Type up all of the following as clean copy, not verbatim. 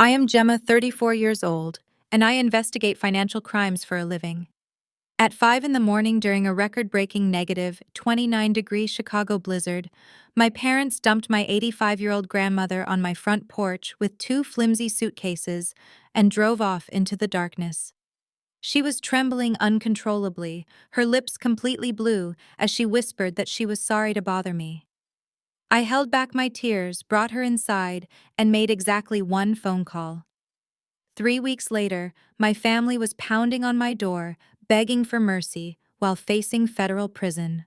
I am Gemma, 34 years old, and I investigate financial crimes for a living. At 5 in the morning during a record-breaking negative 29-degree Chicago blizzard, my parents dumped my 85-year-old grandmother on my front porch with two flimsy suitcases and drove off into the darkness. She was trembling uncontrollably, her lips completely blue, as she whispered that she was sorry to bother me. I held back my tears, brought her inside, and made exactly one phone call. 3 weeks later, my family was pounding on my door, begging for mercy, while facing federal prison.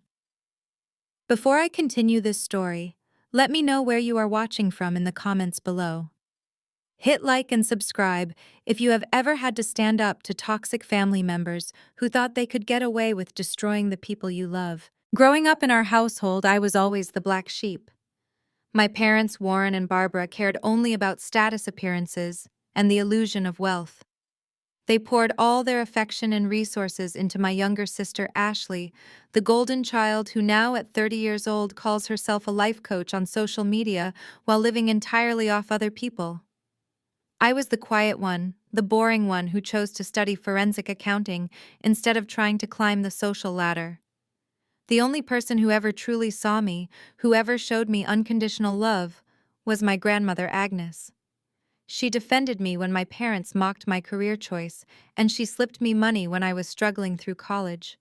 Before I continue this story, let me know where you are watching from in the comments below. Hit like and subscribe if you have ever had to stand up to toxic family members who thought they could get away with destroying the people you love. Growing up in our household, I was always the black sheep. My parents, Warren and Barbara, cared only about status appearances and the illusion of wealth. They poured all their affection and resources into my younger sister, Ashley, the golden child who now at 30 years old calls herself a life coach on social media while living entirely off other people. I was the quiet one, the boring one who chose to study forensic accounting instead of trying to climb the social ladder. The only person who ever truly saw me, who ever showed me unconditional love, was my grandmother, Agnes. She defended me when my parents mocked my career choice, and she slipped me money when I was struggling through college.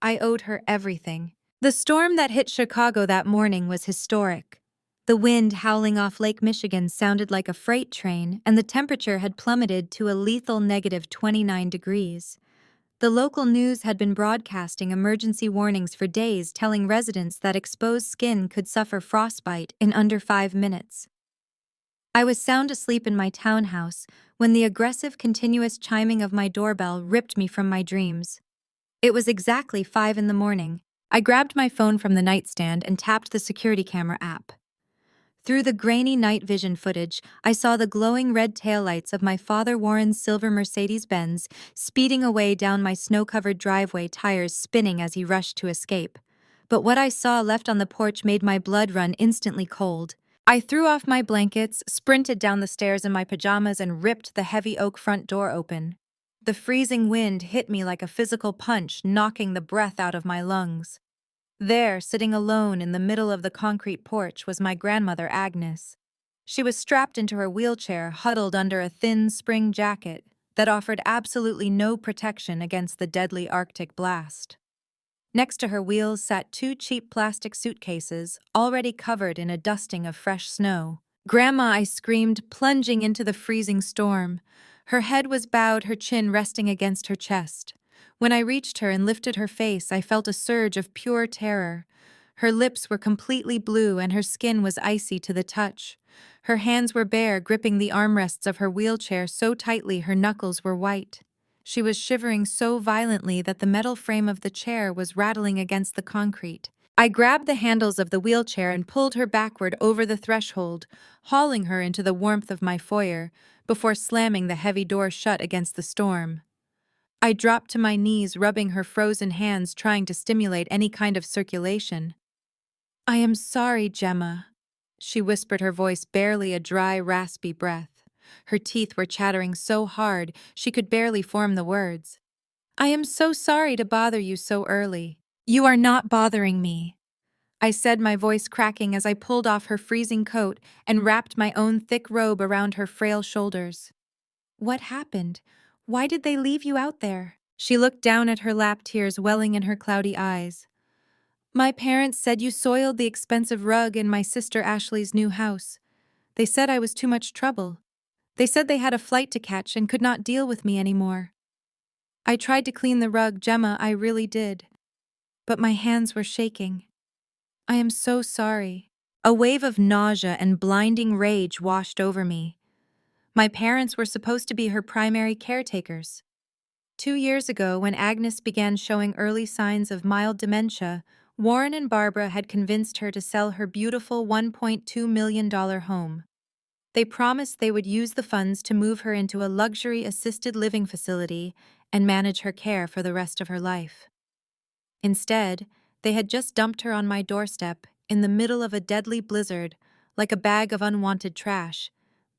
I owed her everything. The storm that hit Chicago that morning was historic. The wind howling off Lake Michigan sounded like a freight train, and the temperature had plummeted to a lethal negative 29 degrees. The local news had been broadcasting emergency warnings for days, telling residents that exposed skin could suffer frostbite in under 5 minutes. I was sound asleep in my townhouse when the aggressive, continuous chiming of my doorbell ripped me from my dreams. It was exactly 5 in the morning. I grabbed my phone from the nightstand and tapped the security camera app. Through the grainy night vision footage, I saw the glowing red taillights of my father Warren's silver Mercedes-Benz speeding away down my snow-covered driveway, tires spinning as he rushed to escape. But what I saw left on the porch made my blood run instantly cold. I threw off my blankets, sprinted down the stairs in my pajamas, and ripped the heavy oak front door open. The freezing wind hit me like a physical punch, knocking the breath out of my lungs. There, sitting alone in the middle of the concrete porch, was my grandmother, Agnes. She was strapped into her wheelchair, huddled under a thin spring jacket that offered absolutely no protection against the deadly Arctic blast. Next to her wheels sat two cheap plastic suitcases, already covered in a dusting of fresh snow. "Grandma," I screamed, plunging into the freezing storm. Her head was bowed, her chin resting against her chest. When I reached her and lifted her face, I felt a surge of pure terror. Her lips were completely blue and her skin was icy to the touch. Her hands were bare, gripping the armrests of her wheelchair so tightly her knuckles were white. She was shivering so violently that the metal frame of the chair was rattling against the concrete. I grabbed the handles of the wheelchair and pulled her backward over the threshold, hauling her into the warmth of my foyer, before slamming the heavy door shut against the storm. I dropped to my knees, rubbing her frozen hands, trying to stimulate any kind of circulation. "I am sorry, Gemma," she whispered, her voice barely a dry, raspy breath. Her teeth were chattering so hard she could barely form the words. "I am so sorry to bother you so early." "You are not bothering me," I said, my voice cracking as I pulled off her freezing coat and wrapped my own thick robe around her frail shoulders. "What happened? Why did they leave you out there?" She looked down at her lap, tears welling in her cloudy eyes. "My parents said you soiled the expensive rug in my sister Ashley's new house. They said I was too much trouble. They said they had a flight to catch and could not deal with me anymore. I tried to clean the rug, Gemma, I really did. But my hands were shaking. I am so sorry." A wave of nausea and blinding rage washed over me. My parents were supposed to be her primary caretakers. 2 years ago, when Agnes began showing early signs of mild dementia, Warren and Barbara had convinced her to sell her beautiful $1.2 million home. They promised they would use the funds to move her into a luxury assisted living facility and manage her care for the rest of her life. Instead, they had just dumped her on my doorstep in the middle of a deadly blizzard, like a bag of unwanted trash,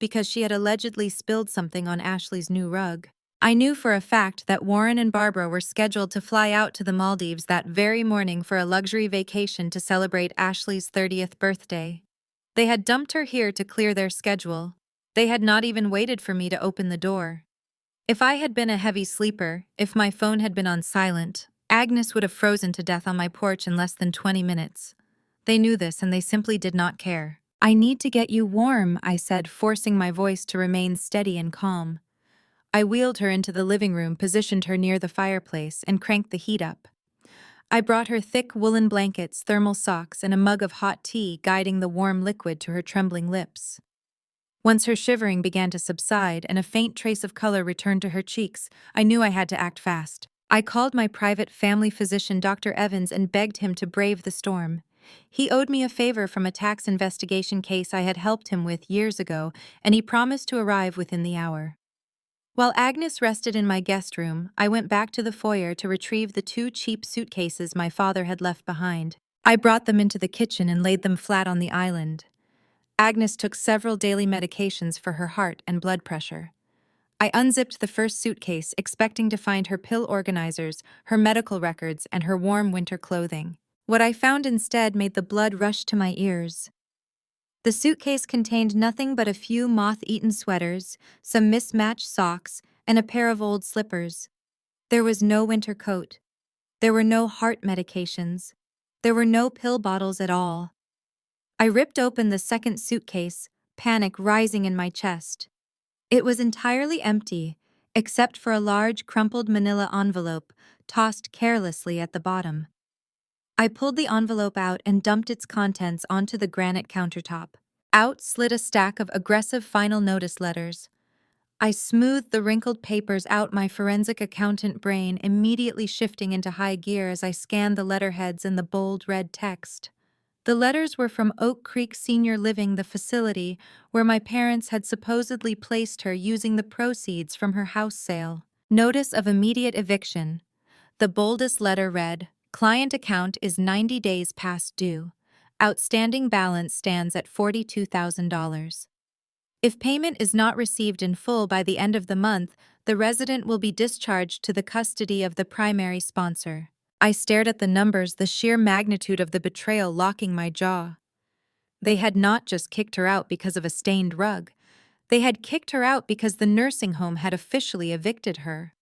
because she had allegedly spilled something on Ashley's new rug. I knew for a fact that Warren and Barbara were scheduled to fly out to the Maldives that very morning for a luxury vacation to celebrate Ashley's 30th birthday. They had dumped her here to clear their schedule. They had not even waited for me to open the door. If I had been a heavy sleeper, if my phone had been on silent, Agnes would have frozen to death on my porch in less than 20 minutes. They knew this and they simply did not care. "I need to get you warm," I said, forcing my voice to remain steady and calm. I wheeled her into the living room, positioned her near the fireplace, and cranked the heat up. I brought her thick woolen blankets, thermal socks, and a mug of hot tea, guiding the warm liquid to her trembling lips. Once her shivering began to subside and a faint trace of color returned to her cheeks, I knew I had to act fast. I called my private family physician, Dr. Evans, and begged him to brave the storm. He owed me a favor from a tax investigation case I had helped him with years ago, and he promised to arrive within the hour. While Agnes rested in my guest room, I went back to the foyer to retrieve the 2 cheap suitcases my father had left behind. I brought them into the kitchen and laid them flat on the island. Agnes took several daily medications for her heart and blood pressure. I unzipped the first suitcase, expecting to find her pill organizers, her medical records, and her warm winter clothing. What I found instead made the blood rush to my ears. The suitcase contained nothing but a few moth-eaten sweaters, some mismatched socks, and a pair of old slippers. There was no winter coat. There were no heart medications. There were no pill bottles at all. I ripped open the second suitcase, panic rising in my chest. It was entirely empty, except for a large crumpled manila envelope tossed carelessly at the bottom. I pulled the envelope out and dumped its contents onto the granite countertop. Out slid a stack of aggressive final notice letters. I smoothed the wrinkled papers out, my forensic accountant brain immediately shifting into high gear as I scanned the letterheads and the bold red text. The letters were from Oak Creek Senior Living, the facility where my parents had supposedly placed her using the proceeds from her house sale. Notice of immediate eviction. The boldest letter read, "Client account is 90 days past due. Outstanding balance stands at $42,000. If payment is not received in full by the end of the month, the resident will be discharged to the custody of the primary sponsor." I stared at the numbers, the sheer magnitude of the betrayal locking my jaw. They had not just kicked her out because of a stained rug. They had kicked her out because the nursing home had officially evicted her.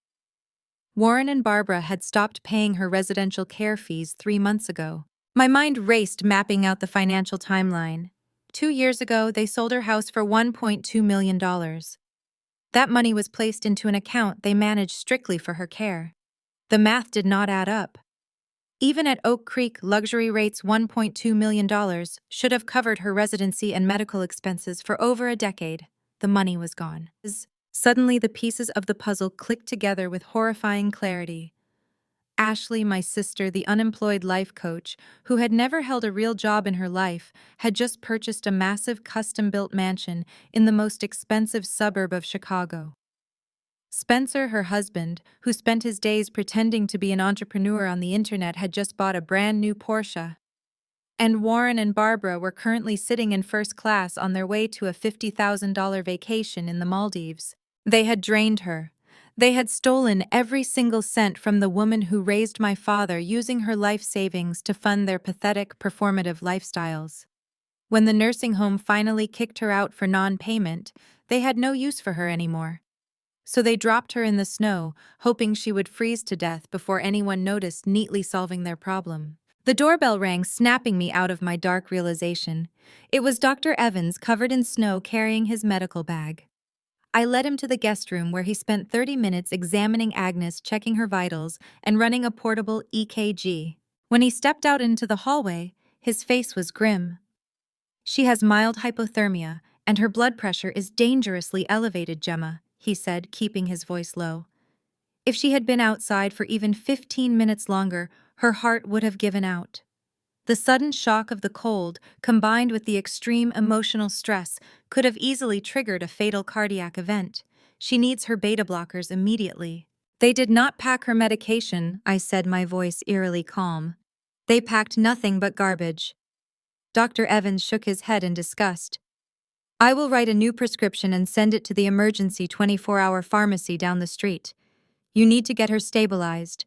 Warren and Barbara had stopped paying her residential care fees 3 months ago. My mind raced, mapping out the financial timeline. 2 years ago, they sold her house for $1.2 million. That money was placed into an account they managed strictly for her care. The math did not add up. Even at Oak Creek, luxury rates $1.2 million should have covered her residency and medical expenses for over a decade. The money was gone. Suddenly, the pieces of the puzzle clicked together with horrifying clarity. Ashley, my sister, the unemployed life coach, who had never held a real job in her life, had just purchased a massive custom-built mansion in the most expensive suburb of Chicago. Spencer, her husband, who spent his days pretending to be an entrepreneur on the internet, had just bought a brand new Porsche. And Warren and Barbara were currently sitting in first class on their way to a $50,000 vacation in the Maldives. They had drained her. They had stolen every single cent from the woman who raised my father, using her life savings to fund their pathetic, performative lifestyles. When the nursing home finally kicked her out for non-payment, they had no use for her anymore. So they dropped her in the snow, hoping she would freeze to death before anyone noticed, neatly solving their problem. The doorbell rang, snapping me out of my dark realization. It was Dr. Evans, covered in snow, carrying his medical bag. I led him to the guest room where he spent 30 minutes examining Agnes, checking her vitals, and running a portable EKG. When he stepped out into the hallway, his face was grim. "She has mild hypothermia, and her blood pressure is dangerously elevated, Gemma," he said, keeping his voice low. "If she had been outside for even 15 minutes longer, her heart would have given out." The sudden shock of the cold, combined with the extreme emotional stress, could have easily triggered a fatal cardiac event. "She needs her beta blockers immediately." "They did not pack her medication," I said, my voice eerily calm. "They packed nothing but garbage." Dr. Evans shook his head in disgust. I will write a new prescription and send it to the emergency 24-hour pharmacy down the street. You need to get her stabilized.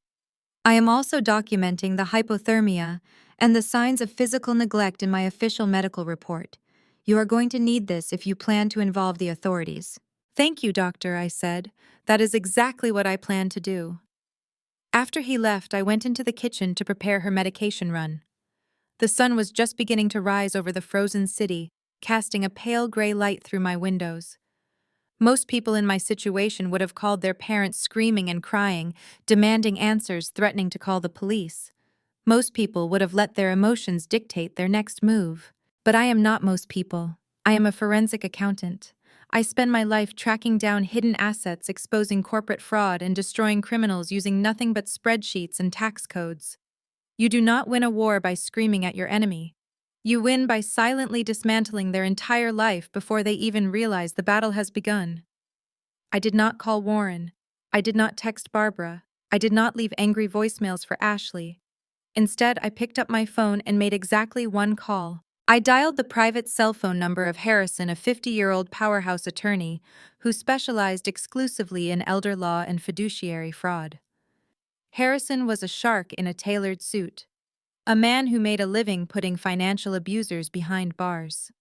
I am also documenting the hypothermia and the signs of physical neglect in my official medical report. You are going to need this if you plan to involve the authorities. Thank you, doctor, I said. That is exactly what I plan to do. After he left, I went into the kitchen to prepare her medication run. The sun was just beginning to rise over the frozen city, casting a pale gray light through my windows. Most people in my situation would have called their parents screaming and crying, demanding answers, threatening to call the police. Most people would have let their emotions dictate their next move. But I am not most people. I am a forensic accountant. I spend my life tracking down hidden assets, exposing corporate fraud, and destroying criminals using nothing but spreadsheets and tax codes. You do not win a war by screaming at your enemy. You win by silently dismantling their entire life before they even realize the battle has begun. I did not call Warren. I did not text Barbara. I did not leave angry voicemails for Ashley. Instead, I picked up my phone and made exactly one call. I dialed the private cell phone number of Harrison, a 50-year-old powerhouse attorney who specialized exclusively in elder law and fiduciary fraud. Harrison was a shark in a tailored suit, a man who made a living putting financial abusers behind bars.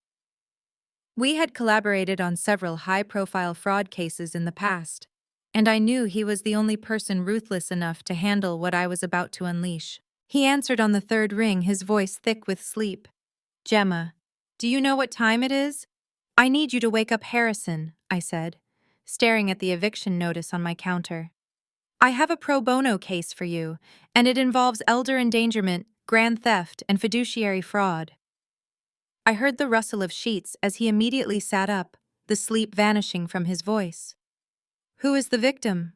We had collaborated on several high-profile fraud cases in the past, and I knew he was the only person ruthless enough to handle what I was about to unleash. He answered on the third ring, his voice thick with sleep. Gemma, do you know what time it is? I need you to wake up Harrison, I said, staring at the eviction notice on my counter. I have a pro bono case for you, and it involves elder endangerment, grand theft, and fiduciary fraud. I heard the rustle of sheets as he immediately sat up, the sleep vanishing from his voice. Who is the victim?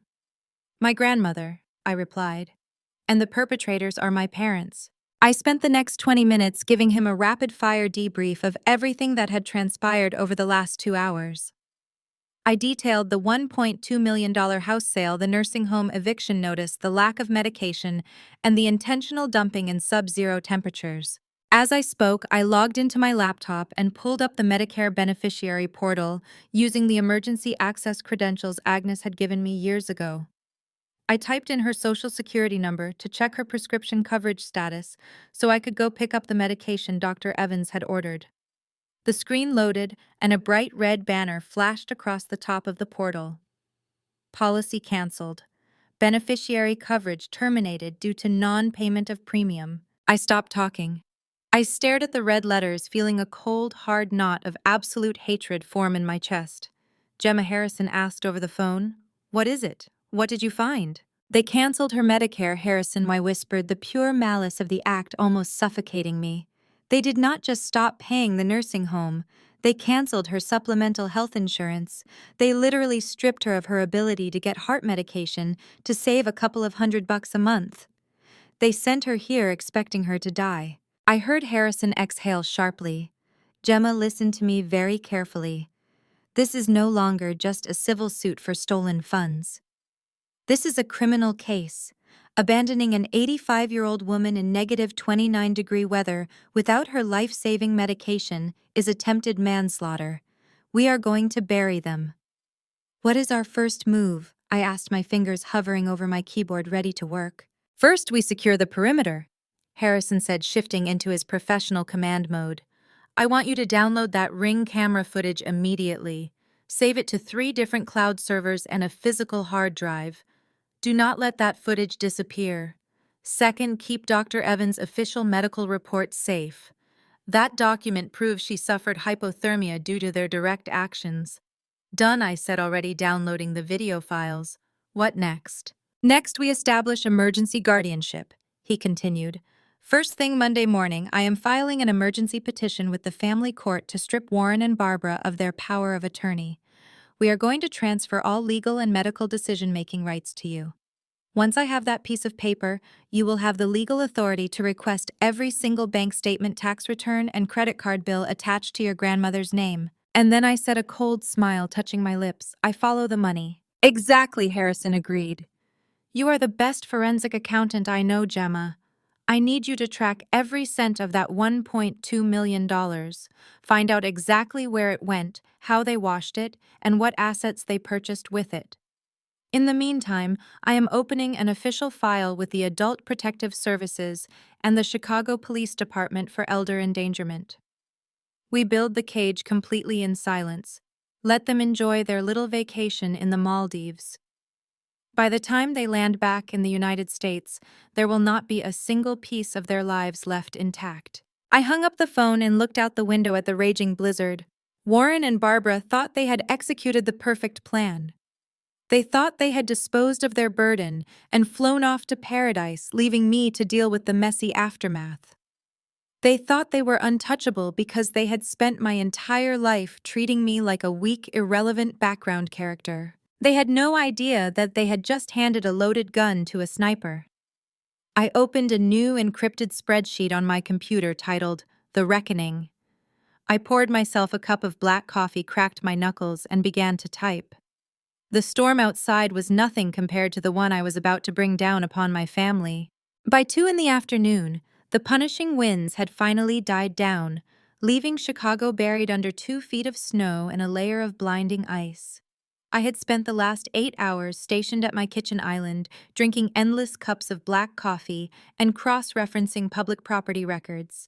My grandmother, I replied, and the perpetrators are my parents. I spent the next 20 minutes giving him a rapid-fire debrief of everything that had transpired over the last 2 hours. I detailed the $1.2 million house sale, the nursing home eviction notice, the lack of medication, and the intentional dumping in sub-zero temperatures. As I spoke, I logged into my laptop and pulled up the Medicare beneficiary portal using the emergency access credentials Agnes had given me years ago. I typed in her social security number to check her prescription coverage status so I could go pick up the medication Dr. Evans had ordered. The screen loaded and a bright red banner flashed across the top of the portal. Policy canceled. Beneficiary coverage terminated due to non-payment of premium. I stopped talking. I stared at the red letters, feeling a cold, hard knot of absolute hatred form in my chest. Gemma Harrison asked over the phone, "What is it? What did you find?" They canceled her Medicare, Harrison, I whispered, the pure malice of the act almost suffocating me. They did not just stop paying the nursing home. They canceled her supplemental health insurance. They literally stripped her of her ability to get heart medication to save a couple of $100 a month. They sent her here expecting her to die. I heard Harrison exhale sharply. Gemma listened to me very carefully. This is no longer just a civil suit for stolen funds. This is a criminal case. Abandoning an 85-year-old woman in negative 29-degree weather without her life-saving medication is attempted manslaughter. We are going to bury them. What is our first move? I asked, my fingers hovering over my keyboard ready to work. First, we secure the perimeter, Harrison said, shifting into his professional command mode. I want you to download that Ring camera footage immediately. Save it to 3 different cloud servers and a physical hard drive. Do not let that footage disappear. Second, keep Dr. Evans' official medical report safe. That document proves she suffered hypothermia due to their direct actions. Done, I said, already downloading the video files. What next? Next, we establish emergency guardianship, he continued. First thing Monday morning, I am filing an emergency petition with the family court to strip Warren and Barbara of their power of attorney. We are going to transfer all legal and medical decision-making rights to you. Once I have that piece of paper, you will have the legal authority to request every single bank statement, tax return, and credit card bill attached to your grandmother's name. And then I said, a cold smile touching my lips, I follow the money. Exactly, Harrison agreed. You are the best forensic accountant I know, Gemma. I need you to track every cent of that $1.2 million, find out exactly where it went, how they washed it, and what assets they purchased with it. In the meantime, I am opening an official file with the Adult Protective Services and the Chicago Police Department for elder endangerment. We build the cage completely in silence. Let them enjoy their little vacation in the Maldives. By the time they land back in the United States, there will not be a single piece of their lives left intact. I hung up the phone and looked out the window at the raging blizzard. Warren and Barbara thought they had executed the perfect plan. They thought they had disposed of their burden and flown off to paradise, leaving me to deal with the messy aftermath. They thought they were untouchable because they had spent my entire life treating me like a weak, irrelevant background character. They had no idea that they had just handed a loaded gun to a sniper. I opened a new encrypted spreadsheet on my computer titled The Reckoning. I poured myself a cup of black coffee, cracked my knuckles, and began to type. The storm outside was nothing compared to the one I was about to bring down upon my family. By 2 in the afternoon, the punishing winds had finally died down, leaving Chicago buried under 2 feet of snow and a layer of blinding ice. I had spent the last 8 hours stationed at my kitchen island, drinking endless cups of black coffee and cross-referencing public property records.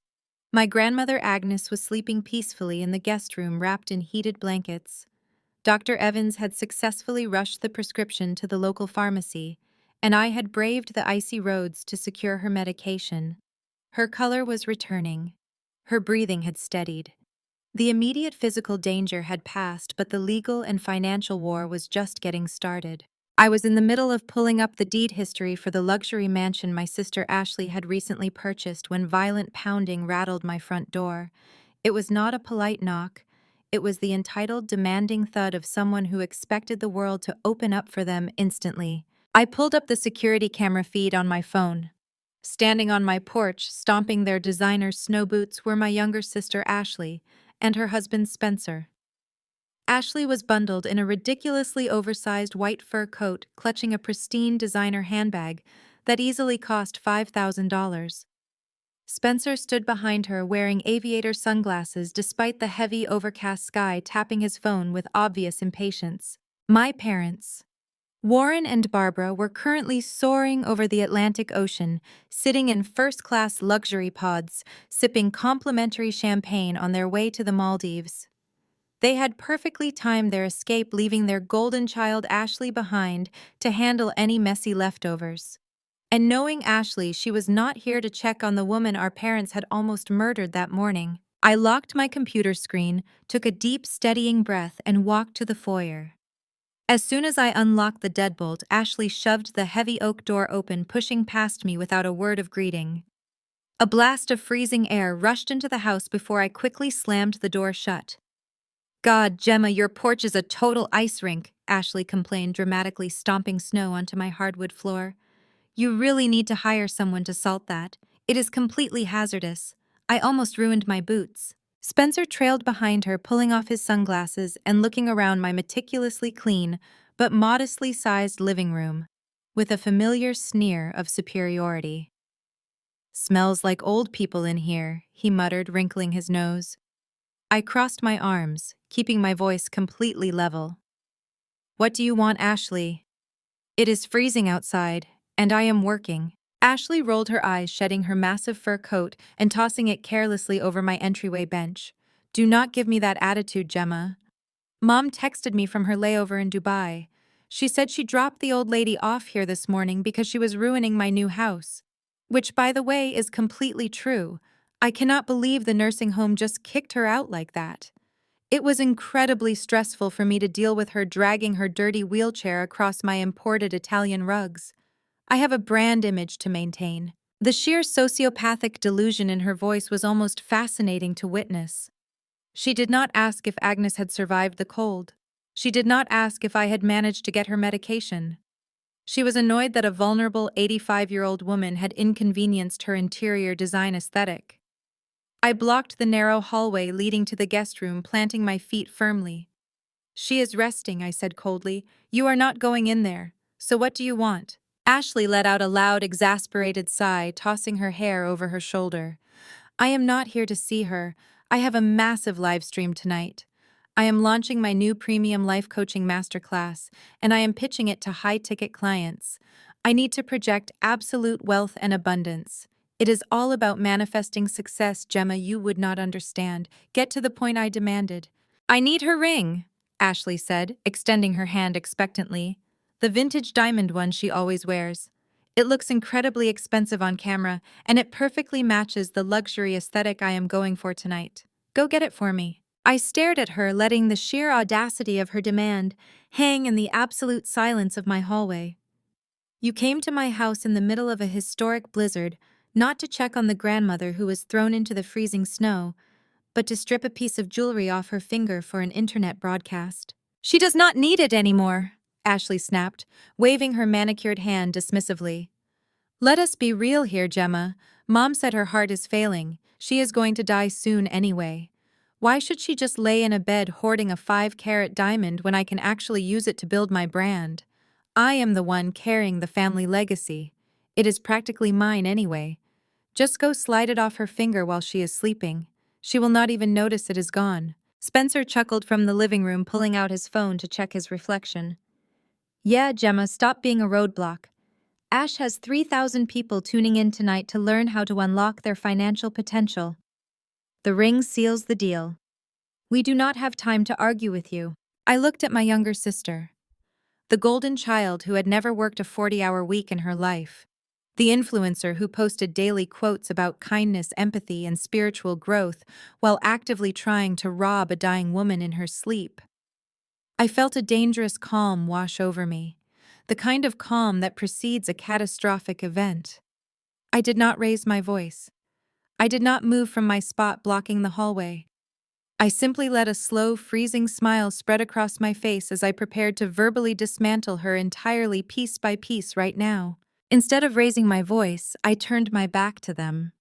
My grandmother Agnes was sleeping peacefully in the guest room wrapped in heated blankets. Dr. Evans had successfully rushed the prescription to the local pharmacy, and I had braved the icy roads to secure her medication. Her color was returning. Her breathing had steadied. The immediate physical danger had passed, but the legal and financial war was just getting started. I was in the middle of pulling up the deed history for the luxury mansion my sister Ashley had recently purchased when violent pounding rattled my front door. It was not a polite knock. It was the entitled, demanding thud of someone who expected the world to open up for them instantly. I pulled up the security camera feed on my phone. Standing on my porch, stomping their designer snow boots, were my younger sister Ashley and her husband Spencer. Ashley was bundled in a ridiculously oversized white fur coat, clutching a pristine designer handbag that easily cost $5,000. Spencer stood behind her wearing aviator sunglasses despite the heavy overcast sky, tapping his phone with obvious impatience. My parents, Warren and Barbara, were currently soaring over the Atlantic Ocean, sitting in first-class luxury pods, sipping complimentary champagne on their way to the Maldives. They had perfectly timed their escape, leaving their golden child Ashley behind to handle any messy leftovers. And knowing Ashley, she was not here to check on the woman our parents had almost murdered that morning. I locked my computer screen, took a deep, steadying breath, and walked to the foyer. As soon as I unlocked the deadbolt, Ashley shoved the heavy oak door open, pushing past me without a word of greeting. A blast of freezing air rushed into the house before I quickly slammed the door shut. "God, Gemma, your porch is a total ice rink," Ashley complained, dramatically stomping snow onto my hardwood floor. "You really need to hire someone to salt that. It is completely hazardous. I almost ruined my boots." Spencer trailed behind her, pulling off his sunglasses and looking around my meticulously clean but modestly sized living room, with a familiar sneer of superiority. "Smells like old people in here," he muttered, wrinkling his nose. I crossed my arms, keeping my voice completely level. "What do you want, Ashley?" "It is freezing outside, and I am working." Ashley rolled her eyes, shedding her massive fur coat and tossing it carelessly over my entryway bench. "Do not give me that attitude, Gemma. Mom texted me from her layover in Dubai. She said she dropped the old lady off here this morning because she was ruining my new house. Which, by the way, is completely true. I cannot believe the nursing home just kicked her out like that. It was incredibly stressful for me to deal with her dragging her dirty wheelchair across my imported Italian rugs. I have a brand image to maintain." The sheer sociopathic delusion in her voice was almost fascinating to witness. She did not ask if Agnes had survived the cold. She did not ask if I had managed to get her medication. She was annoyed that a vulnerable 85-year-old woman had inconvenienced her interior design aesthetic. I blocked the narrow hallway leading to the guest room, planting my feet firmly. "She is resting," I said coldly. "You are not going in there. So what do you want?" Ashley let out a loud, exasperated sigh, tossing her hair over her shoulder. I am not here to see her. I have a massive live stream tonight. I am launching my new premium life coaching masterclass, and I am pitching it to high-ticket clients. I need to project absolute wealth and abundance. It is all about manifesting success, Gemma. You would not understand. Get to the point, I demanded. I need her ring, Ashley said, extending her hand expectantly. The vintage diamond one she always wears. It looks incredibly expensive on camera, and it perfectly matches the luxury aesthetic I am going for tonight. Go get it for me. I stared at her, letting the sheer audacity of her demand hang in the absolute silence of my hallway. You came to my house in the middle of a historic blizzard, not to check on the grandmother who was thrown into the freezing snow, but to strip a piece of jewelry off her finger for an internet broadcast. She does not need it anymore, Ashley snapped, waving her manicured hand dismissively. Let us be real here, Gemma. Mom said her heart is failing. She is going to die soon anyway. Why should she just lay in a bed hoarding a 5-carat diamond when I can actually use it to build my brand? I am the one carrying the family legacy. It is practically mine anyway. Just go slide it off her finger while she is sleeping. She will not even notice it is gone. Spencer chuckled from the living room, pulling out his phone to check his reflection. Yeah, Gemma, stop being a roadblock. Ash has 3,000 people tuning in tonight to learn how to unlock their financial potential. The ring seals the deal. We do not have time to argue with you. I looked at my younger sister, the golden child who had never worked a 40-hour week in her life, the influencer who posted daily quotes about kindness, empathy, and spiritual growth while actively trying to rob a dying woman in her sleep. I felt a dangerous calm wash over me, the kind of calm that precedes a catastrophic event. I did not raise my voice. I did not move from my spot blocking the hallway. I simply let a slow, freezing smile spread across my face as I prepared to verbally dismantle her entirely piece by piece right now. Instead of raising my voice, I turned my back to them.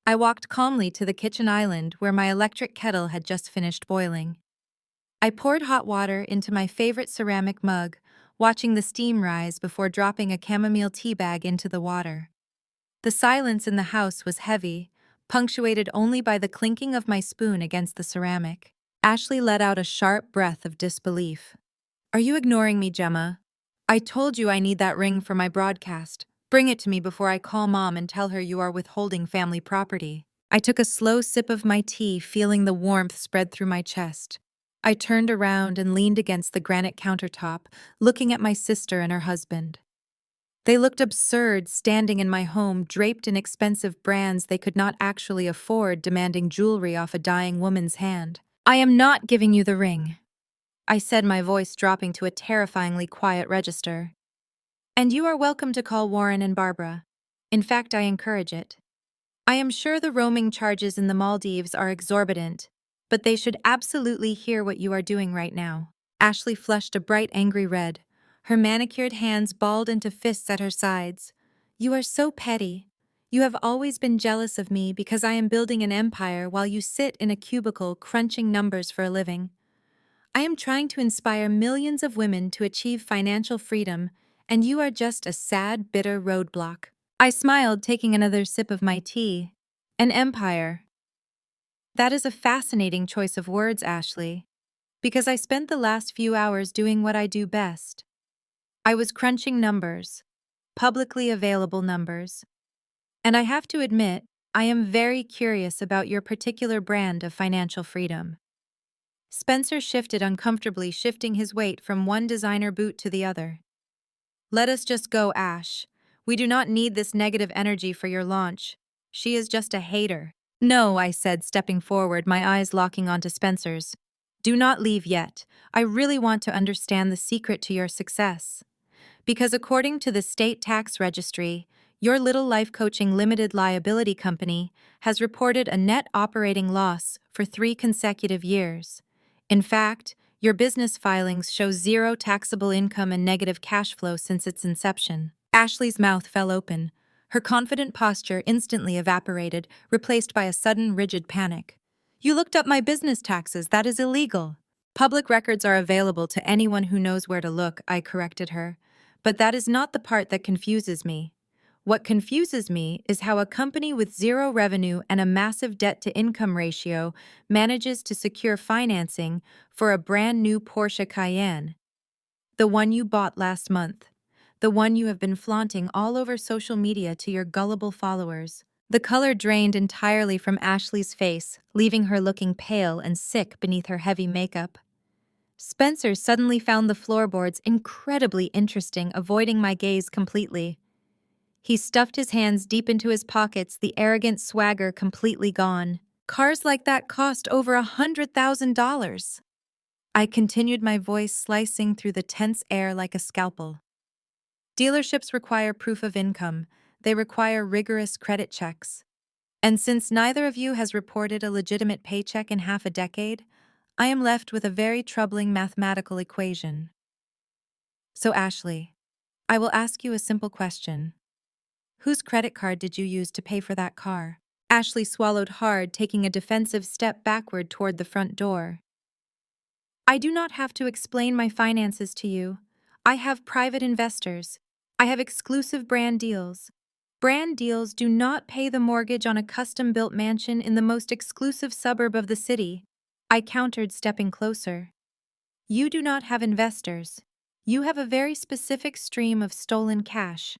I walked calmly to the kitchen island where my electric kettle had just finished boiling. I poured hot water into my favorite ceramic mug, watching the steam rise before dropping a chamomile tea bag into the water. The silence in the house was heavy, punctuated only by the clinking of my spoon against the ceramic. Ashley let out a sharp breath of disbelief. Are you ignoring me, Gemma? I told you I need that ring for my broadcast. Bring it to me before I call Mom and tell her you are withholding family property. I took a slow sip of my tea, feeling the warmth spread through my chest. I turned around and leaned against the granite countertop, looking at my sister and her husband. They looked absurd, standing in my home, draped in expensive brands they could not actually afford, demanding jewelry off a dying woman's hand. I am not giving you the ring, I said, my voice dropping to a terrifyingly quiet register. And you are welcome to call Warren and Barbara. In fact, I encourage it. I am sure the roaming charges in the Maldives are exorbitant, but they should absolutely hear what you are doing right now. Ashley flushed a bright, angry red, her manicured hands balled into fists at her sides. You are so petty. You have always been jealous of me because I am building an empire while you sit in a cubicle crunching numbers for a living. I am trying to inspire millions of women to achieve financial freedom, and you are just a sad, bitter roadblock. I smiled, taking another sip of my tea. An empire. That is a fascinating choice of words, Ashley, because I spent the last few hours doing what I do best. I was crunching numbers, publicly available numbers. And I have to admit, I am very curious about your particular brand of financial freedom. Spencer shifted uncomfortably, shifting his weight from one designer boot to the other. Let us just go, Ash. We do not need this negative energy for your launch. She is just a hater. No, I said, stepping forward, my eyes locking onto Spencer's. Do not leave yet. I really want to understand the secret to your success. Because according to the state tax registry, your Little Life Coaching Limited Liability Company has reported a net operating loss for 3 consecutive years. In fact, your business filings show zero taxable income and negative cash flow since its inception. Ashley's mouth fell open. Her confident posture instantly evaporated, replaced by a sudden, rigid panic. You looked up my business taxes. That is illegal. Public records are available to anyone who knows where to look, I corrected her. But that is not the part that confuses me. What confuses me is how a company with zero revenue and a massive debt-to-income ratio manages to secure financing for a brand new Porsche Cayenne, the one you bought last month, the one you have been flaunting all over social media to your gullible followers. The color drained entirely from Ashley's face, leaving her looking pale and sick beneath her heavy makeup. Spencer suddenly found the floorboards incredibly interesting, avoiding my gaze completely. He stuffed his hands deep into his pockets, the arrogant swagger completely gone. Cars like that cost over $100,000. I continued, my voice slicing through the tense air like a scalpel. Dealerships require proof of income. They require rigorous credit checks. And since neither of you has reported a legitimate paycheck in half a decade, I am left with a very troubling mathematical equation. So, Ashley, I will ask you a simple question. Whose credit card did you use to pay for that car? Ashley swallowed hard, taking a defensive step backward toward the front door. I do not have to explain my finances to you. I have private investors. I have exclusive brand deals. Brand deals do not pay the mortgage on a custom-built mansion in the most exclusive suburb of the city. I countered, stepping closer. You do not have investors. You have a very specific stream of stolen cash.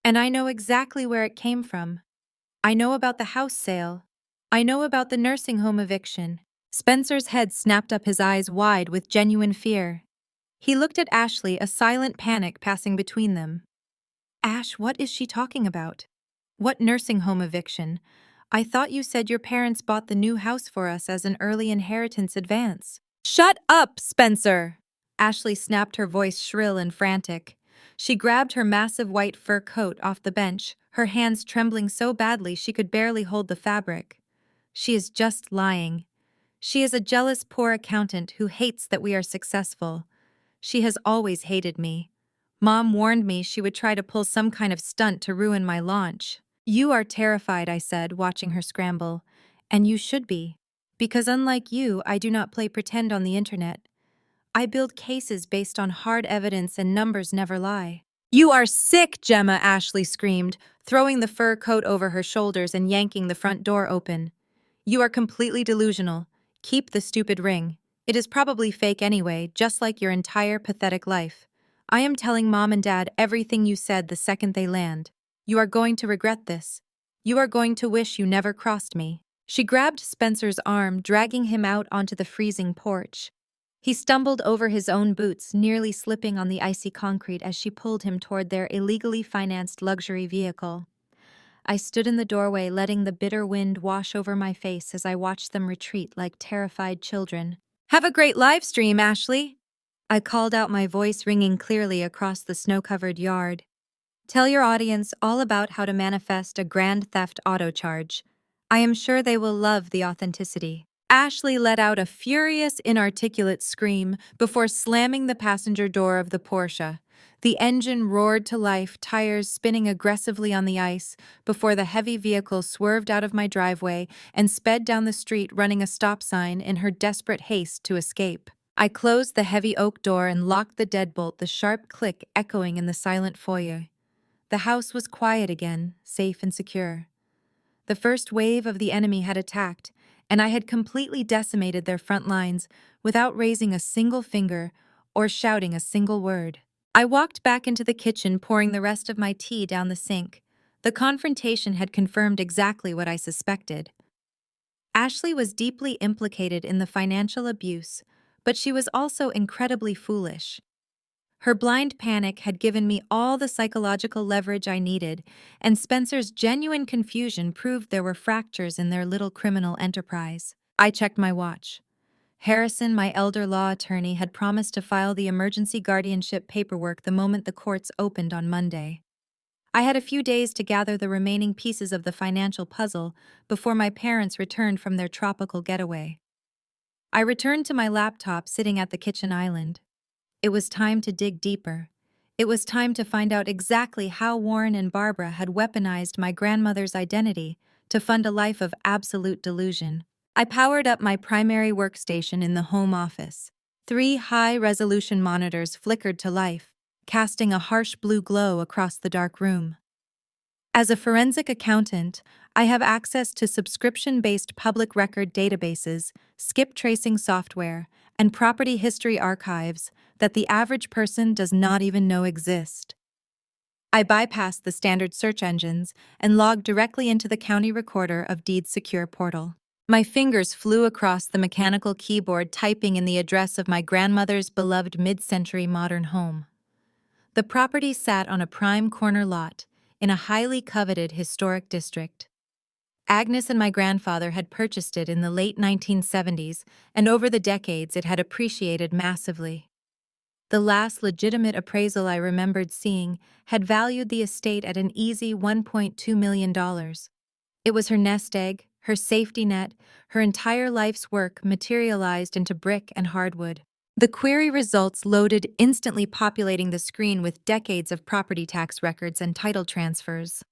And I know exactly where it came from. I know about the house sale. I know about the nursing home eviction. Spencer's head snapped up, his eyes wide with genuine fear. He looked at Ashley, a silent panic passing between them. Ash, what is she talking about? What nursing home eviction? I thought you said your parents bought the new house for us as an early inheritance advance. Shut up, Spencer! Ashley snapped, her voice shrill and frantic. She grabbed her massive white fur coat off the bench, her hands trembling so badly she could barely hold the fabric. She is just lying. She is a jealous, poor accountant who hates that we are successful. She has always hated me. Mom warned me she would try to pull some kind of stunt to ruin my launch. You are terrified, I said, watching her scramble. And you should be. Because unlike you, I do not play pretend on the internet. I build cases based on hard evidence, and numbers never lie. You are sick, Gemma, Ashley screamed, throwing the fur coat over her shoulders and yanking the front door open. You are completely delusional. Keep the stupid ring. It is probably fake anyway, just like your entire pathetic life. I am telling Mom and Dad everything you said the second they land. You are going to regret this. You are going to wish you never crossed me. She grabbed Spencer's arm, dragging him out onto the freezing porch. He stumbled over his own boots, nearly slipping on the icy concrete as she pulled him toward their illegally financed luxury vehicle. I stood in the doorway, letting the bitter wind wash over my face as I watched them retreat like terrified children. Have a great live stream, Ashley! I called out, my voice ringing clearly across the snow-covered yard. Tell your audience all about how to manifest a grand theft auto charge. I am sure they will love the authenticity. Ashley let out a furious, inarticulate scream before slamming the passenger door of the Porsche. The engine roared to life, tires spinning aggressively on the ice, before the heavy vehicle swerved out of my driveway and sped down the street, running a stop sign in her desperate haste to escape. I closed the heavy oak door and locked the deadbolt, the sharp click echoing in the silent foyer. The house was quiet again, safe and secure. The first wave of the enemy had attacked, and I had completely decimated their front lines without raising a single finger or shouting a single word. I walked back into the kitchen, pouring the rest of my tea down the sink. The confrontation had confirmed exactly what I suspected. Ashley was deeply implicated in the financial abuse, but she was also incredibly foolish. Her blind panic had given me all the psychological leverage I needed, and Spencer's genuine confusion proved there were fractures in their little criminal enterprise. I checked my watch. Harrison, my elder law attorney, had promised to file the emergency guardianship paperwork the moment the courts opened on Monday. I had a few days to gather the remaining pieces of the financial puzzle before my parents returned from their tropical getaway. I returned to my laptop sitting at the kitchen island. It was time to dig deeper. It was time to find out exactly how Warren and Barbara had weaponized my grandmother's identity to fund a life of absolute delusion. I powered up my primary workstation in the home office. 3 high-resolution monitors flickered to life. casting a harsh blue glow across the dark room. As a forensic accountant, I have access to subscription-based public record databases, skip tracing software, and property history archives that the average person does not even know exist. I bypassed the standard search engines and logged directly into the County Recorder of Deeds secure portal. My fingers flew across the mechanical keyboard, typing in the address of my grandmother's beloved mid-century modern home. The property sat on a prime corner lot in a highly coveted historic district. Agnes and my grandfather had purchased it in the late 1970s, and over the decades it had appreciated massively. The last legitimate appraisal I remembered seeing had valued the estate at an easy $1.2 million. It was her nest egg, her safety net, her entire life's work materialized into brick and hardwood. The query results loaded, instantly populating the screen with decades of property tax records and title transfers.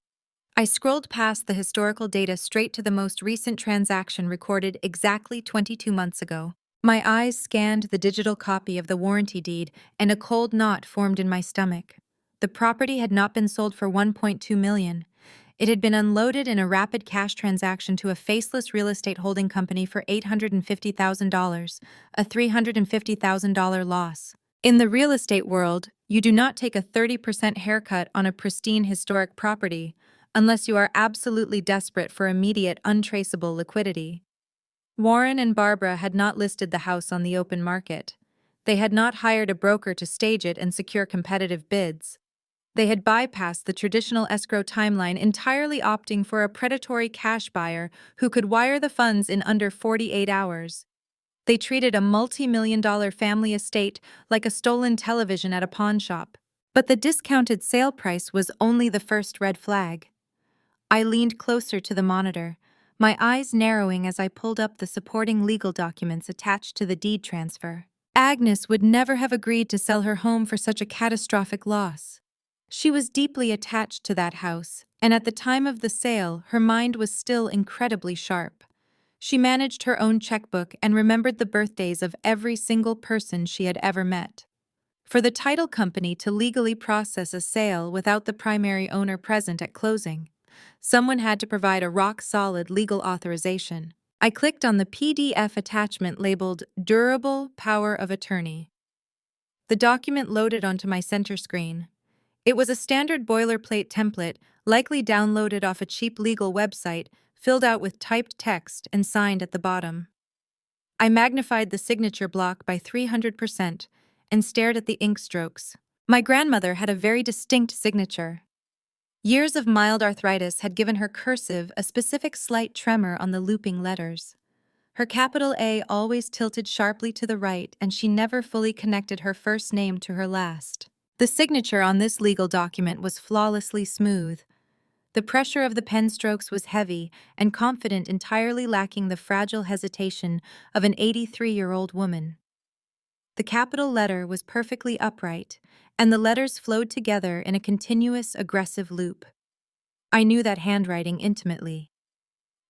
I scrolled past the historical data straight to the most recent transaction recorded exactly 22 months ago. My eyes scanned the digital copy of the warranty deed, and a cold knot formed in my stomach. The property had not been sold for $1.2 million. It had been unloaded in a rapid cash transaction to a faceless real estate holding company for $850,000, a $350,000 loss. In the real estate world, you do not take a 30% haircut on a pristine historic property unless you are absolutely desperate for immediate, untraceable liquidity. Warren and Barbara had not listed the house on the open market. They had not hired a broker to stage it and secure competitive bids. They had bypassed the traditional escrow timeline, entirely opting for a predatory cash buyer who could wire the funds in under 48 hours. They treated a multi-million-dollar family estate like a stolen television at a pawn shop. But the discounted sale price was only the first red flag. I leaned closer to the monitor, my eyes narrowing as I pulled up the supporting legal documents attached to the deed transfer. Agnes would never have agreed to sell her home for such a catastrophic loss. She was deeply attached to that house, and at the time of the sale, her mind was still incredibly sharp. She managed her own checkbook and remembered the birthdays of every single person she had ever met. For the title company to legally process a sale without the primary owner present at closing, someone had to provide a rock-solid legal authorization. I clicked on the PDF attachment labeled Durable Power of Attorney. The document loaded onto my center screen. It was a standard boilerplate template, likely downloaded off a cheap legal website, filled out with typed text and signed at the bottom. I magnified the signature block by 300% and stared at the ink strokes. My grandmother had a very distinct signature. Years of mild arthritis had given her cursive a specific slight tremor on the looping letters. Her capital A always tilted sharply to the right, and she never fully connected her first name to her last. The signature on this legal document was flawlessly smooth. The pressure of the pen strokes was heavy and confident, entirely lacking the fragile hesitation of an 83-year-old woman. The capital letter was perfectly upright, and the letters flowed together in a continuous, aggressive loop. I knew that handwriting intimately.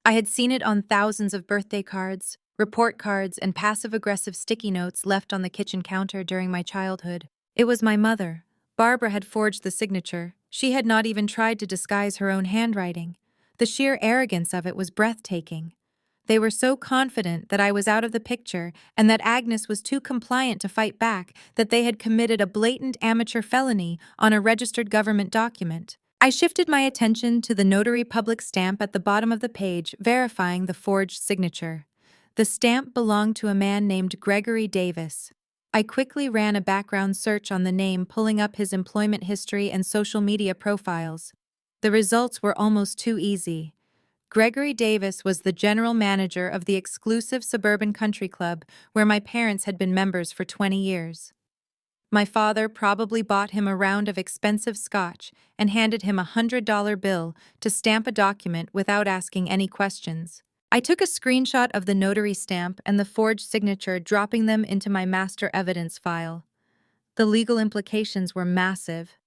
I had seen it on thousands of birthday cards, report cards, and passive-aggressive sticky notes left on the kitchen counter during my childhood. It was my mother. Barbara had forged the signature. She had not even tried to disguise her own handwriting. The sheer arrogance of it was breathtaking. They were so confident that I was out of the picture and that Agnes was too compliant to fight back that they had committed a blatant amateur felony on a registered government document. I shifted my attention to the notary public stamp at the bottom of the page, verifying the forged signature. The stamp belonged to a man named Gregory Davis. I quickly ran a background search on the name, pulling up his employment history and social media profiles. The results were almost too easy. Gregory Davis was the general manager of the exclusive suburban country club where my parents had been members for 20 years. My father probably bought him a round of expensive scotch and handed him $100 bill to stamp a document without asking any questions. I took a screenshot of the notary stamp and the forged signature, dropping them into my master evidence file. The legal implications were massive.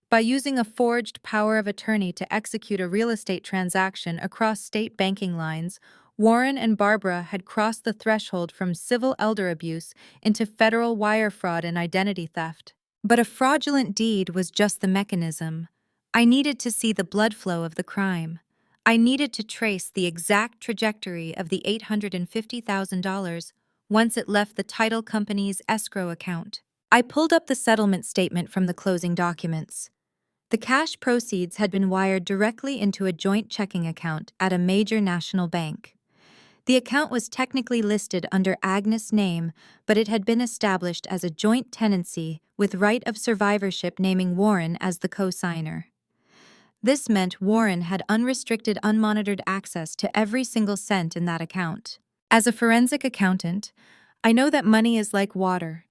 By using a forged power of attorney to execute a real estate transaction across state banking lines, Warren and Barbara had crossed the threshold from civil elder abuse into federal wire fraud and identity theft. But a fraudulent deed was just the mechanism. I needed to see the blood flow of the crime. I needed to trace the exact trajectory of the $850,000 once it left the title company's escrow account. I pulled up the settlement statement from the closing documents. The cash proceeds had been wired directly into a joint checking account at a major national bank. The account was technically listed under Agnes' name, but it had been established as a joint tenancy with right of survivorship naming Warren as the co-signer. This meant Warren had unrestricted, unmonitored access to every single cent in that account. As a forensic accountant, I know that money is like water.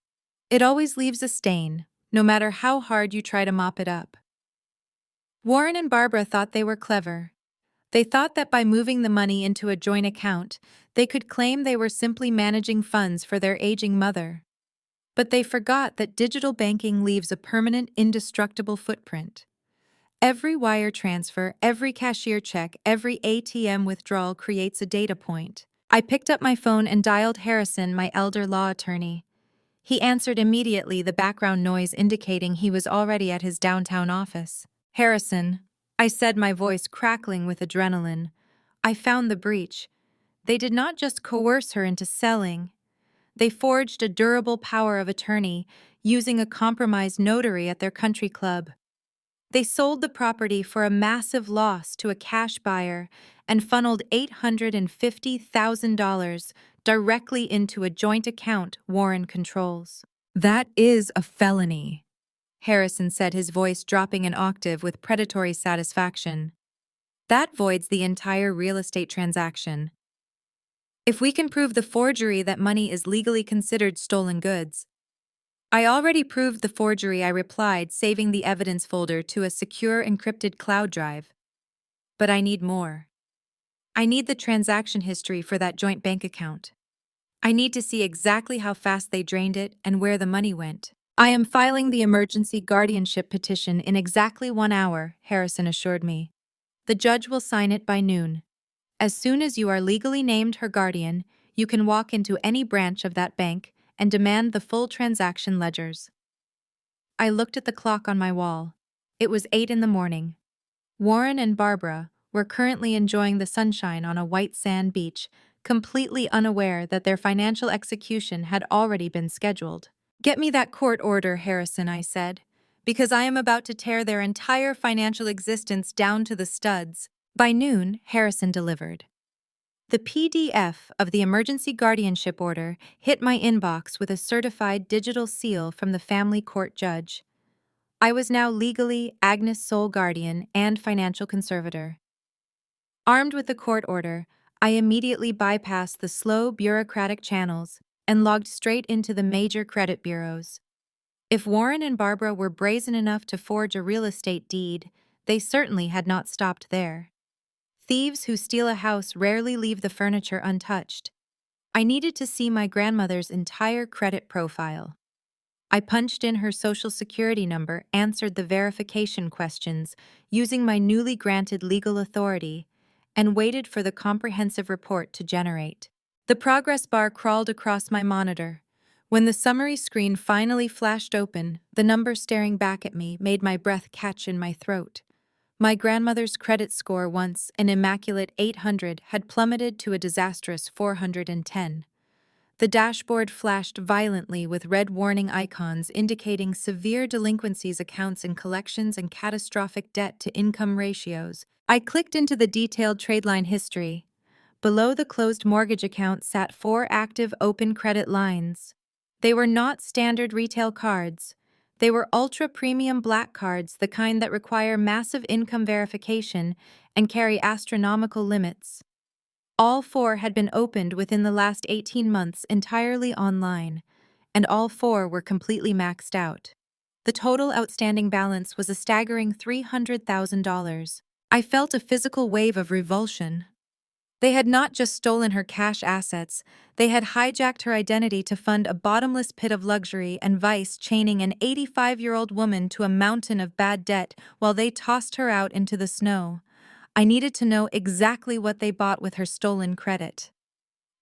It always leaves a stain, no matter how hard you try to mop it up. Warren and Barbara thought they were clever. They thought that by moving the money into a joint account, they could claim they were simply managing funds for their aging mother. But they forgot that digital banking leaves a permanent, indestructible footprint. Every wire transfer, every cashier check, every ATM withdrawal creates a data point. I picked up my phone and dialed Harrison, my elder law attorney. He answered immediately, the background noise indicating he was already at his downtown office. "Harrison," I said, my voice crackling with adrenaline. "I found the breach. They did not just coerce her into selling. They forged a durable power of attorney using a compromised notary at their country club. They sold the property for a massive loss to a cash buyer and funneled $850,000 directly into a joint account Warren controls." "That is a felony," Harrison said, his voice dropping an octave with predatory satisfaction. "That voids the entire real estate transaction. If we can prove the forgery, that money is legally considered stolen goods." "I already proved the forgery," I replied, saving the evidence folder to a secure encrypted cloud drive. "But I need more. I need the transaction history for that joint bank account. I need to see exactly how fast they drained it and where the money went." "I am filing the emergency guardianship petition in exactly 1 hour," Harrison assured me. "The judge will sign it by noon. As soon as you are legally named her guardian, you can walk into any branch of that bank and demand the full transaction ledgers." I looked at the clock on my wall. It was 8 in the morning. Warren and Barbara were currently enjoying the sunshine on a white sand beach, completely unaware that their financial execution had already been scheduled. "Get me that court order, Harrison," I said, "because I am about to tear their entire financial existence down to the studs." By noon, Harrison delivered. The PDF of the emergency guardianship order hit my inbox with a certified digital seal from the family court judge. I was now legally Agnes' sole guardian and financial conservator. Armed with the court order, I immediately bypassed the slow bureaucratic channels and logged straight into the major credit bureaus. If Warren and Barbara were brazen enough to forge a real estate deed, they certainly had not stopped there. Thieves who steal a house rarely leave the furniture untouched. I needed to see my grandmother's entire credit profile. I punched in her social security number, answered the verification questions using my newly granted legal authority, and waited for the comprehensive report to generate. The progress bar crawled across my monitor. When the summary screen finally flashed open, the number staring back at me made my breath catch in my throat. My grandmother's credit score, once an immaculate 800, had plummeted to a disastrous 410. The dashboard flashed violently with red warning icons indicating severe delinquencies, accounts and collections, and catastrophic debt-to-income ratios. I clicked into the detailed tradeline history. Below the closed mortgage account sat 4 active open credit lines. They were not standard retail cards. They were ultra-premium black cards, the kind that require massive income verification and carry astronomical limits. All 4 had been opened within the last 18 months entirely online, and all 4 were completely maxed out. The total outstanding balance was a staggering $300,000. I felt a physical wave of revulsion. They had not just stolen her cash assets, they had hijacked her identity to fund a bottomless pit of luxury and vice, chaining an 85-year-old woman to a mountain of bad debt while they tossed her out into the snow. I needed to know exactly what they bought with her stolen credit.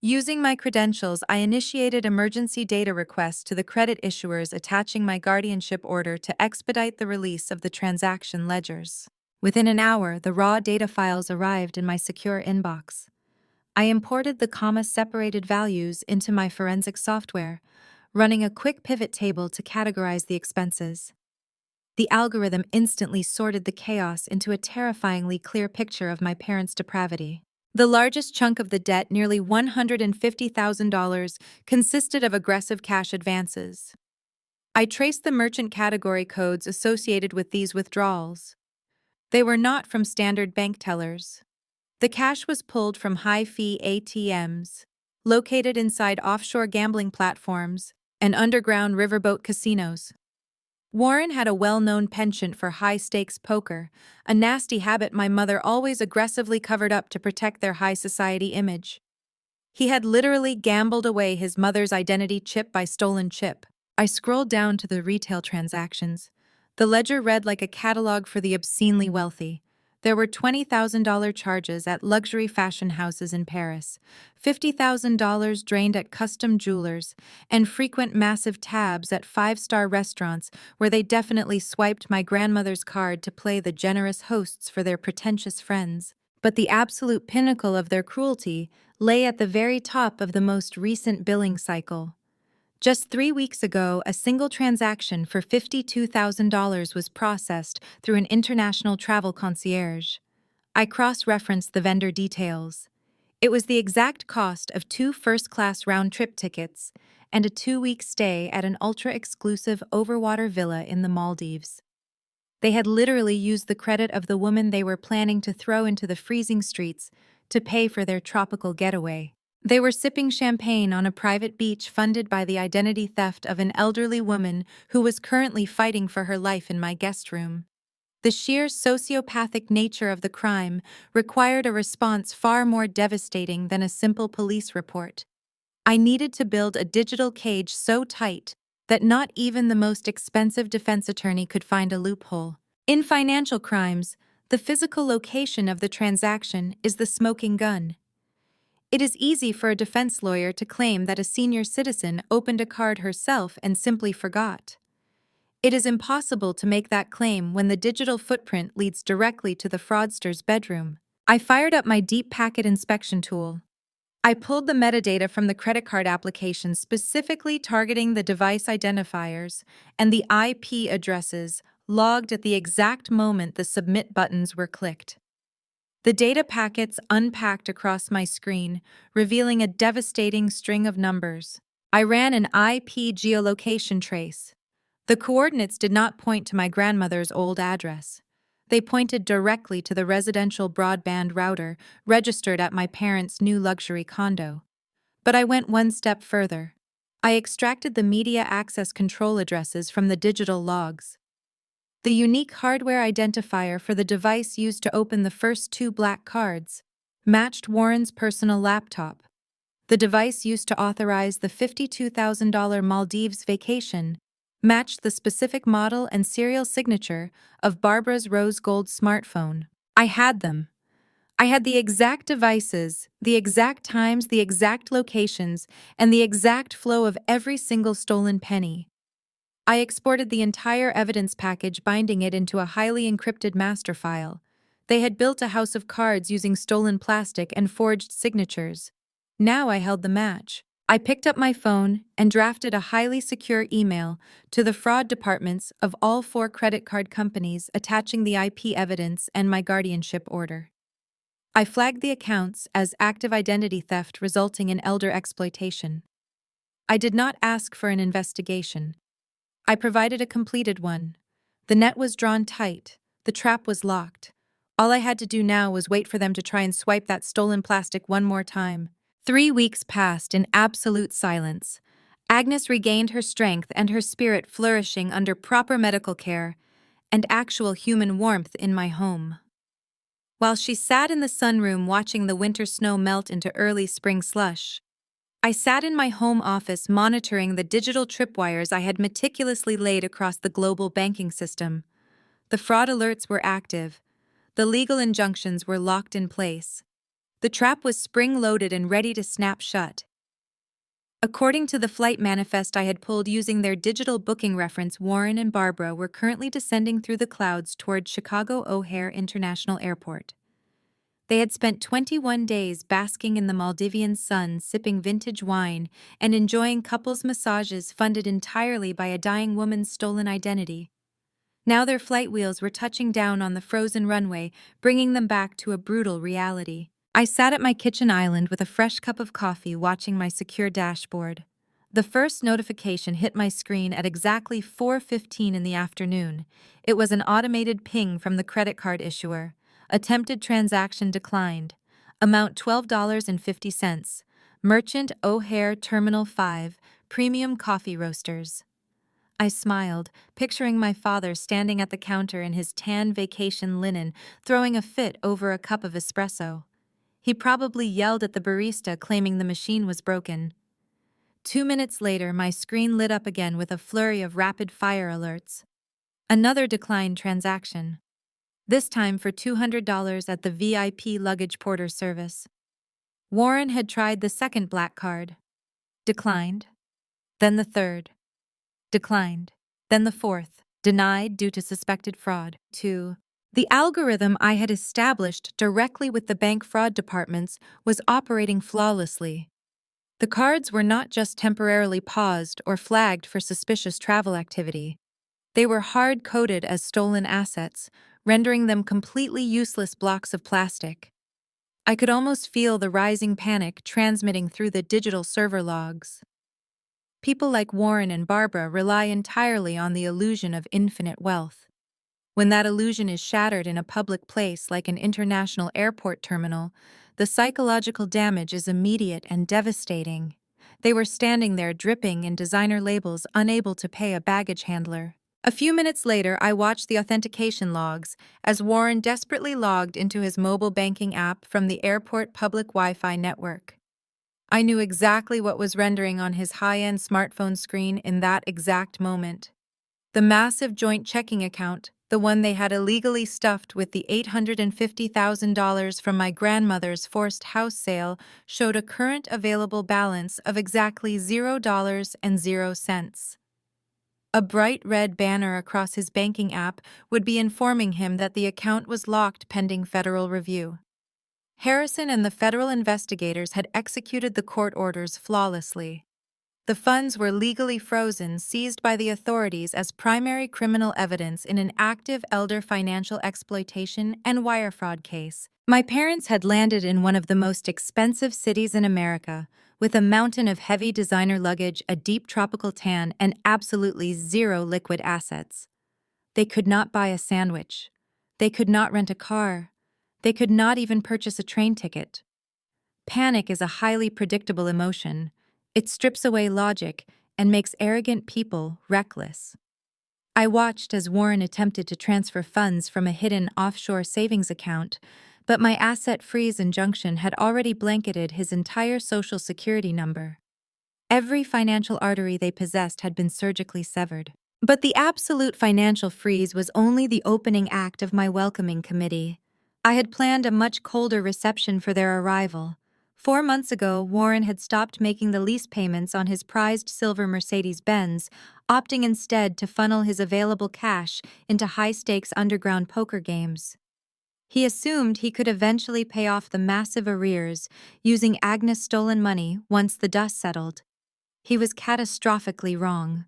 Using my credentials, I initiated emergency data requests to the credit issuers, attaching my guardianship order to expedite the release of the transaction ledgers. Within an hour, the raw data files arrived in my secure inbox. I imported the comma-separated values into my forensic software, running a quick pivot table to categorize the expenses. The algorithm instantly sorted the chaos into a terrifyingly clear picture of my parents' depravity. The largest chunk of the debt, nearly $150,000, consisted of aggressive cash advances. I traced the merchant category codes associated with these withdrawals. They were not from standard bank tellers. The cash was pulled from high-fee ATMs, located inside offshore gambling platforms and underground riverboat casinos. Warren had a well-known penchant for high-stakes poker, a nasty habit my mother always aggressively covered up to protect their high society image. He had literally gambled away his mother's identity chip by stolen chip. I scrolled down to the retail transactions. The ledger read like a catalog for the obscenely wealthy. There were $20,000 charges at luxury fashion houses in Paris, $50,000 drained at custom jewelers, and frequent massive tabs at five-star restaurants where they definitely swiped my grandmother's card to play the generous hosts for their pretentious friends. But the absolute pinnacle of their cruelty lay at the very top of the most recent billing cycle. Just 3 weeks ago, a single transaction for $52,000 was processed through an international travel concierge. I cross-referenced the vendor details. It was the exact cost of 2 first-class round-trip tickets and a 2-week stay at an ultra-exclusive overwater villa in the Maldives. They had literally used the credit of the woman they were planning to throw into the freezing streets to pay for their tropical getaway. They were sipping champagne on a private beach funded by the identity theft of an elderly woman who was currently fighting for her life in my guest room. The sheer sociopathic nature of the crime required a response far more devastating than a simple police report. I needed to build a digital cage so tight that not even the most expensive defense attorney could find a loophole. In financial crimes, the physical location of the transaction is the smoking gun. It is easy for a defense lawyer to claim that a senior citizen opened a card herself and simply forgot. It is impossible to make that claim when the digital footprint leads directly to the fraudster's bedroom. I fired up my deep packet inspection tool. I pulled the metadata from the credit card application, specifically targeting the device identifiers and the IP addresses logged at the exact moment the submit buttons were clicked. The data packets unpacked across my screen, revealing a devastating string of numbers. I ran an IP geolocation trace. The coordinates did not point to my grandmother's old address. They pointed directly to the residential broadband router registered at my parents' new luxury condo. But I went one step further. I extracted the media access control addresses from the digital logs. The unique hardware identifier for the device used to open the first 2 black cards matched Warren's personal laptop. The device used to authorize the $52,000 Maldives vacation matched the specific model and serial signature of Barbara's rose gold smartphone. I had them. I had the exact devices, the exact times, the exact locations, and the exact flow of every single stolen penny. I exported the entire evidence package, binding it into a highly encrypted master file. They had built a house of cards using stolen plastic and forged signatures. Now I held the match. I picked up my phone and drafted a highly secure email to the fraud departments of all 4 credit card companies, attaching the IP evidence and my guardianship order. I flagged the accounts as active identity theft resulting in elder exploitation. I did not ask for an investigation. I provided a completed one. The net was drawn tight. The trap was locked. All I had to do now was wait for them to try and swipe that stolen plastic one more time. 3 weeks passed in absolute silence. Agnes regained her strength and her spirit, flourishing under proper medical care and actual human warmth in my home. While she sat in the sunroom watching the winter snow melt into early spring slush, I sat in my home office monitoring the digital tripwires I had meticulously laid across the global banking system. The fraud alerts were active. The legal injunctions were locked in place. The trap was spring-loaded and ready to snap shut. According to the flight manifest I had pulled using their digital booking reference, Warren and Barbara were currently descending through the clouds toward Chicago O'Hare International Airport. They had spent 21 days basking in the Maldivian sun, sipping vintage wine, and enjoying couples massages funded entirely by a dying woman's stolen identity. Now their flight wheels were touching down on the frozen runway, bringing them back to a brutal reality. I sat at my kitchen island with a fresh cup of coffee, watching my secure dashboard. The first notification hit my screen at exactly 4:15 in the afternoon. It was an automated ping from the credit card issuer. Attempted transaction declined. Amount $12.50. Merchant O'Hare Terminal 5, Premium Coffee Roasters. I smiled, picturing my father standing at the counter in his tan vacation linen, throwing a fit over a cup of espresso. He probably yelled at the barista, claiming the machine was broken. 2 minutes later, my screen lit up again with a flurry of rapid-fire alerts. Another declined transaction. This time for $200 at the VIP luggage porter service. Warren had tried the second black card. Declined. Then the third. Declined. Then the fourth. Denied due to suspected fraud. 2. The algorithm I had established directly with the bank fraud departments was operating flawlessly. The cards were not just temporarily paused or flagged for suspicious travel activity. They were hard-coded as stolen assets, rendering them completely useless blocks of plastic. I could almost feel the rising panic transmitting through the digital server logs. People like Warren and Barbara rely entirely on the illusion of infinite wealth. When that illusion is shattered in a public place like an international airport terminal, the psychological damage is immediate and devastating. They were standing there dripping in designer labels, unable to pay a baggage handler. A few minutes later, I watched the authentication logs as Warren desperately logged into his mobile banking app from the airport public Wi-Fi network. I knew exactly what was rendering on his high-end smartphone screen in that exact moment. The massive joint checking account, the one they had illegally stuffed with the $850,000 from my grandmother's forced house sale, showed a current available balance of exactly $0.00. A bright red banner across his banking app would be informing him that the account was locked pending federal review. Harrison and the federal investigators had executed the court orders flawlessly. The funds were legally frozen, seized by the authorities as primary criminal evidence in an active elder financial exploitation and wire fraud case. My parents had landed in one of the most expensive cities in America, with a mountain of heavy designer luggage, a deep tropical tan, and absolutely zero liquid assets. They could not buy a sandwich. They could not rent a car. They could not even purchase a train ticket. Panic is a highly predictable emotion. It strips away logic and makes arrogant people reckless. I watched as Warren attempted to transfer funds from a hidden offshore savings account, but my asset freeze injunction had already blanketed his entire Social Security number. Every financial artery they possessed had been surgically severed. But the absolute financial freeze was only the opening act of my welcoming committee. I had planned a much colder reception for their arrival. 4 months ago, Warren had stopped making the lease payments on his prized silver Mercedes-Benz, opting instead to funnel his available cash into high-stakes underground poker games. He assumed he could eventually pay off the massive arrears using Agnes' stolen money once the dust settled. He was catastrophically wrong.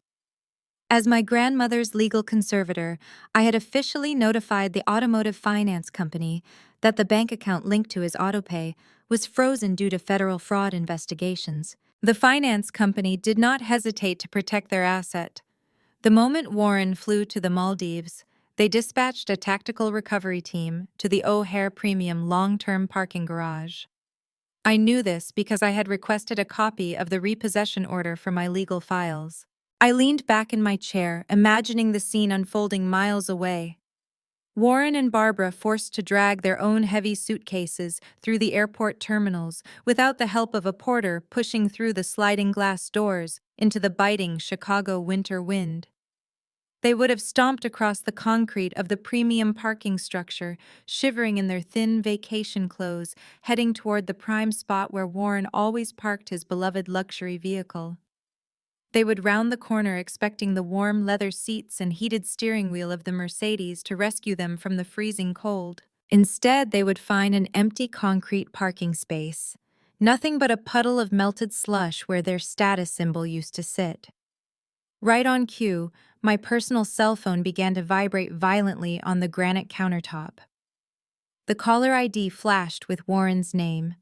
As my grandmother's legal conservator, I had officially notified the automotive finance company that the bank account linked to his autopay was frozen due to federal fraud investigations. The finance company did not hesitate to protect their asset. The moment Warren flew to the Maldives, they dispatched a tactical recovery team to the O'Hare Premium long-term parking garage. I knew this because I had requested a copy of the repossession order for my legal files. I leaned back in my chair, imagining the scene unfolding miles away. Warren and Barbara forced to drag their own heavy suitcases through the airport terminals without the help of a porter pushing through the sliding glass doors into the biting Chicago winter wind. They would have stomped across the concrete of the premium parking structure, shivering in their thin vacation clothes, heading toward the prime spot where Warren always parked his beloved luxury vehicle. They would round the corner expecting the warm leather seats and heated steering wheel of the Mercedes to rescue them from the freezing cold. Instead, they would find an empty concrete parking space. Nothing but a puddle of melted slush where their status symbol used to sit. Right on cue, my personal cell phone began to vibrate violently on the granite countertop. The caller ID flashed with Warren's name.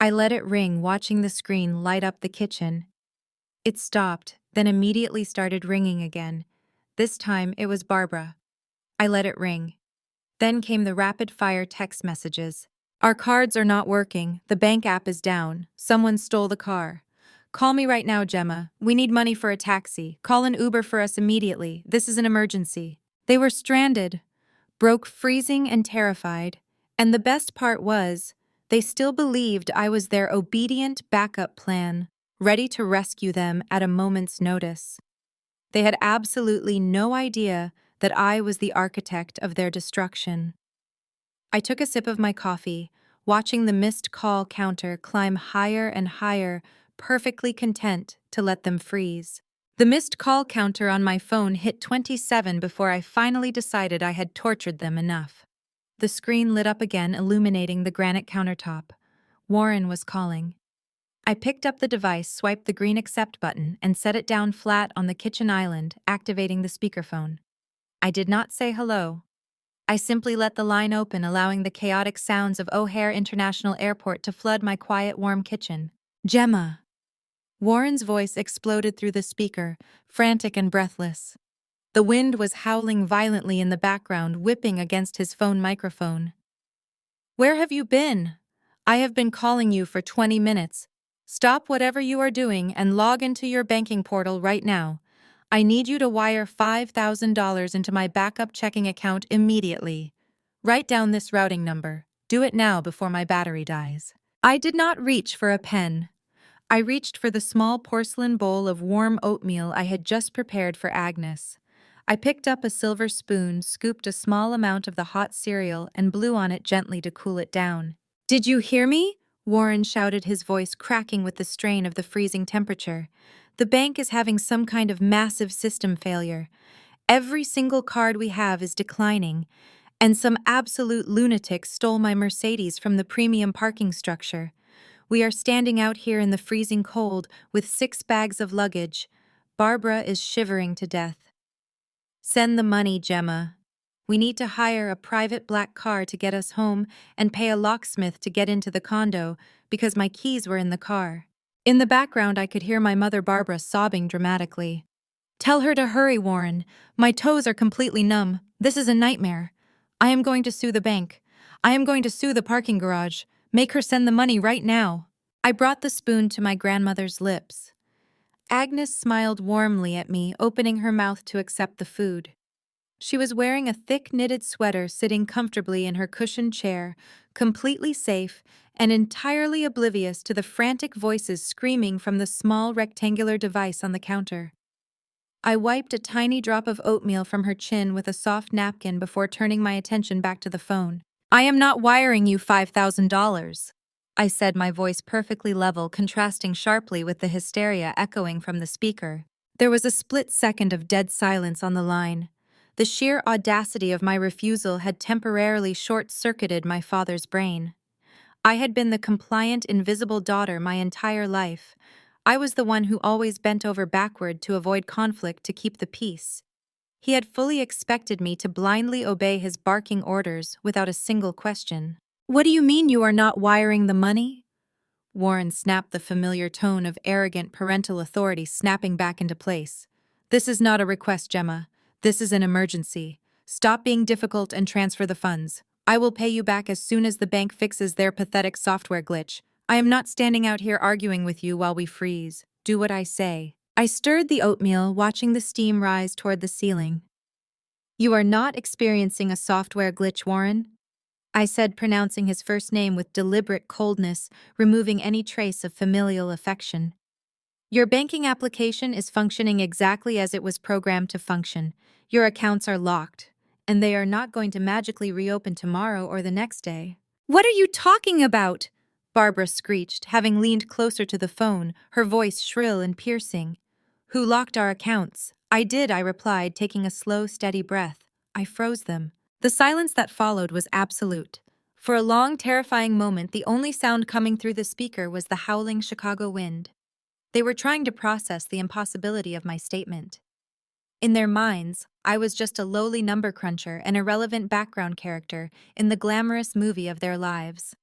I let it ring, watching the screen light up the kitchen. It stopped, then immediately started ringing again. This time, it was Barbara. I let it ring. Then came the rapid-fire text messages. Our cards are not working. The bank app is down. Someone stole the car. Call me right now, Gemma. We need money for a taxi. Call an Uber for us immediately. This is an emergency. They were stranded, broke, freezing and terrified. And the best part was, they still believed I was their obedient backup plan, ready to rescue them at a moment's notice. They had absolutely no idea that I was the architect of their destruction. I took a sip of my coffee, watching the missed call counter climb higher and higher, perfectly content to let them freeze. The missed call counter on my phone hit 27 before I finally decided I had tortured them enough. The screen lit up again, illuminating the granite countertop. Warren was calling. I picked up the device, swiped the green accept button, and set it down flat on the kitchen island, activating the speakerphone. I did not say hello. I simply let the line open, allowing the chaotic sounds of O'Hare International Airport to flood my quiet, warm kitchen. Gemma. Warren's voice exploded through the speaker, frantic and breathless. The wind was howling violently in the background, whipping against his phone microphone. Where have you been? I have been calling you for 20 minutes. Stop whatever you are doing and log into your banking portal right now. I need you to wire $5,000 into my backup checking account immediately. Write down this routing number. Do it now before my battery dies. I did not reach for a pen. I reached for the small porcelain bowl of warm oatmeal I had just prepared for Agnes. I picked up a silver spoon, scooped a small amount of the hot cereal, and blew on it gently to cool it down. Did you hear me? Warren shouted, his voice cracking with the strain of the freezing temperature. The bank is having some kind of massive system failure. Every single card we have is declining, and some absolute lunatic stole my Mercedes from the premium parking structure. We are standing out here in the freezing cold with 6 bags of luggage. Barbara is shivering to death. Send the money, Gemma. We need to hire a private black car to get us home and pay a locksmith to get into the condo because my keys were in the car. In the background, I could hear my mother Barbara sobbing dramatically. Tell her to hurry, Warren. My toes are completely numb. This is a nightmare. I am going to sue the bank. I am going to sue the parking garage. Make her send the money right now. I brought the spoon to my grandmother's lips. Agnes smiled warmly at me, opening her mouth to accept the food. She was wearing a thick knitted sweater, sitting comfortably in her cushioned chair, completely safe and entirely oblivious to the frantic voices screaming from the small rectangular device on the counter. I wiped a tiny drop of oatmeal from her chin with a soft napkin before turning my attention back to the phone. I am not wiring you $5,000. I said, my voice perfectly level, contrasting sharply with the hysteria echoing from the speaker. There was a split second of dead silence on the line. The sheer audacity of my refusal had temporarily short-circuited my father's brain. I had been the compliant, invisible daughter my entire life. I was the one who always bent over backward to avoid conflict to keep the peace. He had fully expected me to blindly obey his barking orders without a single question. What do you mean you are not wiring the money? Warren snapped, the familiar tone of arrogant parental authority snapping back into place. This is not a request, Gemma. This is an emergency. Stop being difficult and transfer the funds. I will pay you back as soon as the bank fixes their pathetic software glitch. I am not standing out here arguing with you while we freeze. Do what I say. I stirred the oatmeal, watching the steam rise toward the ceiling. You are not experiencing a software glitch, Warren, I said, pronouncing his first name with deliberate coldness, removing any trace of familial affection. Your banking application is functioning exactly as it was programmed to function. Your accounts are locked, and they are not going to magically reopen tomorrow or the next day. What are you talking about? Barbara screeched, having leaned closer to the phone, her voice shrill and piercing. Who locked our accounts? I did, I replied, taking a slow, steady breath. I froze them. The silence that followed was absolute. For a long, terrifying moment, the only sound coming through the speaker was the howling Chicago wind. They were trying to process the impossibility of my statement. In their minds, I was just a lowly number cruncher, an irrelevant background character in the glamorous movie of their lives.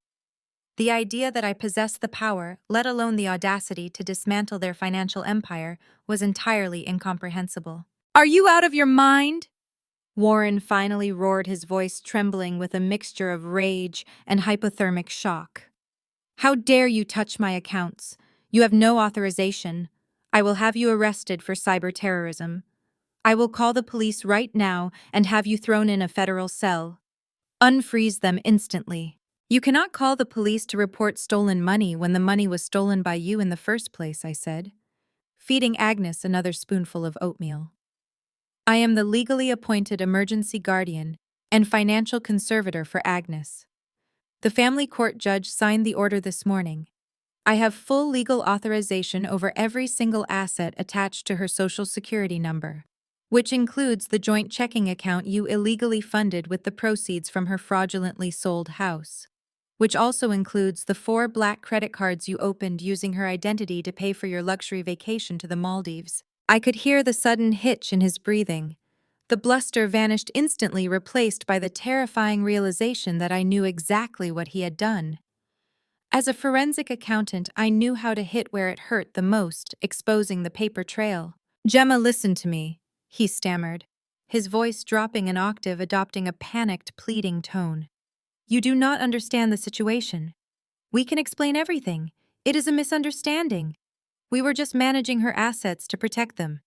The idea that I possessed the power, let alone the audacity, to dismantle their financial empire was entirely incomprehensible. Are you out of your mind? Warren finally roared, his voice trembling with a mixture of rage and hypothermic shock. How dare you touch my accounts? You have no authorization. I will have you arrested for cyber terrorism. I will call the police right now and have you thrown in a federal cell. Unfreeze them instantly. You cannot call the police to report stolen money when the money was stolen by you in the first place, I said, feeding Agnes another spoonful of oatmeal. I am the legally appointed emergency guardian and financial conservator for Agnes. The family court judge signed the order this morning. I have full legal authorization over every single asset attached to her Social Security number, which includes the joint checking account you illegally funded with the proceeds from her fraudulently sold house, which also includes the 4 black credit cards you opened using her identity to pay for your luxury vacation to the Maldives. I could hear the sudden hitch in his breathing. The bluster vanished instantly, replaced by the terrifying realization that I knew exactly what he had done. As a forensic accountant, I knew how to hit where it hurt the most, exposing the paper trail. Gemma, listen to me, he stammered, his voice dropping an octave, adopting a panicked, pleading tone. You do not understand the situation. We can explain everything. It is a misunderstanding. We were just managing her assets to protect them.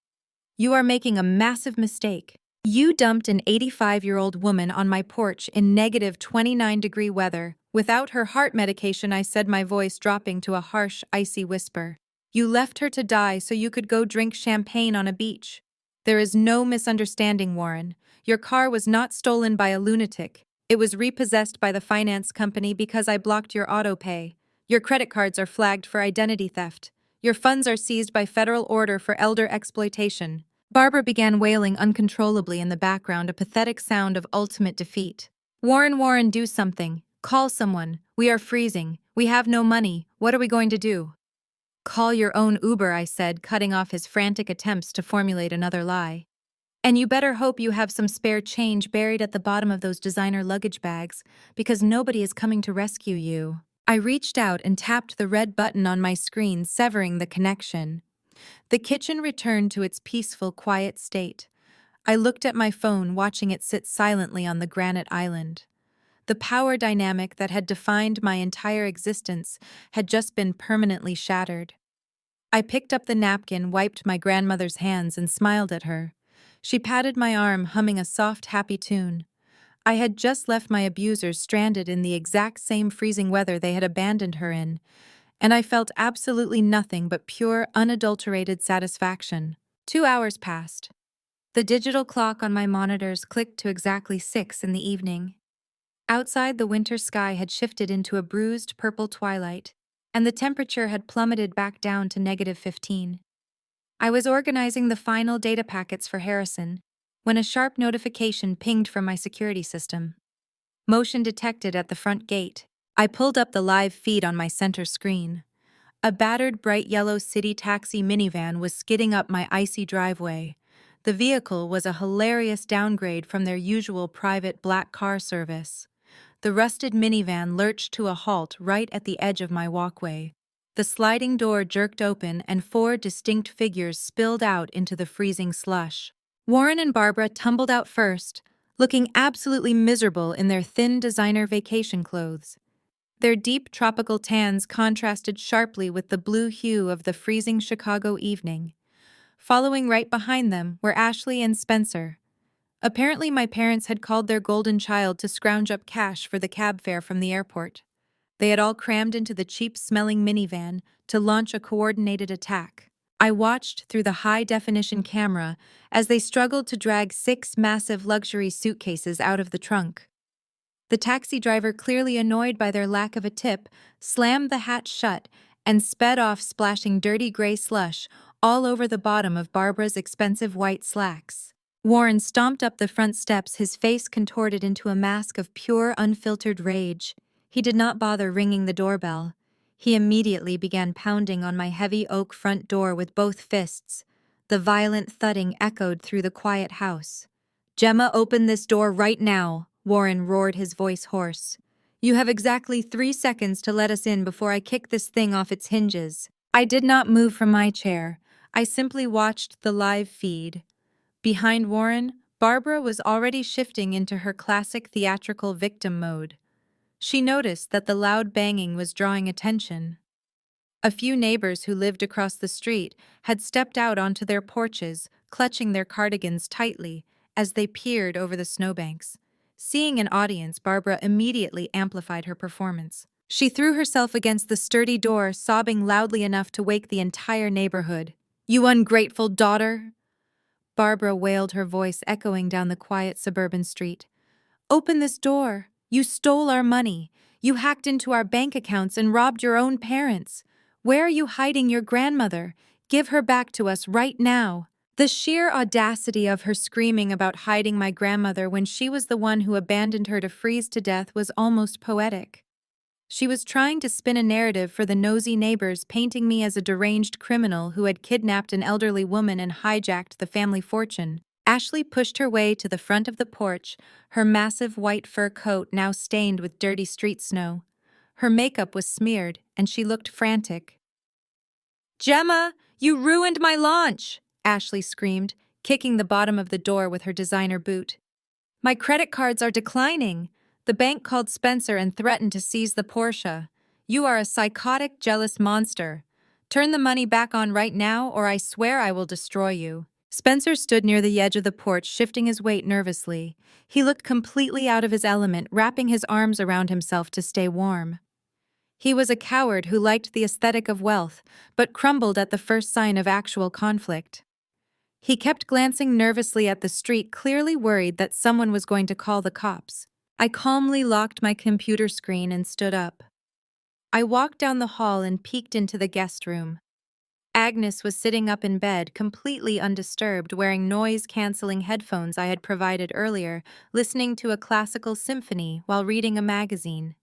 You are making a massive mistake. You dumped an 85-year-old woman on my porch in negative 29-degree weather. Without her heart medication, I said, my voice dropping to a harsh, icy whisper. You left her to die so you could go drink champagne on a beach. There is no misunderstanding, Warren. Your car was not stolen by a lunatic. It was repossessed by the finance company because I blocked your auto pay. Your credit cards are flagged for identity theft. Your funds are seized by federal order for elder exploitation. Barbara began wailing uncontrollably in the background, a pathetic sound of ultimate defeat. Warren, do something. Call someone. We are freezing. We have no money. What are we going to do? Call your own Uber, I said, cutting off his frantic attempts to formulate another lie. And you better hope you have some spare change buried at the bottom of those designer luggage bags, because nobody is coming to rescue you. I reached out and tapped the red button on my screen, severing the connection. The kitchen returned to its peaceful, quiet state. I looked at my phone, watching it sit silently on the granite island. The power dynamic that had defined my entire existence had just been permanently shattered. I picked up the napkin, wiped my grandmother's hands, and smiled at her. She patted my arm, humming a soft, happy tune. I had just left my abusers stranded in the exact same freezing weather they had abandoned her in, and I felt absolutely nothing but pure, unadulterated satisfaction. 2 hours passed. The digital clock on my monitors clicked to exactly 6 in the evening. Outside, the winter sky had shifted into a bruised purple twilight, and the temperature had plummeted back down to negative 15. I was organizing the final data packets for Harrison when a sharp notification pinged from my security system. Motion detected at the front gate. I pulled up the live feed on my center screen. A battered bright yellow city taxi minivan was skidding up my icy driveway. The vehicle was a hilarious downgrade from their usual private black car service. The rusted minivan lurched to a halt right at the edge of my walkway. The sliding door jerked open and 4 distinct figures spilled out into the freezing slush. Warren and Barbara tumbled out first, looking absolutely miserable in their thin designer vacation clothes. Their deep tropical tans contrasted sharply with the blue hue of the freezing Chicago evening. Following right behind them were Ashley and Spencer. Apparently, my parents had called their golden child to scrounge up cash for the cab fare from the airport. They had all crammed into the cheap-smelling minivan to launch a coordinated attack. I watched through the high-definition camera as they struggled to drag 6 massive luxury suitcases out of the trunk. The taxi driver, clearly annoyed by their lack of a tip, slammed the hatch shut and sped off, splashing dirty gray slush all over the bottom of Barbara's expensive white slacks. Warren stomped up the front steps, his face contorted into a mask of pure, unfiltered rage. He did not bother ringing the doorbell. He immediately began pounding on my heavy oak front door with both fists. The violent thudding echoed through the quiet house. "Gemma, open this door right now," Warren roared, his voice hoarse. "You have exactly 3 seconds to let us in before I kick this thing off its hinges." I did not move from my chair. I simply watched the live feed. Behind Warren, Barbara was already shifting into her classic theatrical victim mode. She noticed that the loud banging was drawing attention. A few neighbors who lived across the street had stepped out onto their porches, clutching their cardigans tightly as they peered over the snowbanks. Seeing an audience, Barbara immediately amplified her performance. She threw herself against the sturdy door, sobbing loudly enough to wake the entire neighborhood. "You ungrateful daughter!" Barbara wailed, her voice echoing down the quiet suburban street. "Open this door! You stole our money! You hacked into our bank accounts and robbed your own parents! Where are you hiding your grandmother? Give her back to us right now!" The sheer audacity of her screaming about hiding my grandmother when she was the one who abandoned her to freeze to death was almost poetic. She was trying to spin a narrative for the nosy neighbors, painting me as a deranged criminal who had kidnapped an elderly woman and hijacked the family fortune. Ashley pushed her way to the front of the porch, her massive white fur coat now stained with dirty street snow. Her makeup was smeared, and she looked frantic. "Gemma, you ruined my launch!" Ashley screamed, kicking the bottom of the door with her designer boot. "My credit cards are declining. The bank called Spencer and threatened to seize the Porsche. You are a psychotic, jealous monster. Turn the money back on right now, or I swear I will destroy you." Spencer stood near the edge of the porch, shifting his weight nervously. He looked completely out of his element, wrapping his arms around himself to stay warm. He was a coward who liked the aesthetic of wealth, but crumbled at the first sign of actual conflict. He kept glancing nervously at the street, clearly worried that someone was going to call the cops. I calmly locked my computer screen and stood up. I walked down the hall and peeked into the guest room. Agnes was sitting up in bed, completely undisturbed, wearing noise-canceling headphones I had provided earlier, listening to a classical symphony while reading a magazine.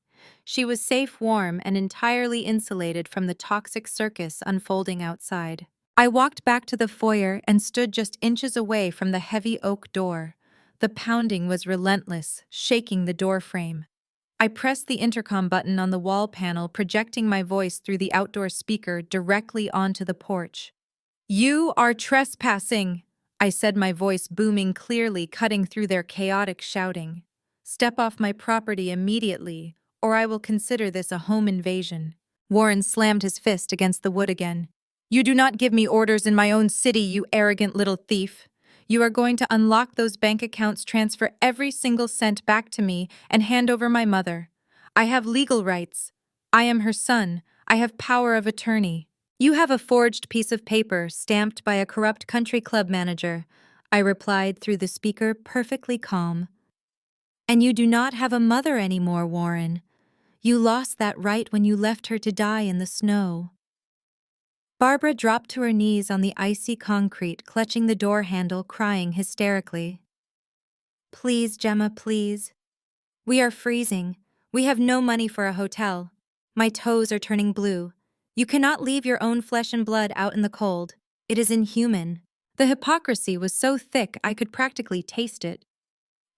She was safe, warm, and entirely insulated from the toxic circus unfolding outside. I walked back to the foyer and stood just inches away from the heavy oak door. The pounding was relentless, shaking the door frame. I pressed the intercom button on the wall panel, projecting my voice through the outdoor speaker directly onto the porch. "You are trespassing," I said, my voice booming clearly, cutting through their chaotic shouting. "Step off my property immediately, or I will consider this a home invasion." Warren slammed his fist against the wood again. "You do not give me orders in my own city, you arrogant little thief. You are going to unlock those bank accounts, transfer every single cent back to me, and hand over my mother. I have legal rights. I am her son. I have power of attorney." "You have a forged piece of paper stamped by a corrupt country club manager," I replied through the speaker, perfectly calm. "And you do not have a mother anymore, Warren. You lost that right when you left her to die in the snow." Barbara dropped to her knees on the icy concrete, clutching the door handle, crying hysterically. "Please, Gemma, please. We are freezing. We have no money for a hotel. My toes are turning blue. You cannot leave your own flesh and blood out in the cold. It is inhuman." The hypocrisy was so thick I could practically taste it.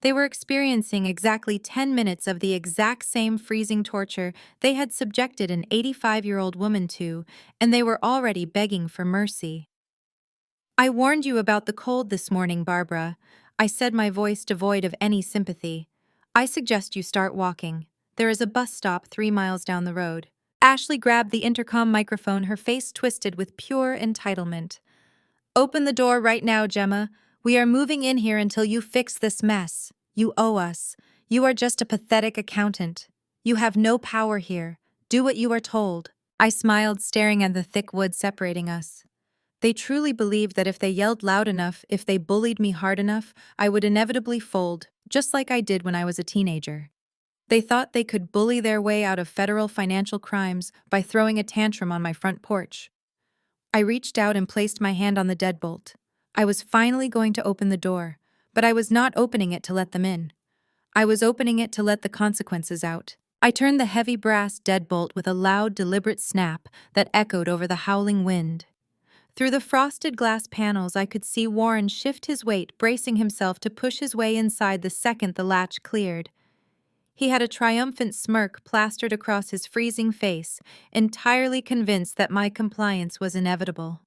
They were experiencing exactly 10 minutes of the exact same freezing torture they had subjected an 85-year-old woman to, and they were already begging for mercy. "I warned you about the cold this morning, Barbara," I said, my voice devoid of any sympathy. "I suggest you start walking. There is a bus stop 3 miles down the road." Ashley grabbed the intercom microphone, her face twisted with pure entitlement. "Open the door right now, Gemma. We are moving in here until you fix this mess. You owe us. You are just a pathetic accountant. You have no power here. Do what you are told." I smiled, staring at the thick wood separating us. They truly believed that if they yelled loud enough, if they bullied me hard enough, I would inevitably fold, just like I did when I was a teenager. They thought they could bully their way out of federal financial crimes by throwing a tantrum on my front porch. I reached out and placed my hand on the deadbolt. I was finally going to open the door, but I was not opening it to let them in. I was opening it to let the consequences out. I turned the heavy brass deadbolt with a loud, deliberate snap that echoed over the howling wind. Through the frosted glass panels, I could see Warren shift his weight, bracing himself to push his way inside the second the latch cleared. He had a triumphant smirk plastered across his freezing face, entirely convinced that my compliance was inevitable.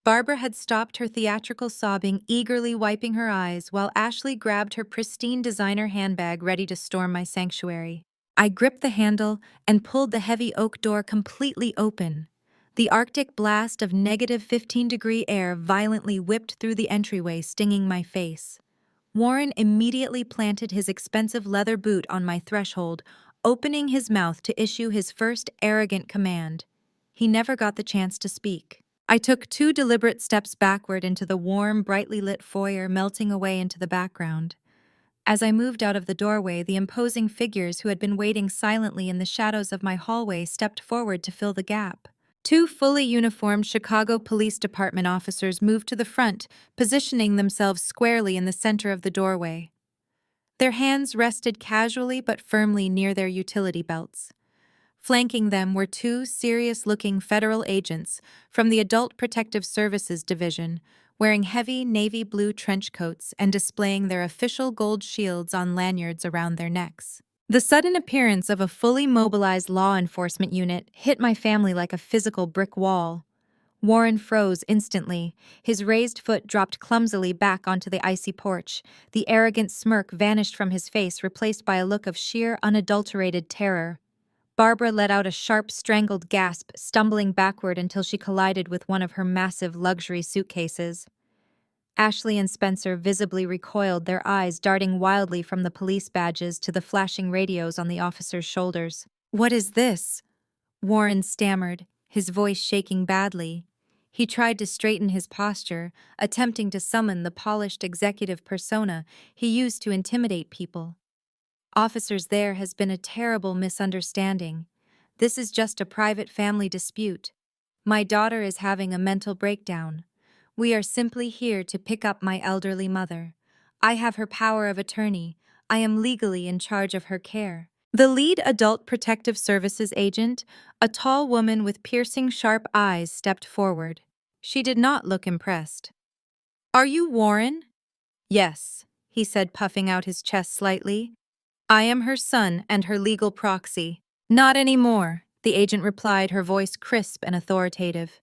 Barbara had stopped her theatrical sobbing, eagerly wiping her eyes, while Ashley grabbed her pristine designer handbag ready to storm my sanctuary. I gripped the handle and pulled the heavy oak door completely open. The Arctic blast of -15-degree air violently whipped through the entryway, stinging my face. Warren immediately planted his expensive leather boot on my threshold, opening his mouth to issue his first arrogant command. He never got the chance to speak. I took 2 deliberate steps backward into the warm, brightly lit foyer, melting away into the background. As I moved out of the doorway, the imposing figures who had been waiting silently in the shadows of my hallway stepped forward to fill the gap. 2 fully uniformed Chicago Police Department officers moved to the front, positioning themselves squarely in the center of the doorway. Their hands rested casually but firmly near their utility belts. Flanking them were 2 serious-looking federal agents from the Adult Protective Services Division, wearing heavy navy blue trench coats and displaying their official gold shields on lanyards around their necks. The sudden appearance of a fully mobilized law enforcement unit hit my family like a physical brick wall. Warren froze instantly. His raised foot dropped clumsily back onto the icy porch. The arrogant smirk vanished from his face, replaced by a look of sheer, unadulterated terror. Barbara let out a sharp, strangled gasp, stumbling backward until she collided with one of her massive luxury suitcases. Ashley and Spencer visibly recoiled, their eyes darting wildly from the police badges to the flashing radios on the officers' shoulders. "What is this?" Warren stammered, his voice shaking badly. He tried to straighten his posture, attempting to summon the polished executive persona he used to intimidate people. "Officers, there has been a terrible misunderstanding. This is just a private family dispute. My daughter is having a mental breakdown. We are simply here to pick up my elderly mother. I have her power of attorney. I am legally in charge of her care." The lead Adult Protective Services agent, a tall woman with piercing sharp eyes, stepped forward. She did not look impressed. "Are you Warren?" "Yes," he said, puffing out his chest slightly. "I am her son and her legal proxy." "Not anymore," the agent replied, her voice crisp and authoritative.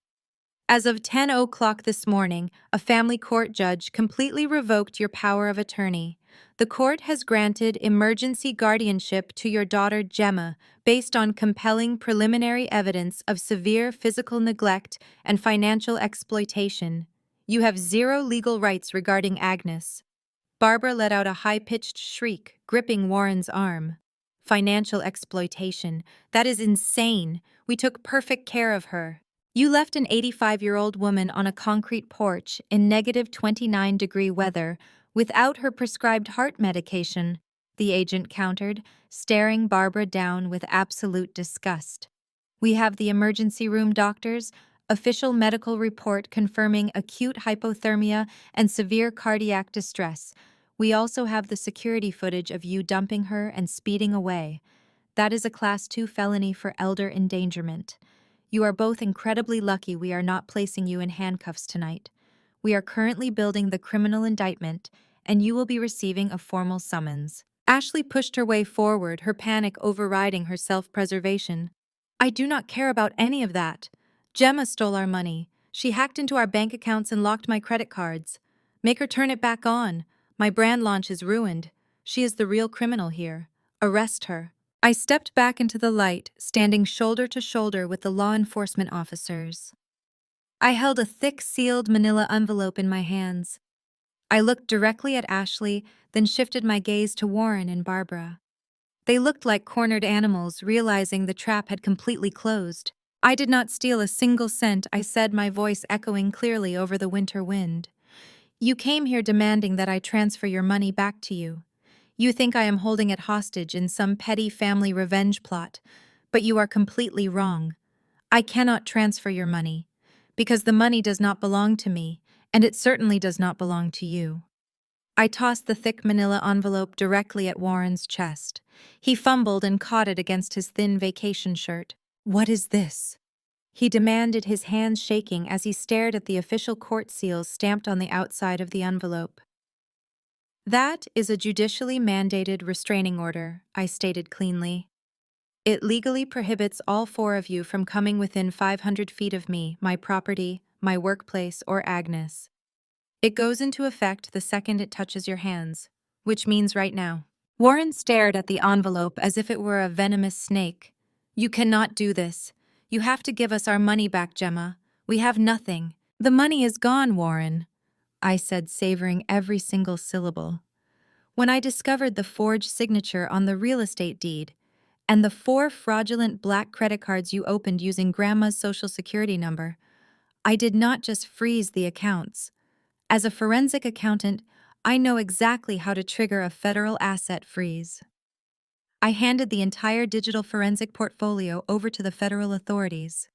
"As of 10 o'clock this morning, a family court judge completely revoked your power of attorney. The court has granted emergency guardianship to your daughter Gemma based on compelling preliminary evidence of severe physical neglect and financial exploitation. You have 0 legal rights regarding Agnes." Barbara let out a high-pitched shriek, gripping Warren's arm. "Financial exploitation. That is insane. We took perfect care of her." "You left an 85-year-old woman on a concrete porch in -29-degree weather without her prescribed heart medication," the agent countered, staring Barbara down with absolute disgust. "We have the emergency room doctors, official medical report confirming acute hypothermia and severe cardiac distress. We also have the security footage of you dumping her and speeding away. That is a Class 2 felony for elder endangerment. You are both incredibly lucky we are not placing you in handcuffs tonight. We are currently building the criminal indictment, and you will be receiving a formal summons." Ashley pushed her way forward, her panic overriding her self-preservation. "I do not care about any of that. Gemma stole our money. She hacked into our bank accounts and locked my credit cards. Make her turn it back on. My brand launch is ruined. She is the real criminal here. Arrest her." I stepped back into the light, standing shoulder to shoulder with the law enforcement officers. I held a thick, sealed manila envelope in my hands. I looked directly at Ashley, then shifted my gaze to Warren and Barbara. They looked like cornered animals, realizing the trap had completely closed. I did not steal a single cent, I said, my voice echoing clearly over the winter wind. You came here demanding that I transfer your money back to you. You think I am holding it hostage in some petty family revenge plot, but you are completely wrong. I cannot transfer your money, because the money does not belong to me, and it certainly does not belong to you. I tossed the thick manila envelope directly at Warren's chest. He fumbled and caught it against his thin vacation shirt. What is this? He demanded, his hands shaking as he stared at the official court seals stamped on the outside of the envelope. That is a judicially mandated restraining order, I stated cleanly. It legally prohibits all four of you from coming within 500 feet of me, my property, my workplace, or Agnes. It goes into effect the second it touches your hands, which means right now. Warren stared at the envelope as if it were a venomous snake. You cannot do this. You have to give us our money back, Gemma. We have nothing. The money is gone, Warren, I said, savoring every single syllable. When I discovered the forged signature on the real estate deed, and the 4 fraudulent black credit cards you opened using Grandma's social security number, I did not just freeze the accounts. As a forensic accountant, I know exactly how to trigger a federal asset freeze. I handed the entire digital forensic portfolio over to the federal authorities.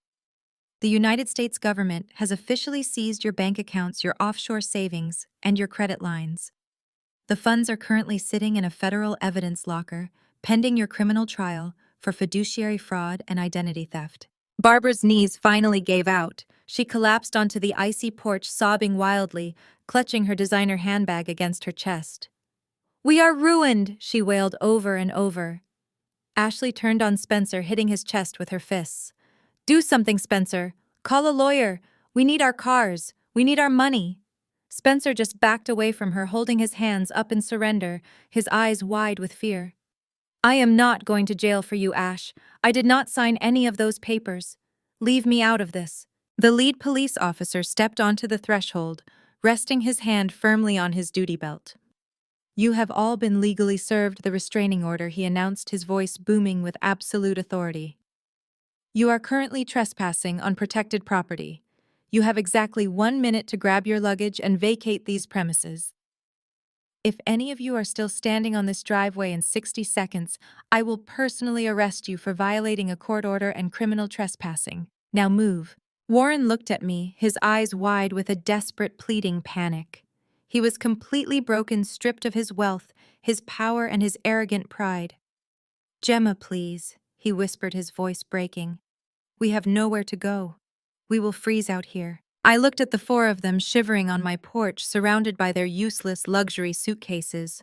The United States government has officially seized your bank accounts, your offshore savings, and your credit lines. The funds are currently sitting in a federal evidence locker, pending your criminal trial for fiduciary fraud and identity theft. Barbara's knees finally gave out. She collapsed onto the icy porch, sobbing wildly, clutching her designer handbag against her chest. We are ruined, she wailed over and over. Ashley turned on Spencer, hitting his chest with her fists. Do something, Spencer. Call a lawyer. We need our cars. We need our money. Spencer just backed away from her, holding his hands up in surrender, his eyes wide with fear. I am not going to jail for you, Ash. I did not sign any of those papers. Leave me out of this. The lead police officer stepped onto the threshold, resting his hand firmly on his duty belt. You have all been legally served the restraining order, he announced, his voice booming with absolute authority. You are currently trespassing on protected property. You have exactly 1 minute to grab your luggage and vacate these premises. If any of you are still standing on this driveway in 60 seconds, I will personally arrest you for violating a court order and criminal trespassing. Now move. Warren looked at me, his eyes wide with a desperate, pleading panic. He was completely broken, stripped of his wealth, his power, and his arrogant pride. Gemma, please, he whispered, his voice breaking. We have nowhere to go. We will freeze out here. I looked at the 4 of them shivering on my porch, surrounded by their useless luxury suitcases.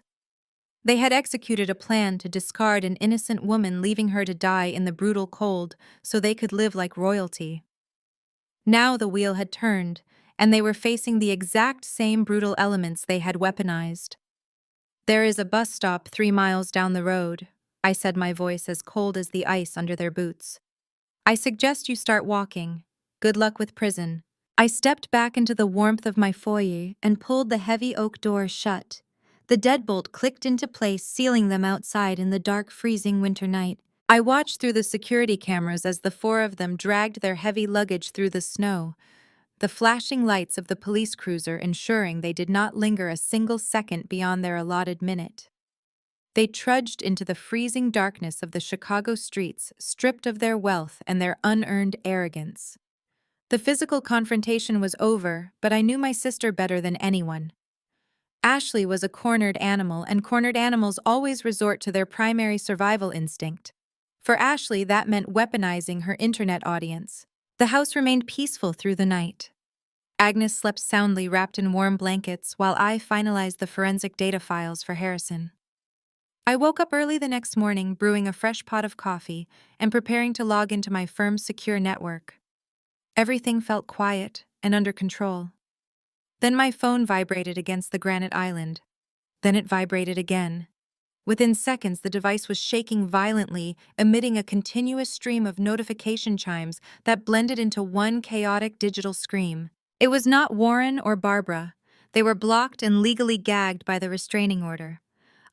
They had executed a plan to discard an innocent woman, leaving her to die in the brutal cold so they could live like royalty. Now the wheel had turned, and they were facing the exact same brutal elements they had weaponized. There is a bus stop 3 miles down the road, I said, my voice as cold as the ice under their boots. I suggest you start walking. Good luck with prison. I stepped back into the warmth of my foyer and pulled the heavy oak door shut. The deadbolt clicked into place, sealing them outside in the dark, freezing winter night. I watched through the security cameras as the 4 of them dragged their heavy luggage through the snow, the flashing lights of the police cruiser ensuring they did not linger a single second beyond their allotted minute. They trudged into the freezing darkness of the Chicago streets, stripped of their wealth and their unearned arrogance. The physical confrontation was over, but I knew my sister better than anyone. Ashley was a cornered animal, and cornered animals always resort to their primary survival instinct. For Ashley, that meant weaponizing her internet audience. The house remained peaceful through the night. Agnes slept soundly, wrapped in warm blankets, while I finalized the forensic data files for Harrison. I woke up early the next morning, brewing a fresh pot of coffee and preparing to log into my firm's secure network. Everything felt quiet and under control. Then my phone vibrated against the granite island. Then it vibrated again. Within seconds, the device was shaking violently, emitting a continuous stream of notification chimes that blended into one chaotic digital scream. It was not Warren or Barbara. They were blocked and legally gagged by the restraining order.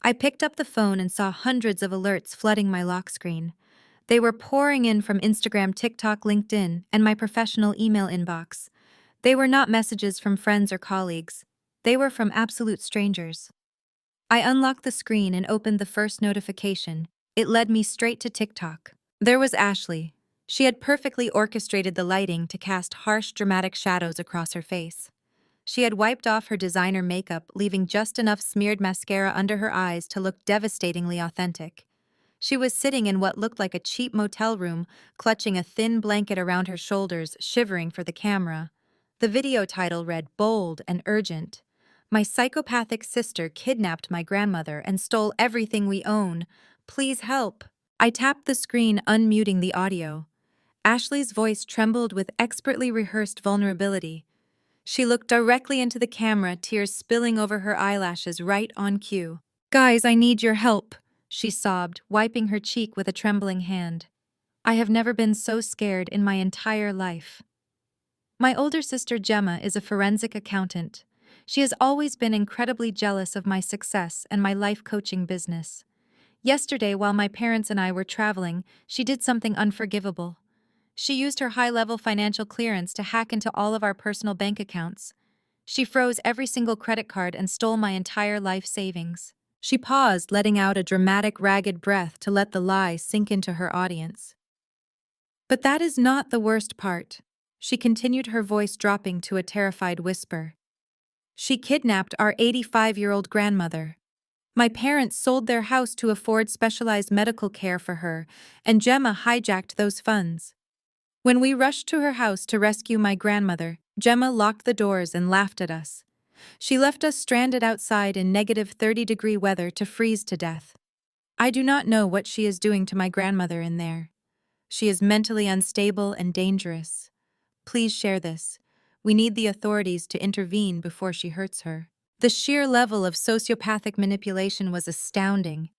I picked up the phone and saw hundreds of alerts flooding my lock screen. They were pouring in from Instagram, TikTok, LinkedIn, and my professional email inbox. They were not messages from friends or colleagues. They were from absolute strangers. I unlocked the screen and opened the first notification. It led me straight to TikTok. There was Ashley. She had perfectly orchestrated the lighting to cast harsh, dramatic shadows across her face. She had wiped off her designer makeup, leaving just enough smeared mascara under her eyes to look devastatingly authentic. She was sitting in what looked like a cheap motel room, clutching a thin blanket around her shoulders, shivering for the camera. The video title read bold and urgent. My psychopathic sister kidnapped my grandmother and stole everything we own. Please help. I tapped the screen, unmuting the audio. Ashley's voice trembled with expertly rehearsed vulnerability. She looked directly into the camera, tears spilling over her eyelashes right on cue. "Guys, I need your help," she sobbed, wiping her cheek with a trembling hand. "I have never been so scared in my entire life." My older sister Gemma is a forensic accountant. She has always been incredibly jealous of my success and my life coaching business. Yesterday, while my parents and I were traveling, she did something unforgivable. She used her high-level financial clearance to hack into all of our personal bank accounts. She froze every single credit card and stole my entire life savings. She paused, letting out a dramatic, ragged breath to let the lie sink into her audience. But that is not the worst part. She continued, her voice dropping to a terrified whisper. She kidnapped our 85-year-old grandmother. My parents sold their house to afford specialized medical care for her, and Gemma hijacked those funds. When we rushed to her house to rescue my grandmother, Gemma locked the doors and laughed at us. She left us stranded outside in negative 30-degree weather to freeze to death. I do not know what she is doing to my grandmother in there. She is mentally unstable and dangerous. Please share this. We need the authorities to intervene before she hurts her. The sheer level of sociopathic manipulation was astounding.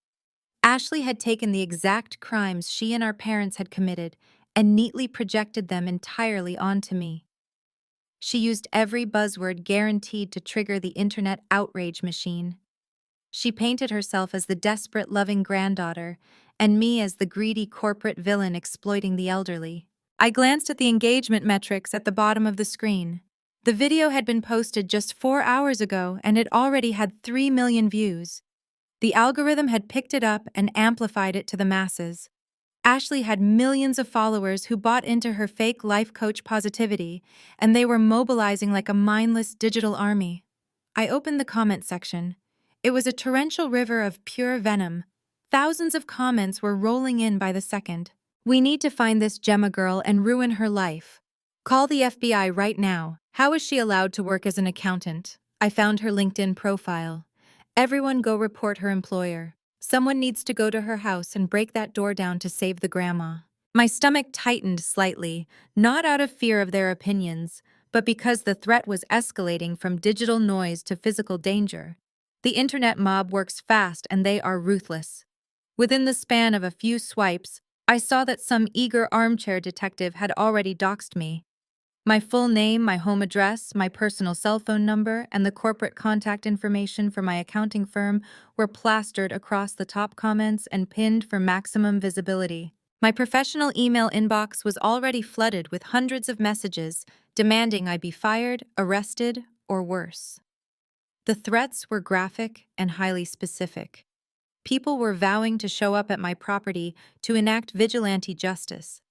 Ashley had taken the exact crimes she and our parents had committed and neatly projected them entirely onto me. She used every buzzword guaranteed to trigger the internet outrage machine. She painted herself as the desperate, loving granddaughter, and me as the greedy corporate villain exploiting the elderly. I glanced at the engagement metrics at the bottom of the screen. The video had been posted just 4 hours ago and it already had 3 million views. The algorithm had picked it up and amplified it to the masses. Ashley had millions of followers who bought into her fake life coach positivity, and they were mobilizing like a mindless digital army. I opened the comment section. It was a torrential river of pure venom. Thousands of comments were rolling in by the second. "We need to find this Gemma girl and ruin her life. Call the FBI right now. How is she allowed to work as an accountant?" I found her LinkedIn profile. "Everyone go report her employer. Someone needs to go to her house and break that door down to save the grandma." My stomach tightened slightly, not out of fear of their opinions, but because the threat was escalating from digital noise to physical danger. The internet mob works fast and they are ruthless. Within the span of a few swipes, I saw that some eager armchair detective had already doxed me. My full name, my home address, my personal cell phone number, and the corporate contact information for my accounting firm were plastered across the top comments and pinned for maximum visibility. My professional email inbox was already flooded with hundreds of messages demanding I be fired, arrested, or worse. The threats were graphic and highly specific. People were vowing to show up at my property to enact vigilante justice.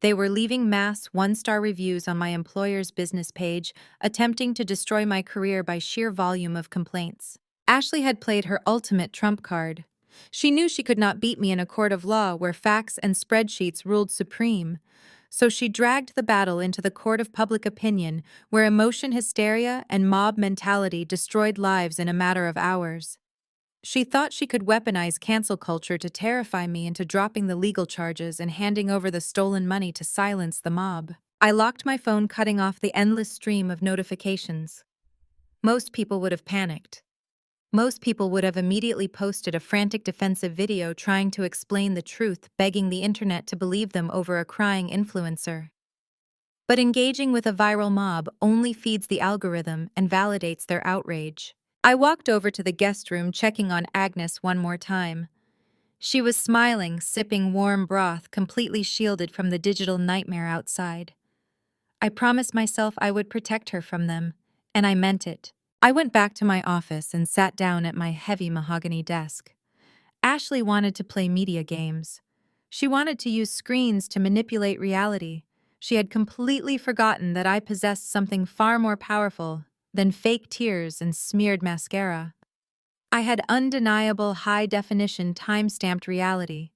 They were leaving mass one-star reviews on my employer's business page, attempting to destroy my career by sheer volume of complaints. Ashley had played her ultimate trump card. She knew she could not beat me in a court of law where facts and spreadsheets ruled supreme. So she dragged the battle into the court of public opinion, where emotion hysteria and mob mentality destroyed lives in a matter of hours. She thought she could weaponize cancel culture to terrify me into dropping the legal charges and handing over the stolen money to silence the mob. I locked my phone, cutting off the endless stream of notifications. Most people would have panicked. Most people would have immediately posted a frantic defensive video trying to explain the truth, begging the internet to believe them over a crying influencer. But engaging with a viral mob only feeds the algorithm and validates their outrage. I walked over to the guest room, checking on Agnes one more time. She was smiling, sipping warm broth, completely shielded from the digital nightmare outside. I promised myself I would protect her from them, and I meant it. I went back to my office and sat down at my heavy mahogany desk. Ashley wanted to play media games. She wanted to use screens to manipulate reality. She had completely forgotten that I possessed something far more powerful than fake tears and smeared mascara. I had undeniable high-definition time-stamped reality.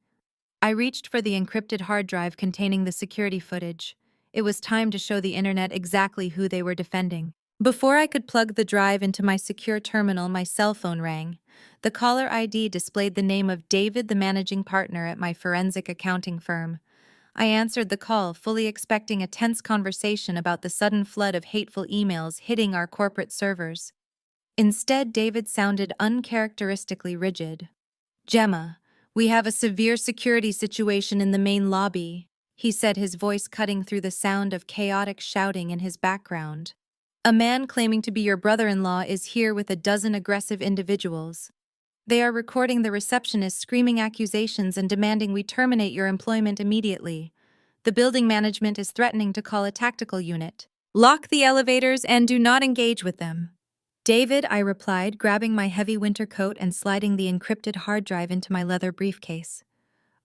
I reached for the encrypted hard drive containing the security footage. It was time to show the internet exactly who they were defending. Before I could plug the drive into my secure terminal, my cell phone rang. The caller ID displayed the name of David, the managing partner at my forensic accounting firm. I answered the call, fully expecting a tense conversation about the sudden flood of hateful emails hitting our corporate servers. Instead, David sounded uncharacteristically rigid. "Gemma, we have a severe security situation in the main lobby," he said, his voice cutting through the sound of chaotic shouting in his background. "A man claiming to be your brother-in-law is here with a dozen aggressive individuals. They are recording the receptionist screaming accusations and demanding we terminate your employment immediately. The building management is threatening to call a tactical unit. Lock the elevators and do not engage with them." "David," I replied, grabbing my heavy winter coat and sliding the encrypted hard drive into my leather briefcase.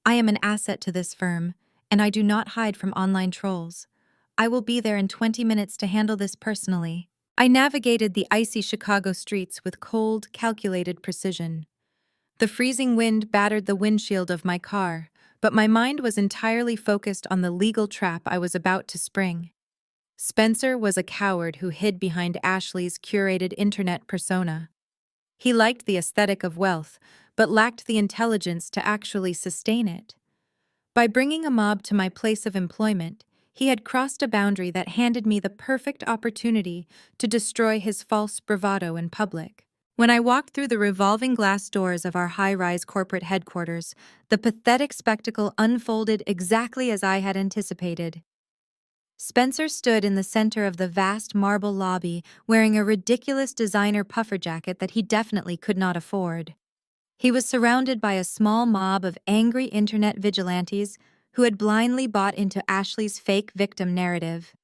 "I am an asset to this firm, and I do not hide from online trolls. I will be there in 20 minutes to handle this personally." I navigated the icy Chicago streets with cold, calculated precision. The freezing wind battered the windshield of my car, but my mind was entirely focused on the legal trap I was about to spring. Spencer was a coward who hid behind Ashley's curated internet persona. He liked the aesthetic of wealth, but lacked the intelligence to actually sustain it. By bringing a mob to my place of employment, he had crossed a boundary that handed me the perfect opportunity to destroy his false bravado in public. When I walked through the revolving glass doors of our high-rise corporate headquarters, the pathetic spectacle unfolded exactly as I had anticipated. Spencer stood in the center of the vast marble lobby, wearing a ridiculous designer puffer jacket that he definitely could not afford. He was surrounded by a small mob of angry internet vigilantes who had blindly bought into Ashley's fake victim narrative.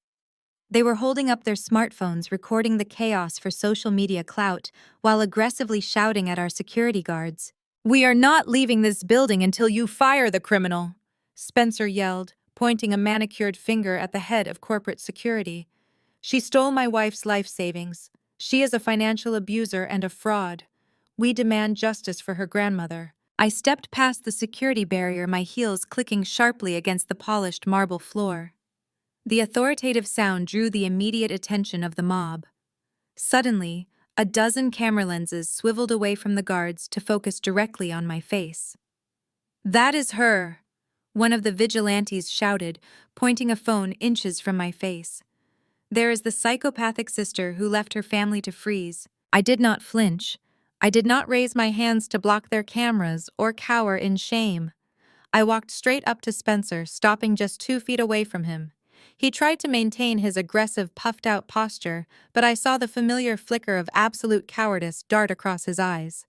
They were holding up their smartphones, recording the chaos for social media clout, while aggressively shouting at our security guards. "We are not leaving this building until you fire the criminal," Spencer yelled, pointing a manicured finger at the head of corporate security. "She stole my wife's life savings. She is a financial abuser and a fraud. We demand justice for her grandmother." I stepped past the security barrier, my heels clicking sharply against the polished marble floor. The authoritative sound drew the immediate attention of the mob. Suddenly, a dozen camera lenses swiveled away from the guards to focus directly on my face. "That is her," one of the vigilantes shouted, pointing a phone inches from my face. "There is the psychopathic sister who left her family to freeze." I did not flinch. I did not raise my hands to block their cameras or cower in shame. I walked straight up to Spencer, stopping just 2 feet away from him. He tried to maintain his aggressive, puffed-out posture, but I saw the familiar flicker of absolute cowardice dart across his eyes.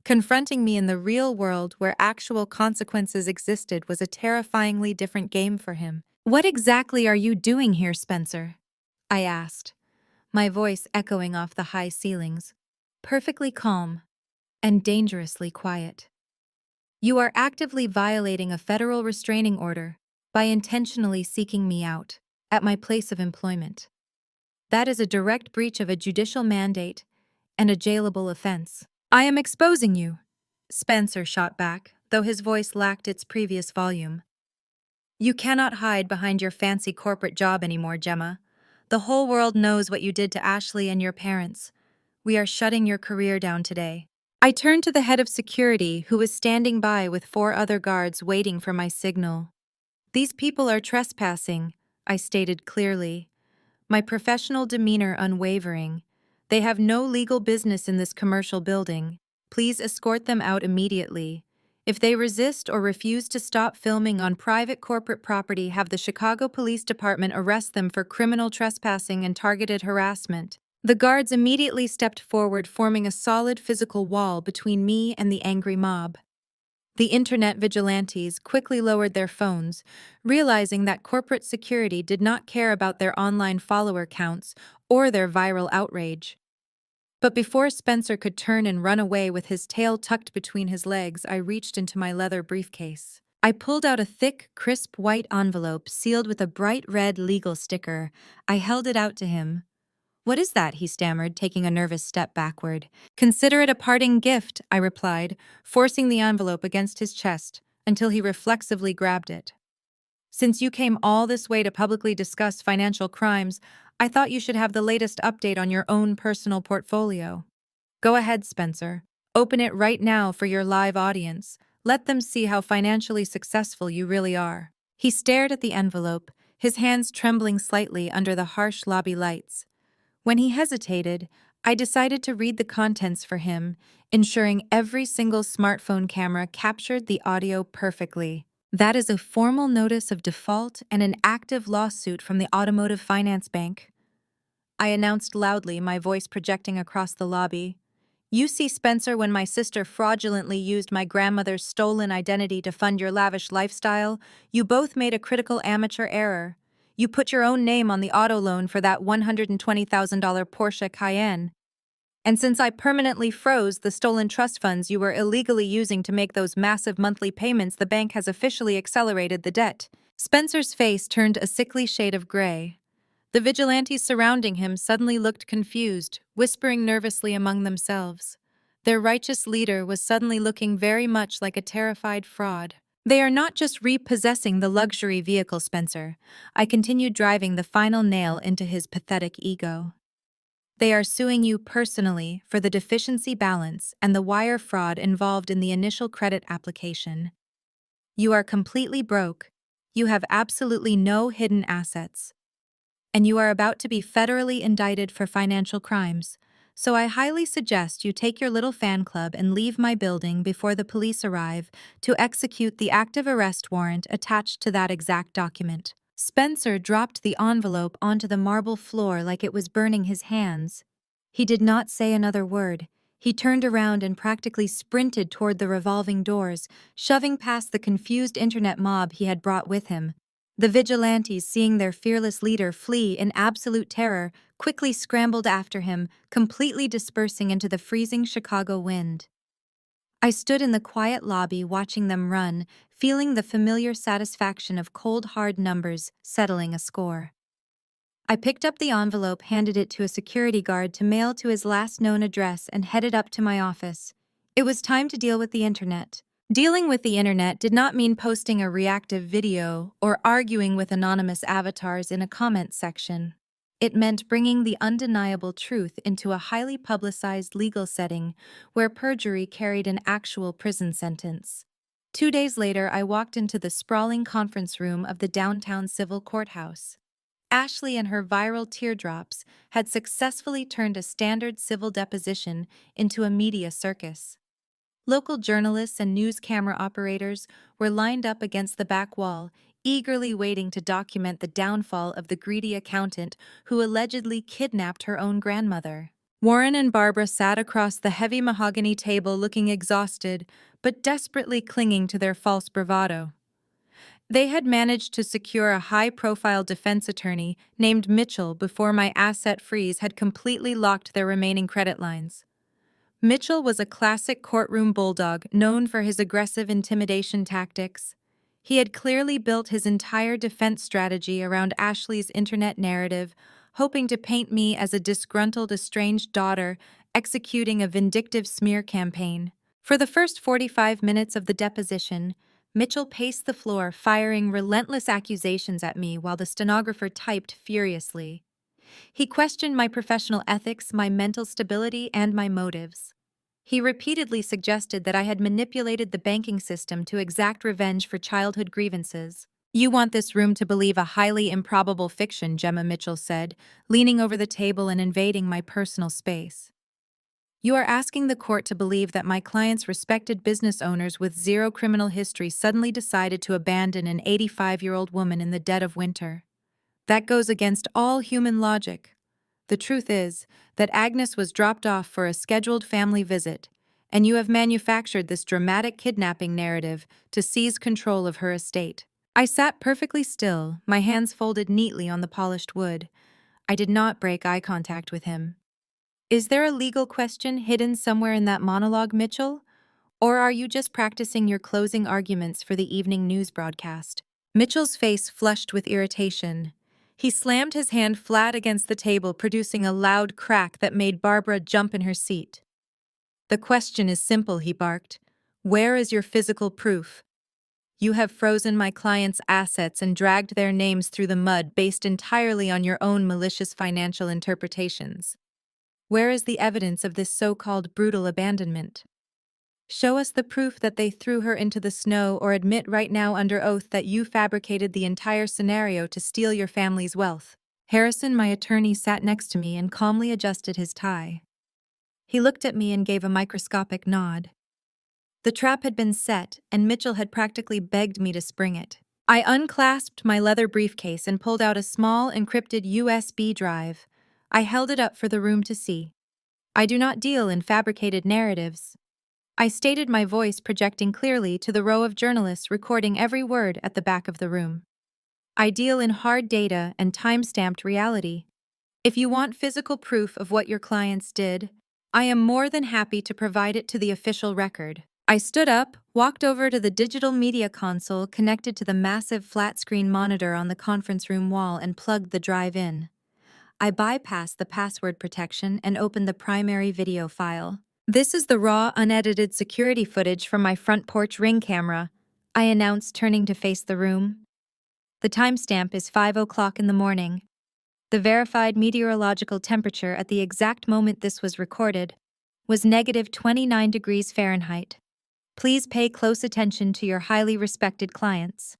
Confronting me in the real world where actual consequences existed was a terrifyingly different game for him. "What exactly are you doing here, Spencer?" I asked, my voice echoing off the high ceilings. Perfectly calm and dangerously quiet. "You are actively violating a federal restraining order by intentionally seeking me out at my place of employment. That is a direct breach of a judicial mandate and a jailable offense." "I am exposing you," Spencer shot back, though his voice lacked its previous volume. "You cannot hide behind your fancy corporate job anymore, Gemma. The whole world knows what you did to Ashley and your parents. We are shutting your career down today." I turned to the head of security, who was standing by with 4 other guards waiting for my signal. "These people are trespassing," I stated clearly, my professional demeanor unwavering. "They have no legal business in this commercial building. Please escort them out immediately. If they resist or refuse to stop filming on private corporate property, have the Chicago Police Department arrest them for criminal trespassing and targeted harassment." The guards immediately stepped forward, forming a solid physical wall between me and the angry mob. The internet vigilantes quickly lowered their phones, realizing that corporate security did not care about their online follower counts or their viral outrage. But before Spencer could turn and run away with his tail tucked between his legs, I reached into my leather briefcase. I pulled out a thick, crisp white envelope sealed with a bright red legal sticker. I held it out to him. "What is that?" he stammered, taking a nervous step backward. "Consider it a parting gift," I replied, forcing the envelope against his chest until he reflexively grabbed it. "Since you came all this way to publicly discuss financial crimes, I thought you should have the latest update on your own personal portfolio. Go ahead, Spencer. Open it right now for your live audience. Let them see how financially successful you really are." He stared at the envelope, his hands trembling slightly under the harsh lobby lights. When he hesitated, I decided to read the contents for him, ensuring every single smartphone camera captured the audio perfectly. "That is a formal notice of default and an active lawsuit from the Automotive Finance Bank," I announced loudly, my voice projecting across the lobby. "You see, Spencer, when my sister fraudulently used my grandmother's stolen identity to fund your lavish lifestyle, you both made a critical amateur error. You put your own name on the auto loan for that $120,000 Porsche Cayenne. And since I permanently froze the stolen trust funds you were illegally using to make those massive monthly payments, the bank has officially accelerated the debt." Spencer's face turned a sickly shade of gray. The vigilantes surrounding him suddenly looked confused, whispering nervously among themselves. Their righteous leader was suddenly looking very much like a terrified fraud. "They are not just repossessing the luxury vehicle, Spencer." I continued, driving the final nail into his pathetic ego. "They are suing you personally for the deficiency balance and the wire fraud involved in the initial credit application. You are completely broke. You have absolutely no hidden assets. And you are about to be federally indicted for financial crimes. So I highly suggest you take your little fan club and leave my building before the police arrive to execute the active arrest warrant attached to that exact document." Spencer dropped the envelope onto the marble floor like it was burning his hands. He did not say another word. He turned around and practically sprinted toward the revolving doors, shoving past the confused internet mob he had brought with him. The vigilantes, seeing their fearless leader flee in absolute terror, quickly scrambled after him, completely dispersing into the freezing Chicago wind. I stood in the quiet lobby watching them run, feeling the familiar satisfaction of cold, hard numbers settling a score. I picked up the envelope, handed it to a security guard to mail to his last known address, and headed up to my office. It was time to deal with the internet. Dealing with the internet did not mean posting a reactive video or arguing with anonymous avatars in a comment section. It meant bringing the undeniable truth into a highly publicized legal setting where perjury carried an actual prison sentence. 2 days later, I walked into the sprawling conference room of the downtown civil courthouse. Ashley and her viral teardrops had successfully turned a standard civil deposition into a media circus. Local journalists and news camera operators were lined up against the back wall, eagerly waiting to document the downfall of the greedy accountant who allegedly kidnapped her own grandmother. Warren and Barbara sat across the heavy mahogany table, looking exhausted, but desperately clinging to their false bravado. They had managed to secure a high-profile defense attorney named Mitchell before my asset freeze had completely locked their remaining credit lines. Mitchell was a classic courtroom bulldog known for his aggressive intimidation tactics. He had clearly built his entire defense strategy around Ashley's internet narrative, hoping to paint me as a disgruntled, estranged daughter executing a vindictive smear campaign. For the first 45 minutes of the deposition, Mitchell paced the floor, firing relentless accusations at me while the stenographer typed furiously. He questioned my professional ethics, my mental stability, and my motives. He repeatedly suggested that I had manipulated the banking system to exact revenge for childhood grievances. "You want this room to believe a highly improbable fiction," Gemma Mitchell said, leaning over the table and invading my personal space. "You are asking the court to believe that my client's respected business owners with zero criminal history suddenly decided to abandon an 85-year-old woman in the dead of winter. That goes against all human logic. The truth is that Agnes was dropped off for a scheduled family visit, and you have manufactured this dramatic kidnapping narrative to seize control of her estate. I sat perfectly still, my hands folded neatly on the polished wood. I did not break eye contact with him. Is there a legal question hidden somewhere in that monologue, Mitchell? Or are you just practicing your closing arguments for the evening news broadcast? Mitchell's face flushed with irritation. He slammed his hand flat against the table, producing a loud crack that made Barbara jump in her seat. The question is simple, he barked. Where is your physical proof? You have frozen my clients' assets and dragged their names through the mud based entirely on your own malicious financial interpretations. Where is the evidence of this so-called brutal abandonment? Show us the proof that they threw her into the snow, or admit right now under oath that you fabricated the entire scenario to steal your family's wealth. Harrison, my attorney, sat next to me and calmly adjusted his tie. He looked at me and gave a microscopic nod. The trap had been set, and Mitchell had practically begged me to spring it. I unclasped my leather briefcase and pulled out a small, encrypted USB drive. I held it up for the room to see. I do not deal in fabricated narratives. I stated, my voice projecting clearly to the row of journalists recording every word at the back of the room. I deal in hard data and time-stamped reality. If you want physical proof of what your clients did, I am more than happy to provide it to the official record. I stood up, walked over to the digital media console connected to the massive flat-screen monitor on the conference room wall and plugged the drive in. I bypassed the password protection and opened the primary video file. This is the raw, unedited security footage from my front porch Ring camera, I announced, turning to face the room. The timestamp is 5:00 in the morning. The verified meteorological temperature at the exact moment this was recorded was -29 degrees Fahrenheit. Please pay close attention to your highly respected clients.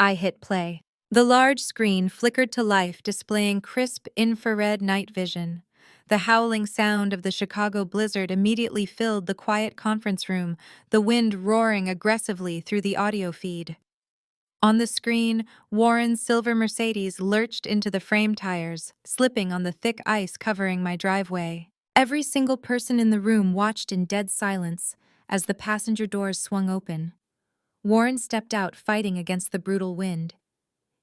I hit play. The large screen flickered to life, displaying crisp infrared night vision. The howling sound of the Chicago blizzard immediately filled the quiet conference room, the wind roaring aggressively through the audio feed. On the screen, Warren's silver Mercedes lurched into the frame tires, slipping on the thick ice covering my driveway. Every single person in the room watched in dead silence as the passenger doors swung open. Warren stepped out, fighting against the brutal wind.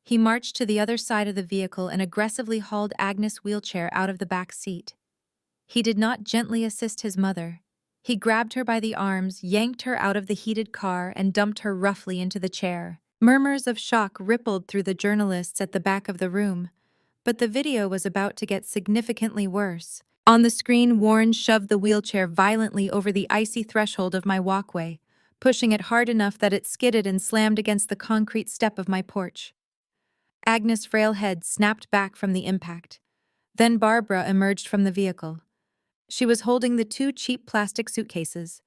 He marched to the other side of the vehicle and aggressively hauled Agnes' wheelchair out of the back seat. He did not gently assist his mother. He grabbed her by the arms, yanked her out of the heated car, and dumped her roughly into the chair. Murmurs of shock rippled through the journalists at the back of the room, but the video was about to get significantly worse. On the screen, Warren shoved the wheelchair violently over the icy threshold of my walkway, pushing it hard enough that it skidded and slammed against the concrete step of my porch. Agnes' frail head snapped back from the impact. Then Barbara emerged from the vehicle. She was holding the 2 cheap plastic suitcases.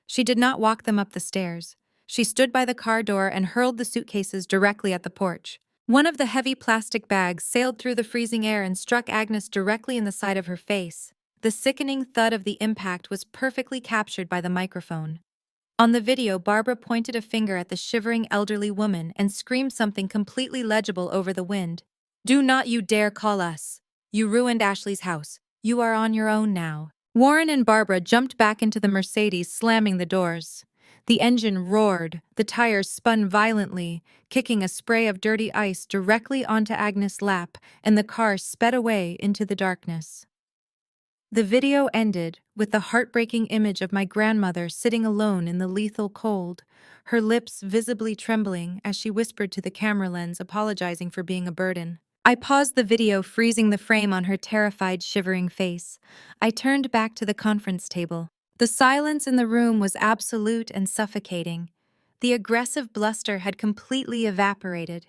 She did not walk them up the stairs. She stood by the car door and hurled the suitcases directly at the porch. One of the heavy plastic bags sailed through the freezing air and struck Agnes directly in the side of her face. The sickening thud of the impact was perfectly captured by the microphone. On the video, Barbara pointed a finger at the shivering elderly woman and screamed something completely legible over the wind. "Do not you dare call us! You ruined Ashley's house. You are on your own now." Warren and Barbara jumped back into the Mercedes, slamming the doors. The engine roared, the tires spun violently, kicking a spray of dirty ice directly onto Agnes' lap, and the car sped away into the darkness. The video ended with the heartbreaking image of my grandmother sitting alone in the lethal cold, her lips visibly trembling as she whispered to the camera lens, apologizing for being a burden. I paused the video, freezing the frame on her terrified, shivering face. I turned back to the conference table. The silence in the room was absolute and suffocating. The aggressive bluster had completely evaporated.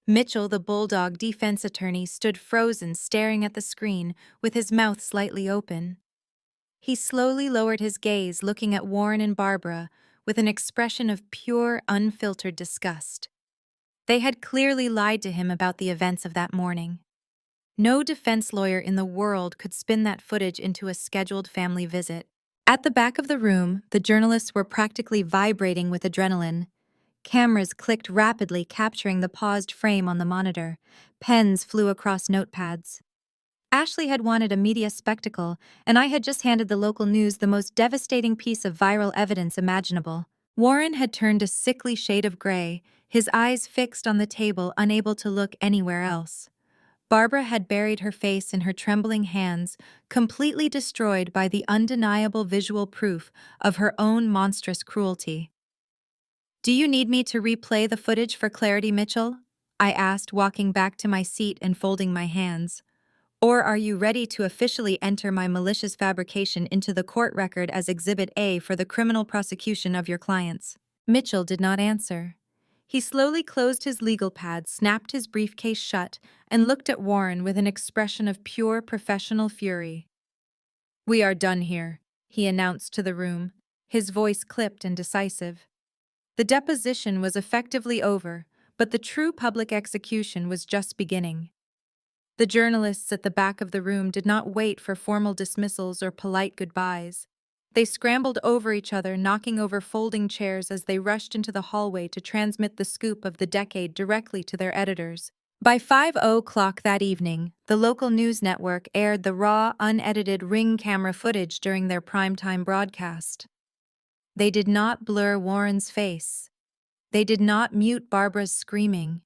Mitchell, the bulldog defense attorney, stood frozen, staring at the screen, with his mouth slightly open. He slowly lowered his gaze, looking at Warren and Barbara with an expression of pure, unfiltered disgust. They had clearly lied to him about the events of that morning. No defense lawyer in the world could spin that footage into a scheduled family visit. At the back of the room, the journalists were practically vibrating with adrenaline. Cameras clicked rapidly, capturing the paused frame on the monitor. Pens flew across notepads. Ashley had wanted a media spectacle, and I had just handed the local news the most devastating piece of viral evidence imaginable. Warren had turned a sickly shade of gray, his eyes fixed on the table, unable to look anywhere else. Barbara had buried her face in her trembling hands, completely destroyed by the undeniable visual proof of her own monstrous cruelty. "Do you need me to replay the footage for clarity, Mitchell?" I asked, walking back to my seat and folding my hands. "Or are you ready to officially enter my malicious fabrication into the court record as Exhibit A for the criminal prosecution of your clients?" Mitchell did not answer. He slowly closed his legal pad, snapped his briefcase shut, and looked at Warren with an expression of pure professional fury. "We are done here," he announced to the room, his voice clipped and decisive. The deposition was effectively over, but the true public execution was just beginning. The journalists at the back of the room did not wait for formal dismissals or polite goodbyes. They scrambled over each other, knocking over folding chairs as they rushed into the hallway to transmit the scoop of the decade directly to their editors. By 5:00 that evening, the local news network aired the raw, unedited Ring camera footage during their primetime broadcast. They did not blur Warren's face. They did not mute Barbara's screaming.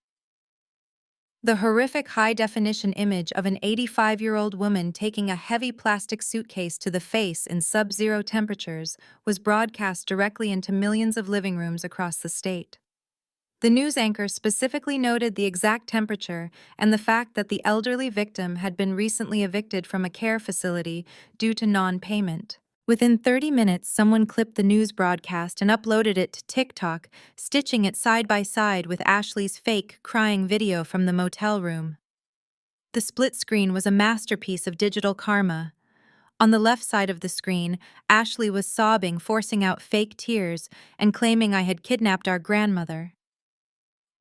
The horrific high-definition image of an 85-year-old woman taking a heavy plastic suitcase to the face in sub-zero temperatures was broadcast directly into millions of living rooms across the state. The news anchor specifically noted the exact temperature and the fact that the elderly victim had been recently evicted from a care facility due to non-payment. Within 30 minutes, someone clipped the news broadcast and uploaded it to TikTok, stitching it side by side with Ashley's fake crying video from the motel room. The split screen was a masterpiece of digital karma. On the left side of the screen, Ashley was sobbing, forcing out fake tears, and claiming I had kidnapped our grandmother.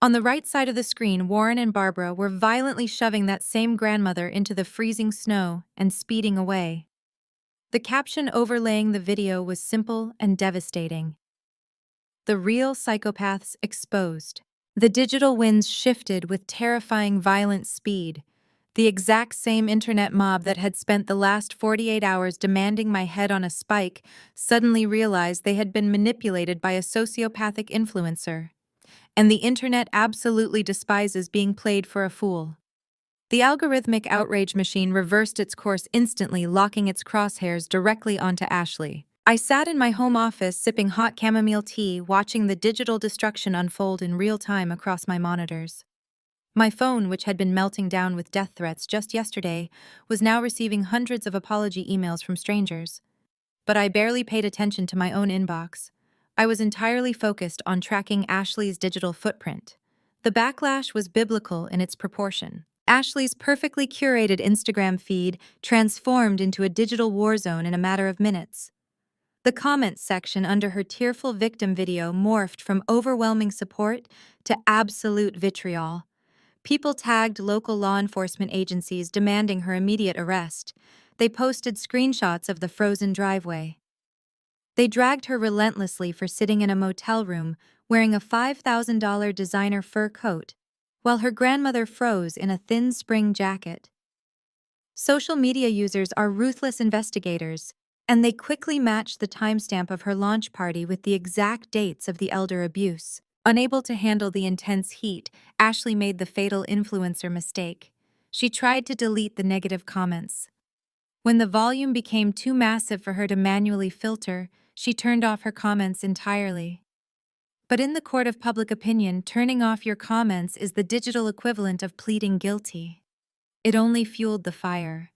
On the right side of the screen, Warren and Barbara were violently shoving that same grandmother into the freezing snow and speeding away. The caption overlaying the video was simple and devastating. "The real psychopaths exposed." The digital winds shifted with terrifying violent speed. The exact same internet mob that had spent the last 48 hours demanding my head on a spike suddenly realized they had been manipulated by a sociopathic influencer. And the internet absolutely despises being played for a fool. The algorithmic outrage machine reversed its course instantly, locking its crosshairs directly onto Ashley. I sat in my home office sipping hot chamomile tea, watching the digital destruction unfold in real time across my monitors. My phone, which had been melting down with death threats just yesterday, was now receiving hundreds of apology emails from strangers. But I barely paid attention to my own inbox. I was entirely focused on tracking Ashley's digital footprint. The backlash was biblical in its proportion. Ashley's perfectly curated Instagram feed transformed into a digital war zone in a matter of minutes. The comments section under her tearful victim video morphed from overwhelming support to absolute vitriol. People tagged local law enforcement agencies demanding her immediate arrest. They posted screenshots of the frozen driveway. They dragged her relentlessly for sitting in a motel room wearing a $5,000 designer fur coat, while her grandmother froze in a thin spring jacket. Social media users are ruthless investigators, and they quickly matched the timestamp of her launch party with the exact dates of the elder abuse. Unable to handle the intense heat, Ashley made the fatal influencer mistake. She tried to delete the negative comments. When the volume became too massive for her to manually filter, she turned off her comments entirely. But in the court of public opinion, turning off your comments is the digital equivalent of pleading guilty. It only fueled the fire.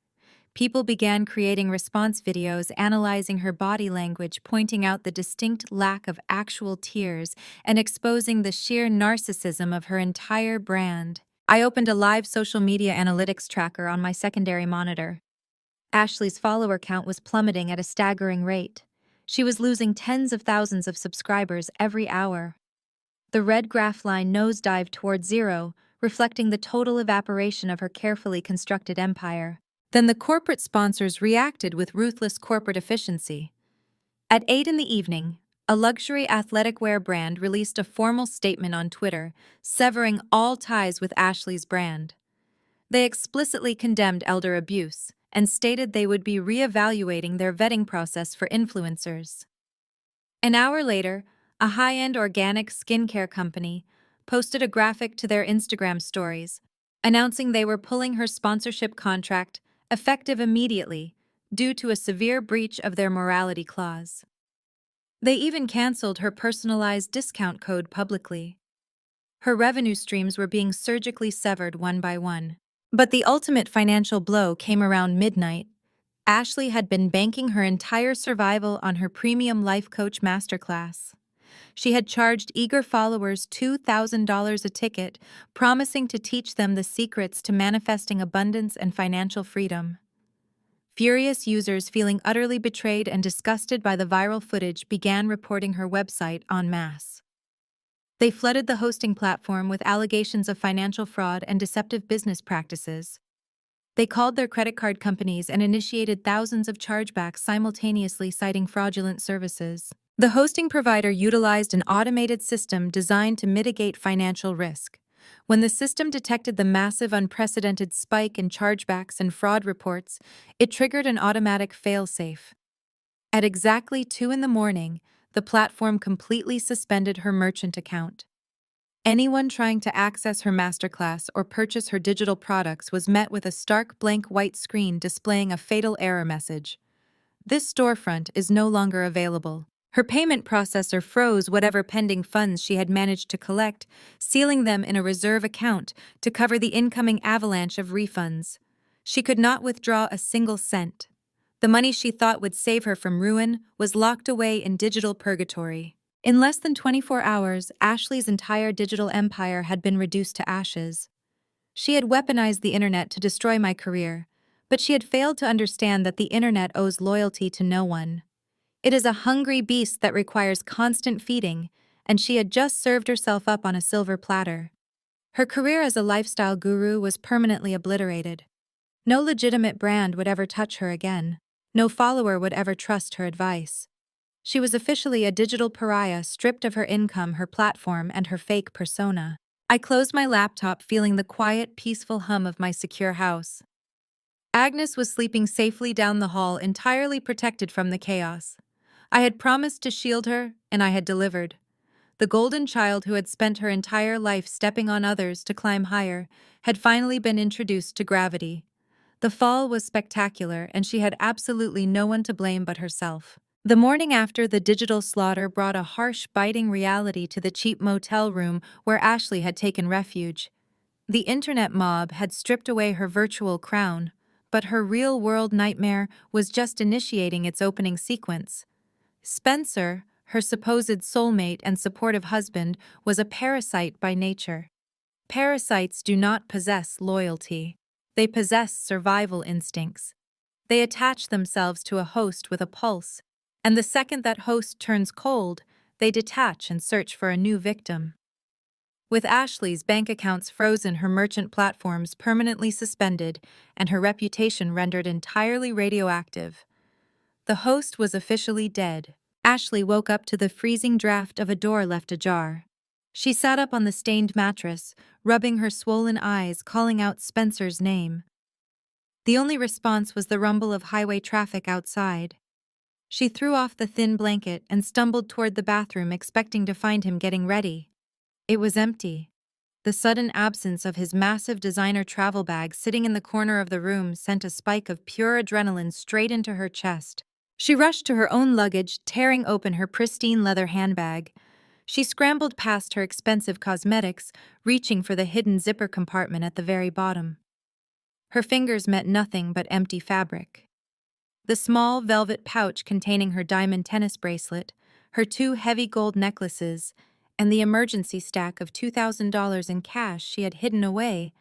People began creating response videos analyzing her body language, pointing out the distinct lack of actual tears, and exposing the sheer narcissism of her entire brand. I opened a live social media analytics tracker on my secondary monitor. Ashley's follower count was plummeting at a staggering rate. She was losing tens of thousands of subscribers every hour. The red graph line nosedived toward zero, reflecting the total evaporation of her carefully constructed empire. Then the corporate sponsors reacted with ruthless corporate efficiency. At 8 in the evening, a luxury athletic wear brand released a formal statement on Twitter, severing all ties with Ashley's brand. They explicitly condemned elder abuse and stated they would be reevaluating their vetting process for influencers. An hour later, a high-end organic skincare company posted a graphic to their Instagram stories, announcing they were pulling her sponsorship contract effective immediately due to a severe breach of their morality clause. They even canceled her personalized discount code publicly. Her revenue streams were being surgically severed one by one. But the ultimate financial blow came around midnight. Ashley had been banking her entire survival on her premium life coach masterclass. She had charged eager followers $2,000 a ticket, promising to teach them the secrets to manifesting abundance and financial freedom. Furious users feeling utterly betrayed and disgusted by the viral footage began reporting her website en masse. They flooded the hosting platform with allegations of financial fraud and deceptive business practices. They called their credit card companies and initiated thousands of chargebacks simultaneously, citing fraudulent services. The hosting provider utilized an automated system designed to mitigate financial risk. When the system detected the massive, unprecedented spike in chargebacks and fraud reports, it triggered an automatic fail-safe. At exactly 2 a.m, the platform completely suspended her merchant account. Anyone trying to access her masterclass or purchase her digital products was met with a stark blank white screen displaying a fatal error message. This storefront is no longer available. Her payment processor froze whatever pending funds she had managed to collect, sealing them in a reserve account to cover the incoming avalanche of refunds. She could not withdraw a single cent. The money she thought would save her from ruin was locked away in digital purgatory. In less than 24 hours, Ashley's entire digital empire had been reduced to ashes. She had weaponized the internet to destroy my career, but she had failed to understand that the internet owes loyalty to no one. It is a hungry beast that requires constant feeding, and she had just served herself up on a silver platter. Her career as a lifestyle guru was permanently obliterated. No legitimate brand would ever touch her again. No follower would ever trust her advice. She was officially a digital pariah, stripped of her income, her platform, and her fake persona. I closed my laptop, feeling the quiet, peaceful hum of my secure house. Agnes was sleeping safely down the hall, entirely protected from the chaos. I had promised to shield her, and I had delivered. The golden child who had spent her entire life stepping on others to climb higher had finally been introduced to gravity. The fall was spectacular, and she had absolutely no one to blame but herself. The morning after the digital slaughter brought a harsh, biting reality to the cheap motel room where Ashley had taken refuge. The internet mob had stripped away her virtual crown, but her real-world nightmare was just initiating its opening sequence. Spencer, her supposed soulmate and supportive husband, was a parasite by nature. Parasites do not possess loyalty. They possess survival instincts. They attach themselves to a host with a pulse, and the second that host turns cold, they detach and search for a new victim. With Ashley's bank accounts frozen, her merchant platforms permanently suspended, and her reputation rendered entirely radioactive, the host was officially dead. Ashley woke up to the freezing draft of a door left ajar. She sat up on the stained mattress, rubbing her swollen eyes, calling out Spencer's name. The only response was the rumble of highway traffic outside. She threw off the thin blanket and stumbled toward the bathroom, expecting to find him getting ready. It was empty. The sudden absence of his massive designer travel bag sitting in the corner of the room sent a spike of pure adrenaline straight into her chest. She rushed to her own luggage, tearing open her pristine leather handbag. She scrambled past her expensive cosmetics, reaching for the hidden zipper compartment at the very bottom. Her fingers met nothing but empty fabric. The small velvet pouch containing her diamond tennis bracelet, her 2 heavy gold necklaces, and the emergency stack of $2,000 in cash she had hidden away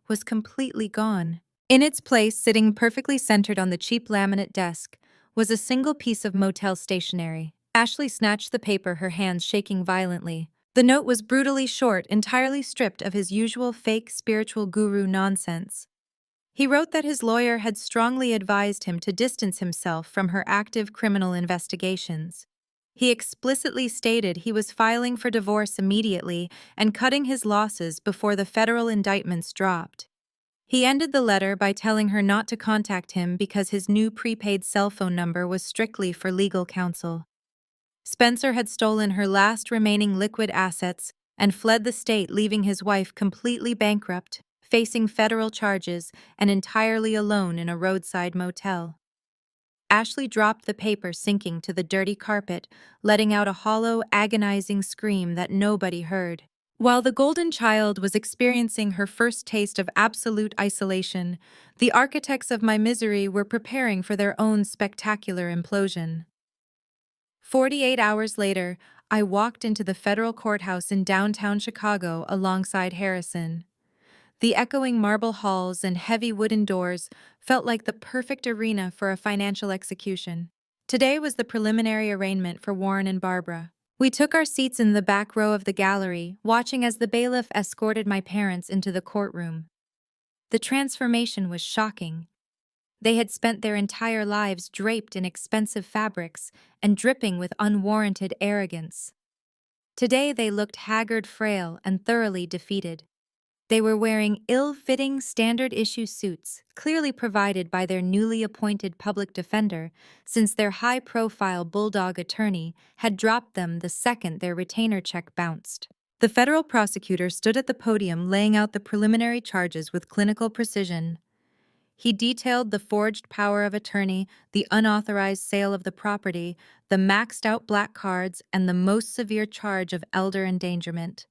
was completely gone. In its place, sitting perfectly centered on the cheap laminate desk, was a single piece of motel stationery. Ashley snatched the paper, her hands shaking violently. The note was brutally short, entirely stripped of his usual fake spiritual guru nonsense. He wrote that his lawyer had strongly advised him to distance himself from her active criminal investigations. He explicitly stated he was filing for divorce immediately and cutting his losses before the federal indictments dropped. He ended the letter by telling her not to contact him because his new prepaid cell phone number was strictly for legal counsel. Spencer had stolen her last remaining liquid assets and fled the state, leaving his wife completely bankrupt, facing federal charges, and entirely alone in a roadside motel. Ashley dropped the paper, sinking to the dirty carpet, letting out a hollow, agonizing scream that nobody heard. While the golden child was experiencing her first taste of absolute isolation, the architects of my misery were preparing for their own spectacular implosion. 48 hours later, I walked into the federal courthouse in downtown Chicago alongside Harrison. The echoing marble halls and heavy wooden doors felt like the perfect arena for a financial execution. Today was the preliminary arraignment for Warren and Barbara. We took our seats in the back row of the gallery, watching as the bailiff escorted my parents into the courtroom. The transformation was shocking. They had spent their entire lives draped in expensive fabrics and dripping with unwarranted arrogance. Today they looked haggard, frail, and thoroughly defeated. They were wearing ill-fitting standard-issue suits, clearly provided by their newly appointed public defender, since their high-profile bulldog attorney had dropped them the second their retainer check bounced. The federal prosecutor stood at the podium laying out the preliminary charges with clinical precision. He detailed the forged power of attorney, the unauthorized sale of the property, the maxed-out black cards, and the most severe charge of elder endangerment.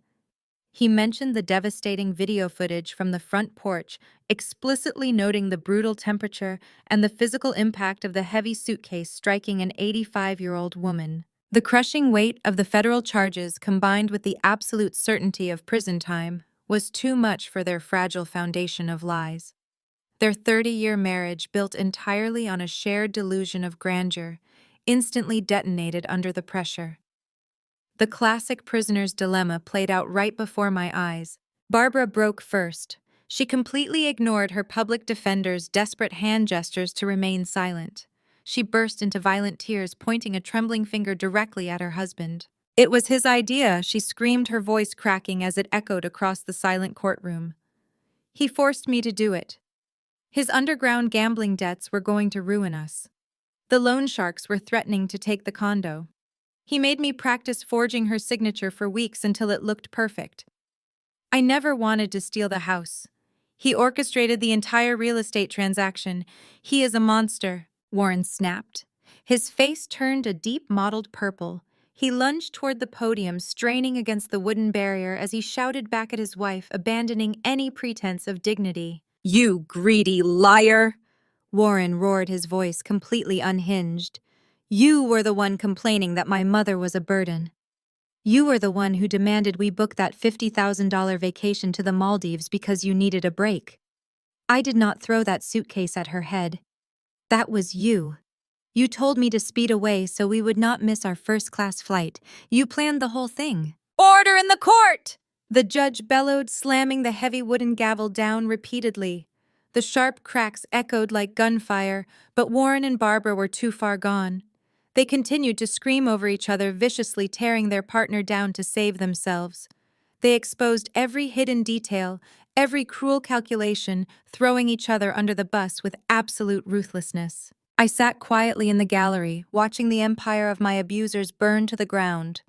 He mentioned the devastating video footage from the front porch, explicitly noting the brutal temperature and the physical impact of the heavy suitcase striking an 85-year-old woman. The crushing weight of the federal charges, combined with the absolute certainty of prison time, was too much for their fragile foundation of lies. Their 30-year marriage, built entirely on a shared delusion of grandeur, instantly detonated under the pressure. The classic prisoner's dilemma played out right before my eyes. Barbara broke first. She completely ignored her public defender's desperate hand gestures to remain silent. She burst into violent tears, pointing a trembling finger directly at her husband. "It was his idea," she screamed, her voice cracking as it echoed across the silent courtroom. "He forced me to do it. His underground gambling debts were going to ruin us. The loan sharks were threatening to take the condo. He made me practice forging her signature for weeks until it looked perfect. I never wanted to steal the house. He orchestrated the entire real estate transaction. He is a monster," Warren snapped. His face turned a deep mottled purple. He lunged toward the podium, straining against the wooden barrier as he shouted back at his wife, abandoning any pretense of dignity. "You greedy liar!" Warren roared, his voice completely unhinged. "You were the one complaining that my mother was a burden. You were the one who demanded we book that $50,000 vacation to the Maldives because you needed a break. I did not throw that suitcase at her head. That was you. You told me to speed away so we would not miss our first-class flight. You planned the whole thing." "Order in the court!" the judge bellowed, slamming the heavy wooden gavel down repeatedly. The sharp cracks echoed like gunfire, but Warren and Barbara were too far gone. They continued to scream over each other, viciously tearing their partner down to save themselves. They exposed every hidden detail, every cruel calculation, throwing each other under the bus with absolute ruthlessness. I sat quietly in the gallery, watching the empire of my abusers burn to the ground.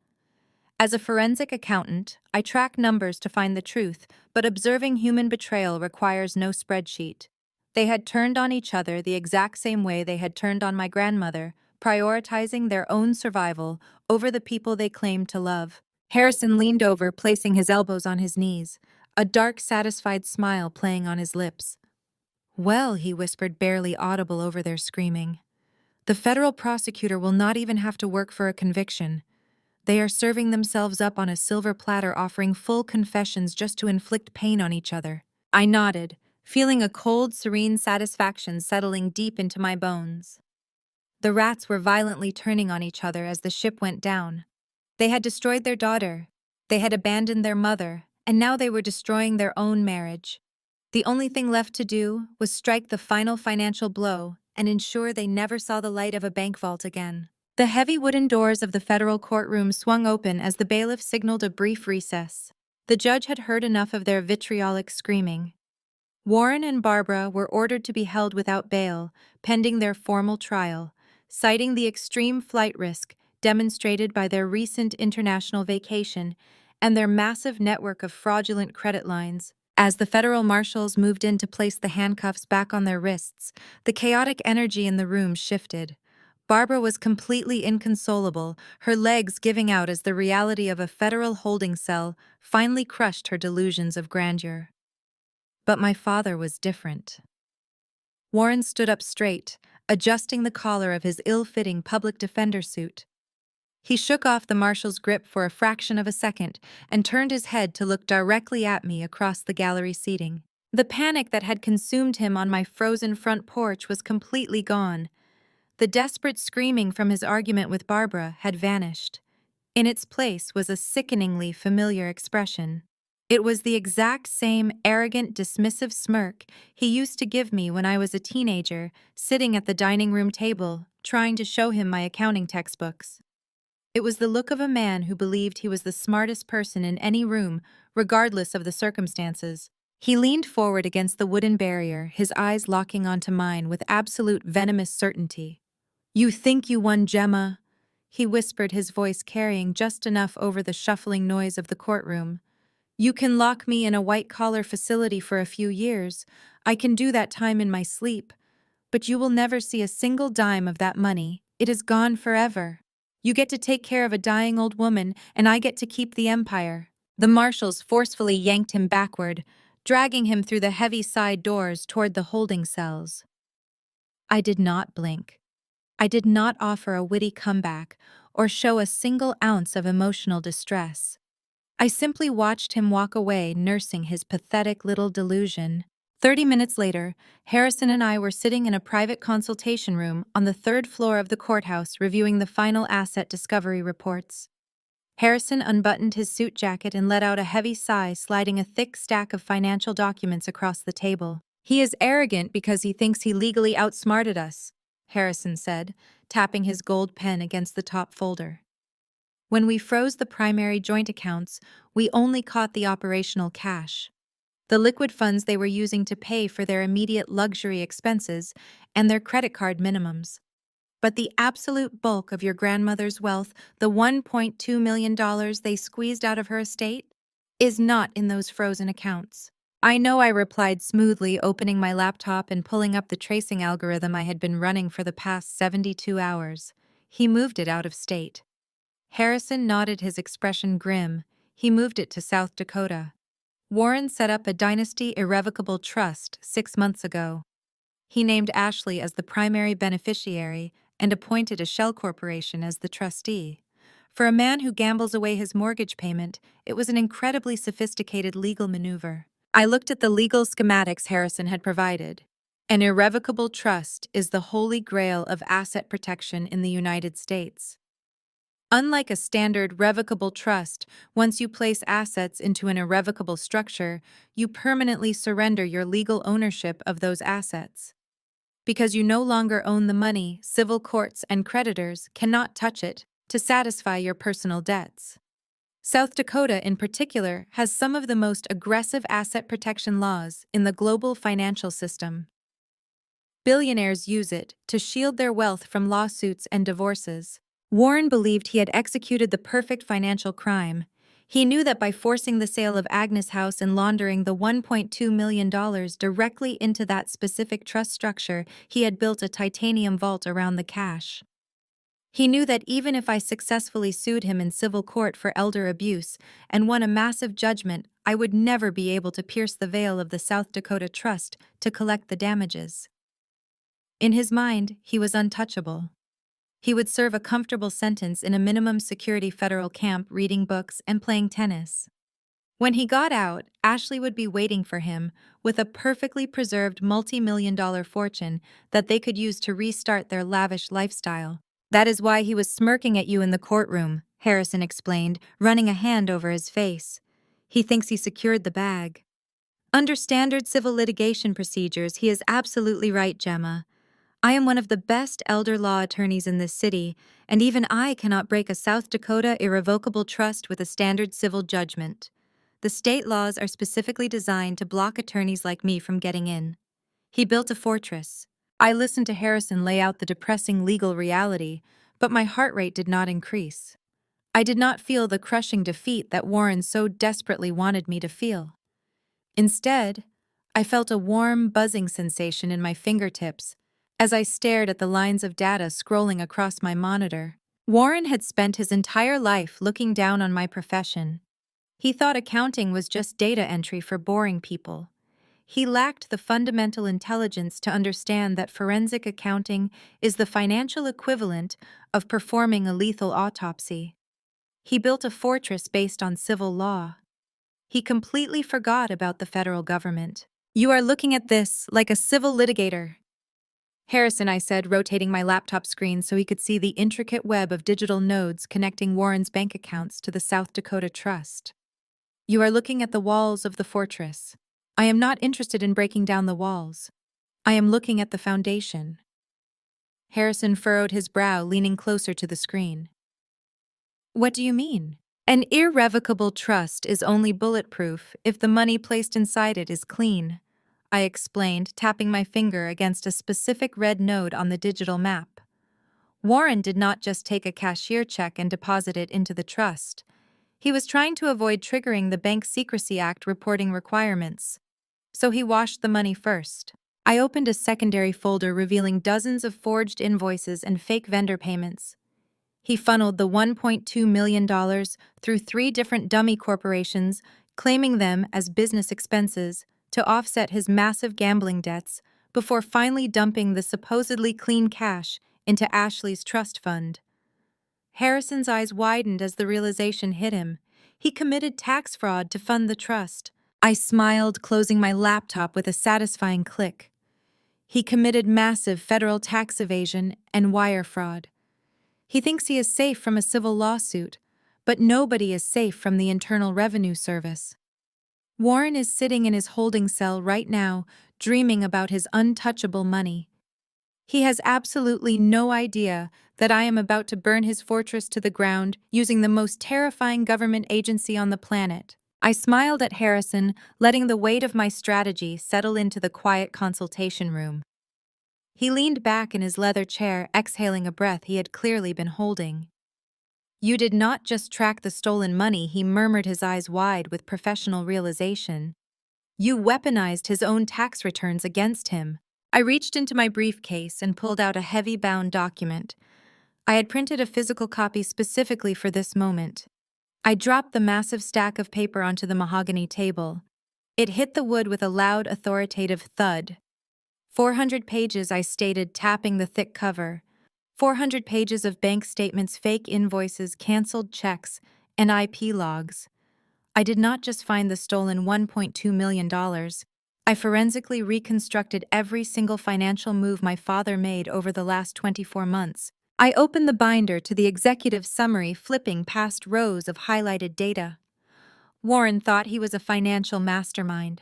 As a forensic accountant, I track numbers to find the truth, but observing human betrayal requires no spreadsheet. They had turned on each other the exact same way they had turned on my grandmother, prioritizing their own survival over the people they claimed to love. Harrison leaned over, placing his elbows on his knees, a dark, satisfied smile playing on his lips. "Well," he whispered, barely audible over their screaming, "the federal prosecutor will not even have to work for a conviction. They are serving themselves up on a silver platter, offering full confessions just to inflict pain on each other." I nodded, feeling a cold, serene satisfaction settling deep into my bones. The rats were violently turning on each other as the ship went down. They had destroyed their daughter, they had abandoned their mother, and now they were destroying their own marriage. The only thing left to do was strike the final financial blow and ensure they never saw the light of a bank vault again. The heavy wooden doors of the federal courtroom swung open as the bailiff signaled a brief recess. The judge had heard enough of their vitriolic screaming. Warren and Barbara were ordered to be held without bail, pending their formal trial, citing the extreme flight risk demonstrated by their recent international vacation and their massive network of fraudulent credit lines. As the federal marshals moved in to place the handcuffs back on their wrists, the chaotic energy in the room shifted. Barbara was completely inconsolable, her legs giving out as the reality of a federal holding cell finally crushed her delusions of grandeur. But my father was different. Warren stood up straight, adjusting the collar of his ill-fitting public defender suit. He shook off the marshal's grip for a fraction of a second and turned his head to look directly at me across the gallery seating. The panic that had consumed him on my frozen front porch was completely gone. The desperate screaming from his argument with Barbara had vanished. In its place was a sickeningly familiar expression. It was the exact same arrogant, dismissive smirk he used to give me when I was a teenager, sitting at the dining room table, trying to show him my accounting textbooks. It was the look of a man who believed he was the smartest person in any room, regardless of the circumstances. He leaned forward against the wooden barrier, his eyes locking onto mine with absolute venomous certainty. "You think you won, Gemma?" he whispered, his voice carrying just enough over the shuffling noise of the courtroom. "You can lock me in a white-collar facility for a few years. I can do that time in my sleep. But you will never see a single dime of that money. It is gone forever. You get to take care of a dying old woman, and I get to keep the empire." The marshals forcefully yanked him backward, dragging him through the heavy side doors toward the holding cells. I did not blink. I did not offer a witty comeback or show a single ounce of emotional distress. I simply watched him walk away, nursing his pathetic little delusion. 30 minutes later, Harrison and I were sitting in a private consultation room on the third floor of the courthouse reviewing the final asset discovery reports. Harrison unbuttoned his suit jacket and let out a heavy sigh, sliding a thick stack of financial documents across the table. "He is arrogant because he thinks he legally outsmarted us," Harrison said, tapping his gold pen against the top folder. "When we froze the primary joint accounts, we only caught the operational cash, the liquid funds they were using to pay for their immediate luxury expenses and their credit card minimums. But the absolute bulk of your grandmother's wealth, the $1.2 million they squeezed out of her estate, is not in those frozen accounts." "I know," I replied smoothly, opening my laptop and pulling up the tracing algorithm I had been running for the past 72 hours. He moved it out of state. Harrison nodded, his expression grim. He moved it to South Dakota. Warren set up a dynasty irrevocable trust 6 months ago. He named Ashley as the primary beneficiary and appointed a shell corporation as the trustee. For a man who gambles away his mortgage payment, it was an incredibly sophisticated legal maneuver. I looked at the legal schematics Harrison had provided. An irrevocable trust is the holy grail of asset protection in the United States. Unlike a standard revocable trust, once you place assets into an irrevocable structure, you permanently surrender your legal ownership of those assets. Because you no longer own the money, civil courts and creditors cannot touch it to satisfy your personal debts. South Dakota, in particular, has some of the most aggressive asset protection laws in the global financial system. Billionaires use it to shield their wealth from lawsuits and divorces. Warren believed he had executed the perfect financial crime. He knew that by forcing the sale of Agnes House and laundering the $1.2 million directly into that specific trust structure, he had built a titanium vault around the cash. He knew that even if I successfully sued him in civil court for elder abuse and won a massive judgment, I would never be able to pierce the veil of the South Dakota Trust to collect the damages. In his mind, he was untouchable. He would serve a comfortable sentence in a minimum security federal camp, reading books and playing tennis. When he got out, Ashley would be waiting for him with a perfectly preserved multi-million-dollar fortune that they could use to restart their lavish lifestyle. "That is why he was smirking at you in the courtroom," Harrison explained, running a hand over his face. "He thinks he secured the bag." "Under standard civil litigation procedures, he is absolutely right, Gemma. I am one of the best elder law attorneys in this city, and even I cannot break a South Dakota irrevocable trust with a standard civil judgment. The state laws are specifically designed to block attorneys like me from getting in. He built a fortress. I listened to Harrison lay out the depressing legal reality, but my heart rate did not increase. I did not feel the crushing defeat that Warren so desperately wanted me to feel. Instead, I felt a warm, buzzing sensation in my fingertips as I stared at the lines of data scrolling across my monitor. Warren had spent his entire life looking down on my profession. He thought accounting was just data entry for boring people. He lacked the fundamental intelligence to understand that forensic accounting is the financial equivalent of performing a lethal autopsy. He built a fortress based on civil law. He completely forgot about the federal government. "You are looking at this like a civil litigator," Harrison, I said, rotating my laptop screen so he could see the intricate web of digital nodes connecting Warren's bank accounts to the South Dakota Trust. "You are looking at the walls of the fortress. I am not interested in breaking down the walls. I am looking at the foundation." Harrison furrowed his brow, leaning closer to the screen. "What do you mean?" "An irrevocable trust is only bulletproof if the money placed inside it is clean," I explained, tapping my finger against a specific red node on the digital map. Warren did not just take a cashier check and deposit it into the trust. He was trying to avoid triggering the Bank Secrecy Act reporting requirements. So he washed the money first. I opened a secondary folder revealing dozens of forged invoices and fake vendor payments. He funneled the $1.2 million through 3 different dummy corporations, claiming them as business expenses to offset his massive gambling debts before finally dumping the supposedly clean cash into Ashley's trust fund. Harrison's eyes widened as the realization hit him. He committed tax fraud to fund the trust. I smiled, closing my laptop with a satisfying click. He committed massive federal tax evasion and wire fraud. He thinks he is safe from a civil lawsuit, but nobody is safe from the Internal Revenue Service. Warren is sitting in his holding cell right now, dreaming about his untouchable money. He has absolutely no idea that I am about to burn his fortress to the ground using the most terrifying government agency on the planet. I smiled at Harrison, letting the weight of my strategy settle into the quiet consultation room. He leaned back in his leather chair, exhaling a breath he had clearly been holding. "You did not just track the stolen money," he murmured, his eyes wide with professional realization. "You weaponized his own tax returns against him." I reached into my briefcase and pulled out a heavy-bound document. I had printed a physical copy specifically for this moment. I dropped the massive stack of paper onto the mahogany table. It hit the wood with a loud, authoritative thud. 400 pages, I stated, tapping the thick cover. 400 pages of bank statements, fake invoices, canceled checks, and IP logs. I did not just find the stolen $1.2 million. I forensically reconstructed every single financial move my father made over the last 24 months. I opened the binder to the executive summary, flipping past rows of highlighted data. Warren thought he was a financial mastermind.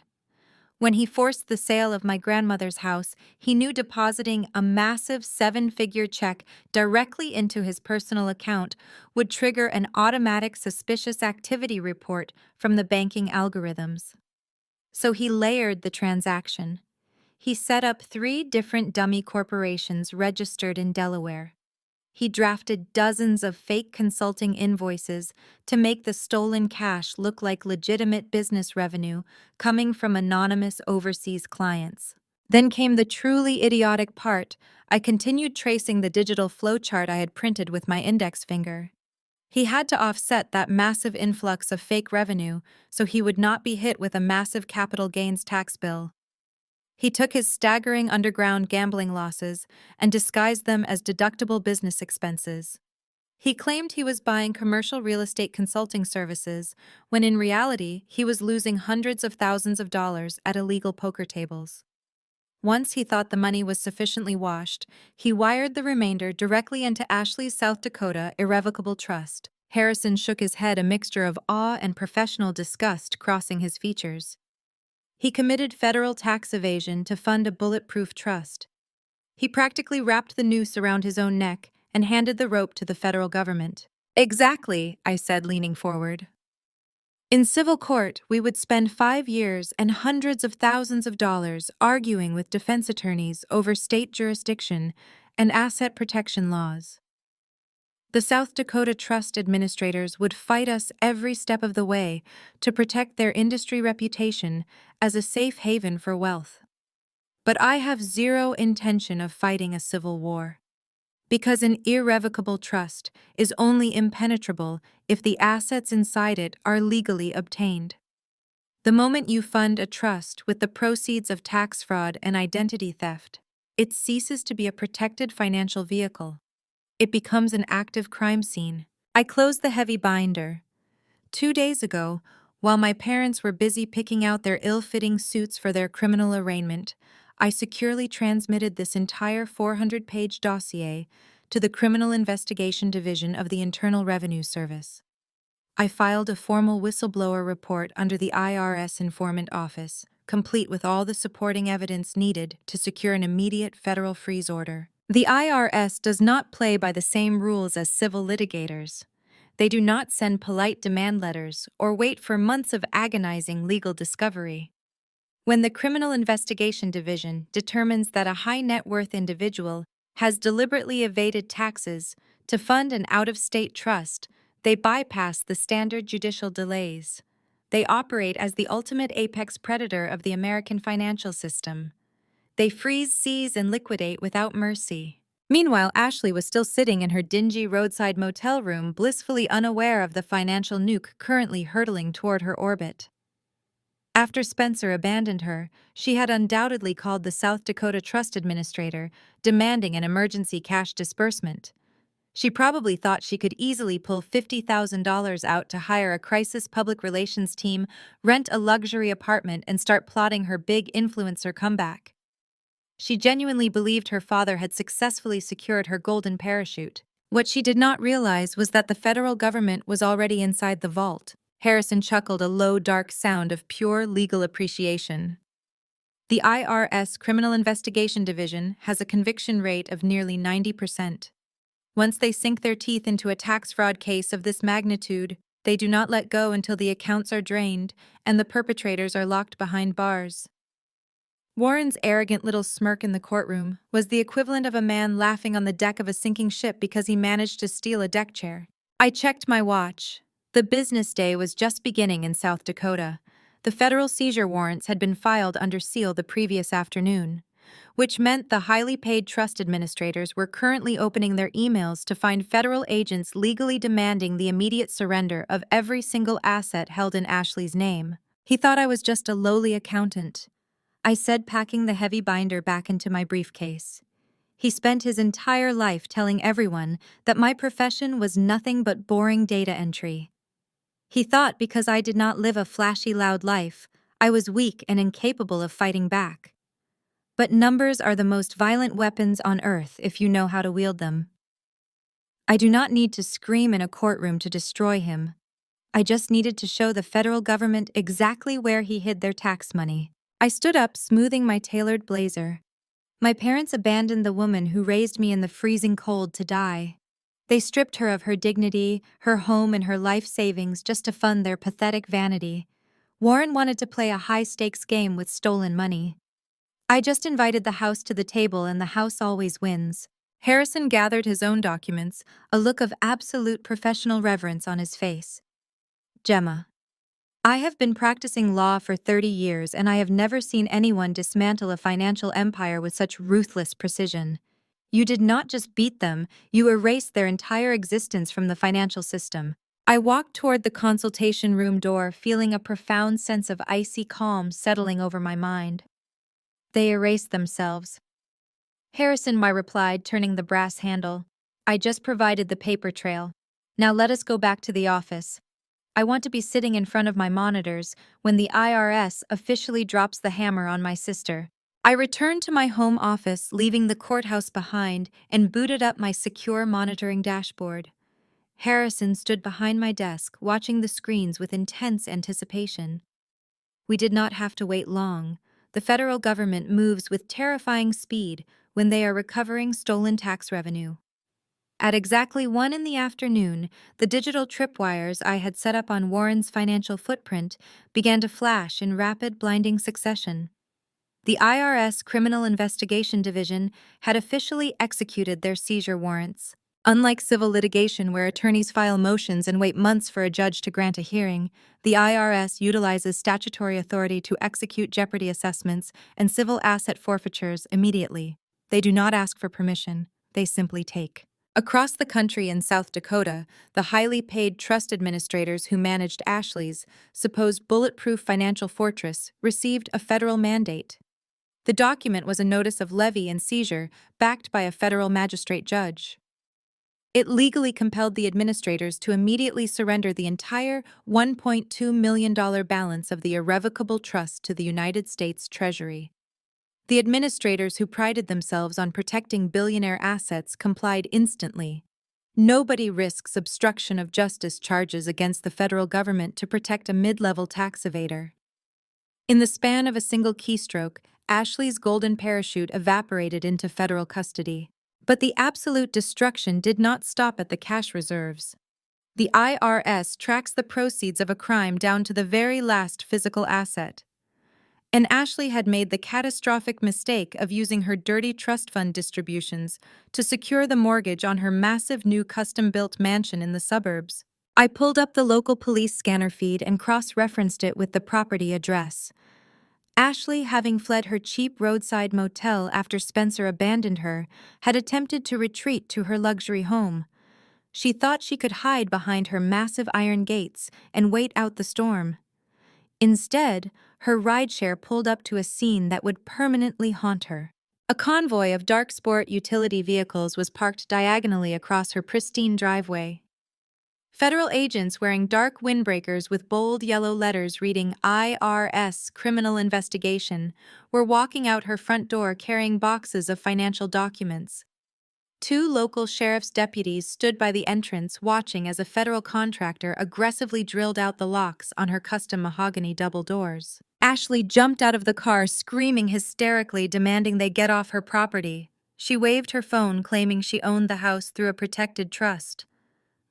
When he forced the sale of my grandmother's house, he knew depositing a massive 7-figure check directly into his personal account would trigger an automatic suspicious activity report from the banking algorithms. So he layered the transaction. He set up 3 different dummy corporations registered in Delaware. He drafted dozens of fake consulting invoices to make the stolen cash look like legitimate business revenue coming from anonymous overseas clients. Then came the truly idiotic part. I continued tracing the digital flowchart I had printed with my index finger. He had to offset that massive influx of fake revenue so he would not be hit with a massive capital gains tax bill. He took his staggering underground gambling losses and disguised them as deductible business expenses. He claimed he was buying commercial real estate consulting services, when in reality he was losing hundreds of thousands of dollars at illegal poker tables. Once he thought the money was sufficiently washed, he wired the remainder directly into Ashley's South Dakota Irrevocable Trust. Harrison shook his head, a mixture of awe and professional disgust crossing his features. He committed federal tax evasion to fund a bulletproof trust. He practically wrapped the noose around his own neck and handed the rope to the federal government. "Exactly," I said, leaning forward. In civil court, we would spend 5 years and hundreds of thousands of dollars arguing with defense attorneys over state jurisdiction and asset protection laws. The South Dakota trust administrators would fight us every step of the way to protect their industry reputation as a safe haven for wealth. But I have zero intention of fighting a civil war, because an irrevocable trust is only impenetrable if the assets inside it are legally obtained. The moment you fund a trust with the proceeds of tax fraud and identity theft, it ceases to be a protected financial vehicle. It becomes an active crime scene. I closed the heavy binder. 2 days ago, while my parents were busy picking out their ill-fitting suits for their criminal arraignment, I securely transmitted this entire 400-page dossier to the Criminal Investigation Division of the Internal Revenue Service. I filed a formal whistleblower report under the IRS Informant Office, complete with all the supporting evidence needed to secure an immediate federal freeze order. The IRS does not play by the same rules as civil litigators. They do not send polite demand letters or wait for months of agonizing legal discovery. When the Criminal Investigation Division determines that a high net worth individual has deliberately evaded taxes to fund an out-of-state trust, they bypass the standard judicial delays. They operate as the ultimate apex predator of the American financial system. They freeze, seize, and liquidate without mercy. Meanwhile, Ashley was still sitting in her dingy roadside motel room, blissfully unaware of the financial nuke currently hurtling toward her orbit. After Spencer abandoned her, she had undoubtedly called the South Dakota Trust Administrator, demanding an emergency cash disbursement. She probably thought she could easily pull $50,000 out to hire a crisis public relations team, rent a luxury apartment, and start plotting her big influencer comeback. She genuinely believed her father had successfully secured her golden parachute. What she did not realize was that the federal government was already inside the vault. Harrison chuckled, a low, dark sound of pure legal appreciation. The IRS Criminal Investigation Division has a conviction rate of nearly 90%. Once they sink their teeth into a tax fraud case of this magnitude, they do not let go until the accounts are drained and the perpetrators are locked behind bars. Warren's arrogant little smirk in the courtroom was the equivalent of a man laughing on the deck of a sinking ship because he managed to steal a deck chair. I checked my watch. The business day was just beginning in South Dakota. The federal seizure warrants had been filed under seal the previous afternoon, which meant the highly paid trust administrators were currently opening their emails to find federal agents legally demanding the immediate surrender of every single asset held in Ashley's name. He thought I was just a lowly accountant, I said, packing the heavy binder back into my briefcase. He spent his entire life telling everyone that my profession was nothing but boring data entry. He thought because I did not live a flashy, loud life, I was weak and incapable of fighting back. But numbers are the most violent weapons on earth if you know how to wield them. I do not need to scream in a courtroom to destroy him. I just needed to show the federal government exactly where he hid their tax money. I stood up, smoothing my tailored blazer. My parents abandoned the woman who raised me in the freezing cold to die. They stripped her of her dignity, her home, and her life savings just to fund their pathetic vanity. Warren wanted to play a high-stakes game with stolen money. I just invited the house to the table, and the house always wins. Harrison gathered his own documents, a look of absolute professional reverence on his face. Gemma. I have been practicing law for 30 years, and I have never seen anyone dismantle a financial empire with such ruthless precision. You did not just beat them, you erased their entire existence from the financial system. I walked toward the consultation room door, feeling a profound sense of icy calm settling over my mind. They erased themselves. Harrison, I replied, turning the brass handle. I just provided the paper trail. Now let us go back to the office. I want to be sitting in front of my monitors when the IRS officially drops the hammer on my sister. I returned to my home office, leaving the courthouse behind, and booted up my secure monitoring dashboard. Harrison stood behind my desk, watching the screens with intense anticipation. We did not have to wait long. The federal government moves with terrifying speed when they are recovering stolen tax revenue. At exactly 1 in the afternoon, the digital tripwires I had set up on Warren's financial footprint began to flash in rapid, blinding succession. The IRS Criminal Investigation Division had officially executed their seizure warrants. Unlike civil litigation where attorneys file motions and wait months for a judge to grant a hearing, the IRS utilizes statutory authority to execute jeopardy assessments and civil asset forfeitures immediately. They do not ask for permission, they simply take. Across the country in South Dakota, the highly paid trust administrators who managed Ashley's supposed bulletproof financial fortress received a federal mandate. The document was a notice of levy and seizure backed by a federal magistrate judge. It legally compelled the administrators to immediately surrender the entire $1.2 million balance of the irrevocable trust to the United States Treasury. The administrators who prided themselves on protecting billionaire assets complied instantly. Nobody risks obstruction of justice charges against the federal government to protect a mid-level tax evader. In the span of a single keystroke, Ashley's golden parachute evaporated into federal custody. But the absolute destruction did not stop at the cash reserves. The IRS tracks the proceeds of a crime down to the very last physical asset. And Ashley had made the catastrophic mistake of using her dirty trust fund distributions to secure the mortgage on her massive new custom-built mansion in the suburbs. I pulled up the local police scanner feed and cross-referenced it with the property address. Ashley, having fled her cheap roadside motel after Spencer abandoned her, had attempted to retreat to her luxury home. She thought she could hide behind her massive iron gates and wait out the storm. Instead, her rideshare pulled up to a scene that would permanently haunt her. A convoy of dark sport utility vehicles was parked diagonally across her pristine driveway. Federal agents wearing dark windbreakers with bold yellow letters reading IRS Criminal Investigation were walking out her front door carrying boxes of financial documents. Two local sheriff's deputies stood by the entrance watching as a federal contractor aggressively drilled out the locks on her custom mahogany double doors. Ashley jumped out of the car screaming hysterically, demanding they get off her property. She waved her phone claiming she owned the house through a protected trust.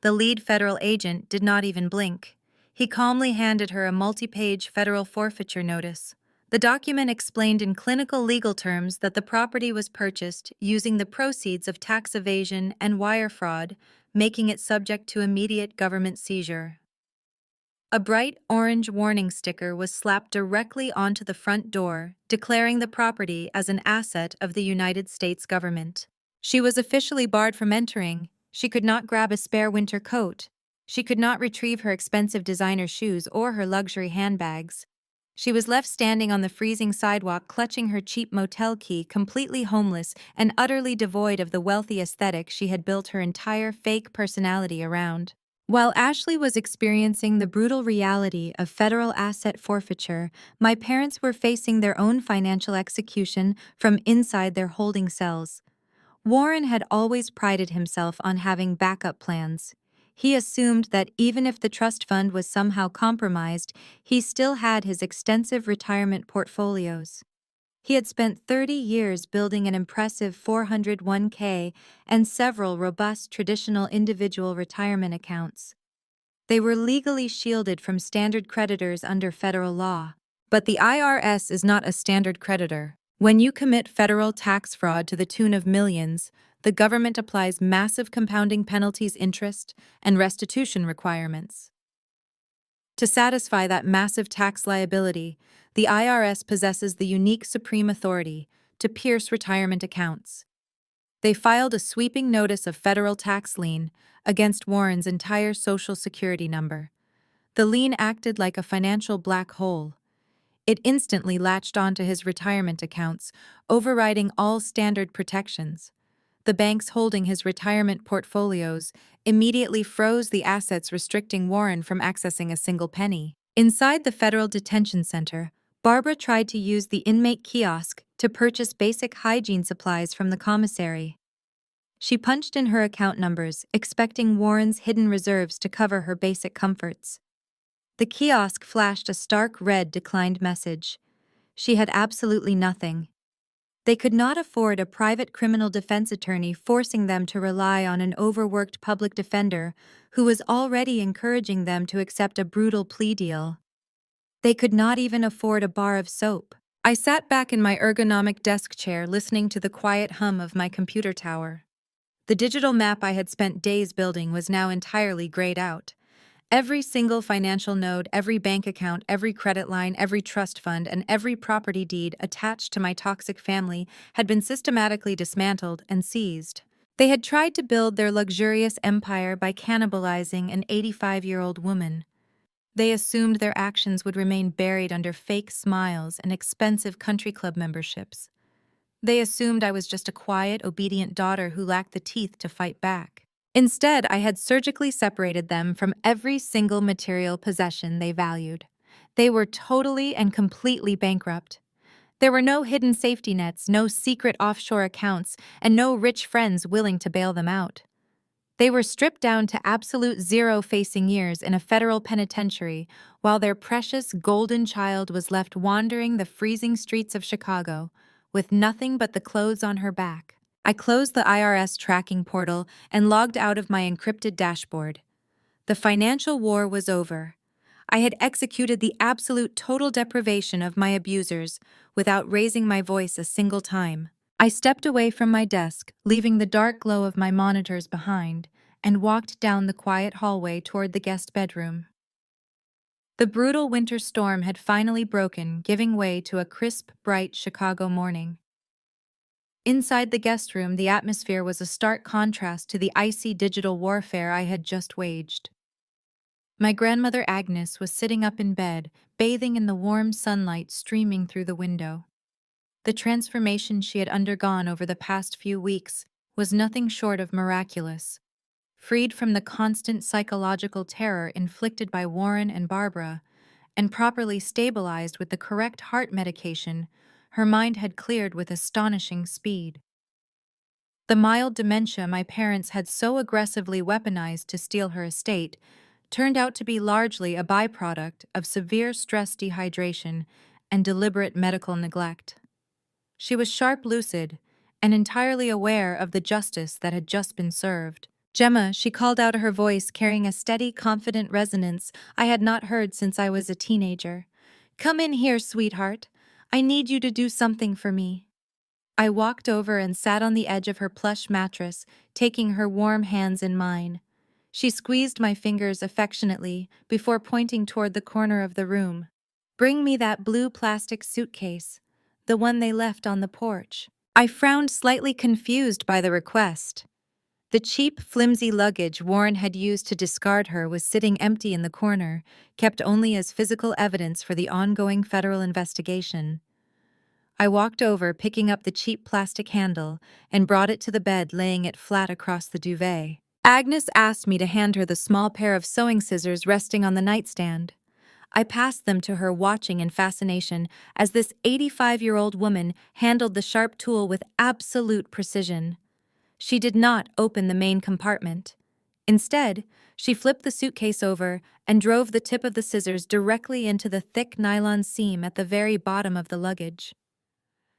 The lead federal agent did not even blink. He calmly handed her a multi-page federal forfeiture notice. The document explained in clinical legal terms that the property was purchased using the proceeds of tax evasion and wire fraud, making it subject to immediate government seizure. A bright orange warning sticker was slapped directly onto the front door, declaring the property as an asset of the United States government. She was officially barred from entering. She could not grab a spare winter coat. She could not retrieve her expensive designer shoes or her luxury handbags. She was left standing on the freezing sidewalk clutching her cheap motel key, completely homeless and utterly devoid of the wealthy aesthetic she had built her entire fake personality around. While Ashley was experiencing the brutal reality of federal asset forfeiture, my parents were facing their own financial execution from inside their holding cells. Warren had always prided himself on having backup plans. He assumed that even if the trust fund was somehow compromised, he still had his extensive retirement portfolios. He had spent 30 years building an impressive 401k and several robust traditional individual retirement accounts. They were legally shielded from standard creditors under federal law. But the IRS is not a standard creditor. When you commit federal tax fraud to the tune of millions, the government applies massive compounding penalties, interest, and restitution requirements. To satisfy that massive tax liability, the IRS possesses the unique supreme authority to pierce retirement accounts. They filed a sweeping notice of federal tax lien against Warren's entire Social Security number. The lien acted like a financial black hole. It instantly latched onto his retirement accounts, overriding all standard protections. The banks holding his retirement portfolios immediately froze the assets, restricting Warren from accessing a single penny. Inside the federal detention center, Barbara tried to use the inmate kiosk to purchase basic hygiene supplies from the commissary. She punched in her account numbers, expecting Warren's hidden reserves to cover her basic comforts. The kiosk flashed a stark red declined message. She had absolutely nothing. They could not afford a private criminal defense attorney forcing them to rely on an overworked public defender who was already encouraging them to accept a brutal plea deal. They could not even afford a bar of soap. I sat back in my ergonomic desk chair listening to the quiet hum of my computer tower. The digital map I had spent days building was now entirely grayed out. Every single financial node, every bank account, every credit line, every trust fund, and every property deed attached to my toxic family had been systematically dismantled and seized. They had tried to build their luxurious empire by cannibalizing an 85-year-old woman. They assumed their actions would remain buried under fake smiles and expensive country club memberships. They assumed I was just a quiet, obedient daughter who lacked the teeth to fight back. Instead, I had surgically separated them from every single material possession they valued. They were totally and completely bankrupt. There were no hidden safety nets, no secret offshore accounts, and no rich friends willing to bail them out. They were stripped down to absolute zero-facing years in a federal penitentiary, while their precious golden child was left wandering the freezing streets of Chicago, with nothing but the clothes on her back. I closed the IRS tracking portal and logged out of my encrypted dashboard. The financial war was over. I had executed the absolute total deprivation of my abusers without raising my voice a single time. I stepped away from my desk, leaving the dark glow of my monitors behind, and walked down the quiet hallway toward the guest bedroom. The brutal winter storm had finally broken, giving way to a crisp, bright Chicago morning. Inside the guest room, the atmosphere was a stark contrast to the icy digital warfare I had just waged. My grandmother Agnes was sitting up in bed, bathing in the warm sunlight streaming through the window. The transformation she had undergone over the past few weeks was nothing short of miraculous. Freed from the constant psychological terror inflicted by Warren and Barbara, and properly stabilized with the correct heart medication, her mind had cleared with astonishing speed. The mild dementia my parents had so aggressively weaponized to steal her estate turned out to be largely a byproduct of severe stress dehydration and deliberate medical neglect. She was sharp lucid and entirely aware of the justice that had just been served. "Gemma," she called out, her voice carrying a steady, confident resonance I had not heard since I was a teenager. "Come in here, sweetheart. I need you to do something for me." I walked over and sat on the edge of her plush mattress, taking her warm hands in mine. She squeezed my fingers affectionately before pointing toward the corner of the room. "Bring me that blue plastic suitcase, the one they left on the porch." I frowned, slightly confused by the request. The cheap, flimsy luggage Warren had used to discard her was sitting empty in the corner, kept only as physical evidence for the ongoing federal investigation. I walked over, picking up the cheap plastic handle, and brought it to the bed, laying it flat across the duvet. Agnes asked me to hand her the small pair of sewing scissors resting on the nightstand. I passed them to her, watching in fascination as this 85-year-old woman handled the sharp tool with absolute precision. She did not open the main compartment. Instead, she flipped the suitcase over and drove the tip of the scissors directly into the thick nylon seam at the very bottom of the luggage.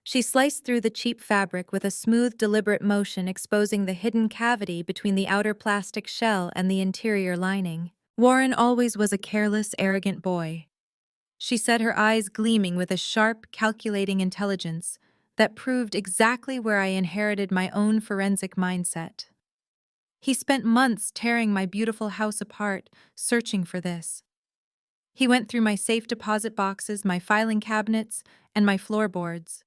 She sliced through the cheap fabric with a smooth, deliberate motion, exposing the hidden cavity between the outer plastic shell and the interior lining. Warren always was a careless, arrogant boy. She said, her eyes gleaming with a sharp, calculating intelligence that proved exactly where I inherited my own forensic mindset. He spent months tearing my beautiful house apart, searching for this. He went through my safe deposit boxes, my filing cabinets, and my floorboards.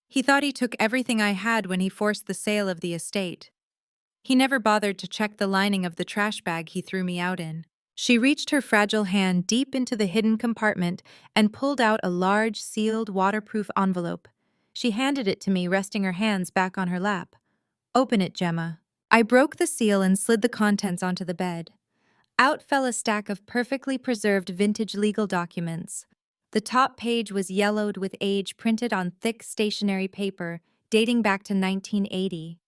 He thought he took everything I had when he forced the sale of the estate. He never bothered to check the lining of the trash bag he threw me out in. She reached her fragile hand deep into the hidden compartment and pulled out a large, sealed, waterproof envelope. She handed it to me, resting her hands back on her lap. "Open it, Gemma." I broke the seal and slid the contents onto the bed. Out fell a stack of perfectly preserved vintage legal documents. The top page was yellowed with age, printed on thick stationery paper dating back to 1980.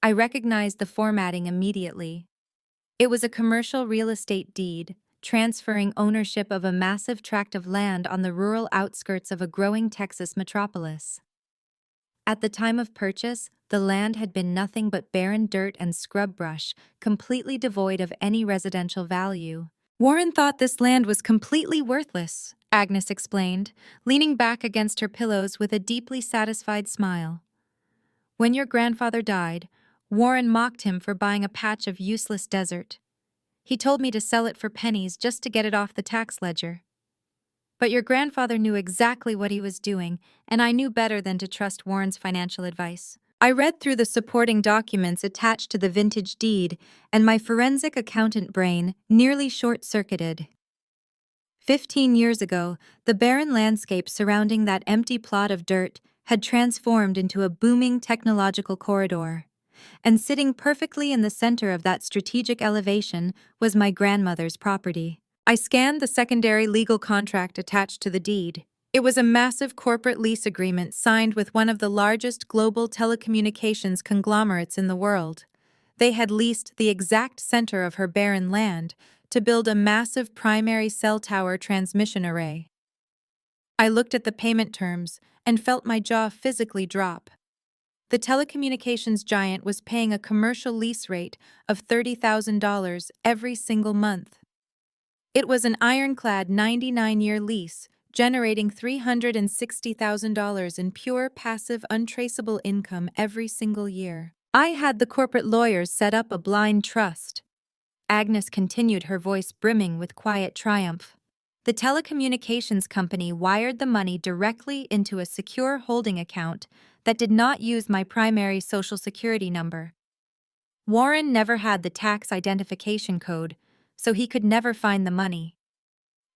I recognized the formatting immediately. It was a commercial real estate deed, transferring ownership of a massive tract of land on the rural outskirts of a growing Texas metropolis. At the time of purchase, the land had been nothing but barren dirt and scrub brush, completely devoid of any residential value. Warren thought this land was completely worthless, Agnes explained, leaning back against her pillows with a deeply satisfied smile. When your grandfather died, Warren mocked him for buying a patch of useless desert. He told me to sell it for pennies just to get it off the tax ledger. But your grandfather knew exactly what he was doing, and I knew better than to trust Warren's financial advice. I read through the supporting documents attached to the vintage deed, and my forensic accountant brain nearly short-circuited. 15 years ago, the barren landscape surrounding that empty plot of dirt had transformed into a booming technological corridor. And sitting perfectly in the center of that strategic elevation was my grandmother's property. I scanned the secondary legal contract attached to the deed. It was a massive corporate lease agreement signed with one of the largest global telecommunications conglomerates in the world. They had leased the exact center of her barren land to build a massive primary cell tower transmission array. I looked at the payment terms and felt my jaw physically drop. The telecommunications giant was paying a commercial lease rate of $30,000 every single month. It was an ironclad 99-year lease, generating $360,000 in pure passive untraceable income every single year. I had the corporate lawyers set up a blind trust. Agnes continued, her voice brimming with quiet triumph. The telecommunications company wired the money directly into a secure holding account that did not use my primary social security number. Warren never had the tax identification code, so he could never find the money.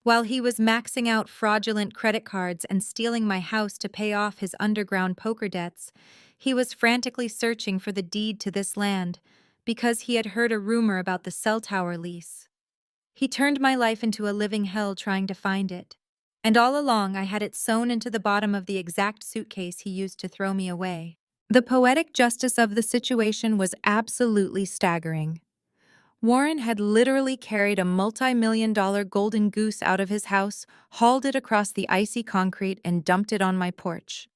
While he was maxing out fraudulent credit cards and stealing my house to pay off his underground poker debts, he was frantically searching for the deed to this land because he had heard a rumor about the cell tower lease. He turned my life into a living hell trying to find it. And all along I had it sewn into the bottom of the exact suitcase he used to throw me away. The poetic justice of the situation was absolutely staggering. Warren had literally carried a multi-million-dollar golden goose out of his house, hauled it across the icy concrete, and dumped it on my porch.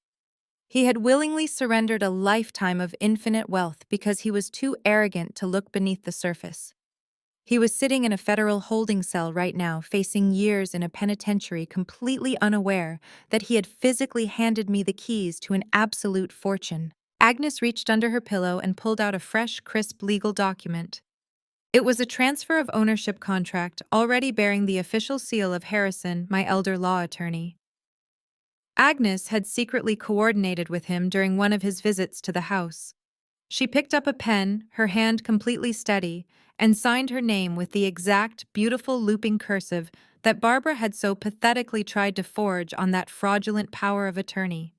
He had willingly surrendered a lifetime of infinite wealth because he was too arrogant to look beneath the surface. He was sitting in a federal holding cell right now, facing years in a penitentiary, completely unaware that he had physically handed me the keys to an absolute fortune. Agnes reached under her pillow and pulled out a fresh, crisp legal document. It was a transfer of ownership contract already bearing the official seal of Harrison, my elder law attorney. Agnes had secretly coordinated with him during one of his visits to the house. She picked up a pen, her hand completely steady, and signed her name with the exact, beautiful looping cursive that Barbara had so pathetically tried to forge on that fraudulent power of attorney.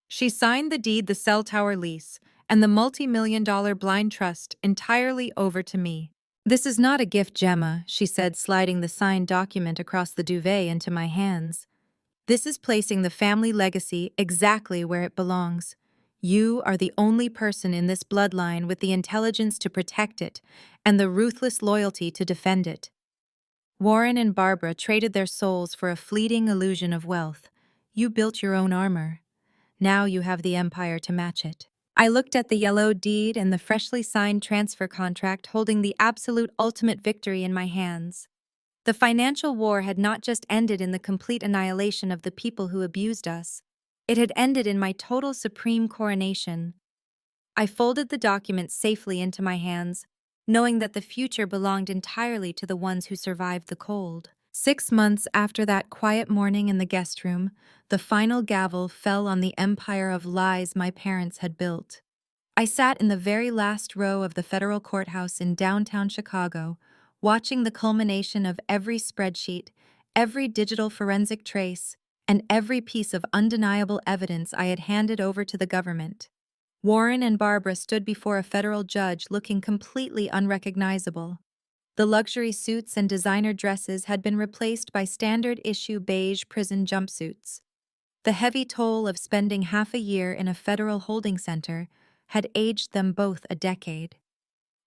She signed the deed, the cell tower lease, and the multi-million-dollar blind trust entirely over to me. "This is not a gift, Gemma," she said, sliding the signed document across the duvet into my hands. "This is placing the family legacy exactly where it belongs. You are the only person in this bloodline with the intelligence to protect it and the ruthless loyalty to defend it." Warren and Barbara traded their souls for a fleeting illusion of wealth. You built your own armor. Now you have the empire to match it. I looked at the yellow deed and the freshly signed transfer contract, holding the absolute ultimate victory in my hands. The financial war had not just ended in the complete annihilation of the people who abused us. It had ended in my total supreme coronation. I folded the document safely into my hands, knowing that the future belonged entirely to the ones who survived the cold. 6 months after that quiet morning in the guest room, the final gavel fell on the empire of lies my parents had built. I sat in the very last row of the federal courthouse in downtown Chicago, watching the culmination of every spreadsheet, every digital forensic trace, and every piece of undeniable evidence I had handed over to the government. Warren and Barbara stood before a federal judge looking completely unrecognizable. The luxury suits and designer dresses had been replaced by standard-issue beige prison jumpsuits. The heavy toll of spending half a year in a federal holding center had aged them both a decade.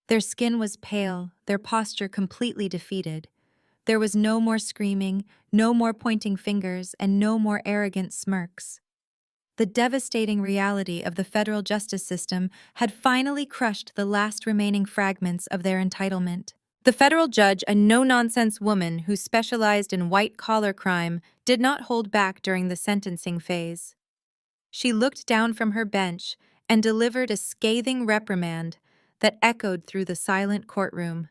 Their skin was pale, their posture completely defeated. There was no more screaming, no more pointing fingers, and no more arrogant smirks. The devastating reality of the federal justice system had finally crushed the last remaining fragments of their entitlement. The federal judge, a no-nonsense woman who specialized in white-collar crime, did not hold back during the sentencing phase. She looked down from her bench and delivered a scathing reprimand that echoed through the silent courtroom.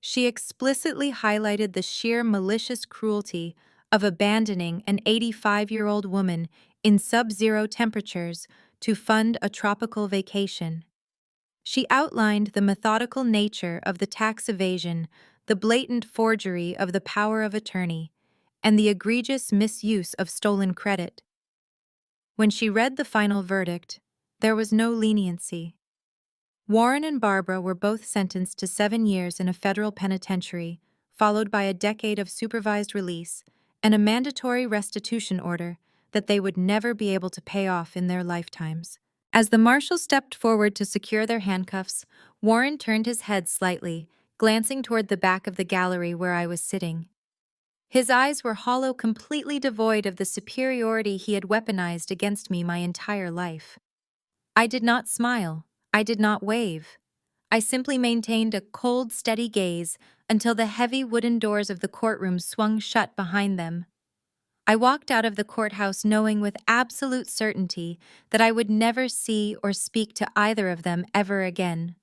She explicitly highlighted the sheer malicious cruelty of abandoning an 85-year-old woman in sub-zero temperatures to fund a tropical vacation. She outlined the methodical nature of the tax evasion, the blatant forgery of the power of attorney, and the egregious misuse of stolen credit. When she read the final verdict, there was no leniency. Warren and Barbara were both sentenced to 7 years in a federal penitentiary, followed by a decade of supervised release and a mandatory restitution order that they would never be able to pay off in their lifetimes. As the marshal stepped forward to secure their handcuffs, Warren turned his head slightly, glancing toward the back of the gallery where I was sitting. His eyes were hollow, completely devoid of the superiority he had weaponized against me my entire life. I did not smile. I did not wave. I simply maintained a cold, steady gaze until the heavy wooden doors of the courtroom swung shut behind them. I walked out of the courthouse knowing with absolute certainty that I would never see or speak to either of them ever again.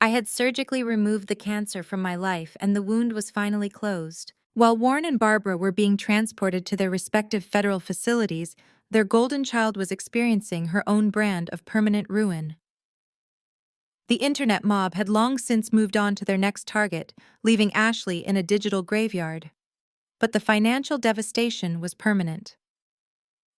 I had surgically removed the cancer from my life and the wound was finally closed. While Warren and Barbara were being transported to their respective federal facilities, their golden child was experiencing her own brand of permanent ruin. The internet mob had long since moved on to their next target, leaving Ashley in a digital graveyard. But the financial devastation was permanent.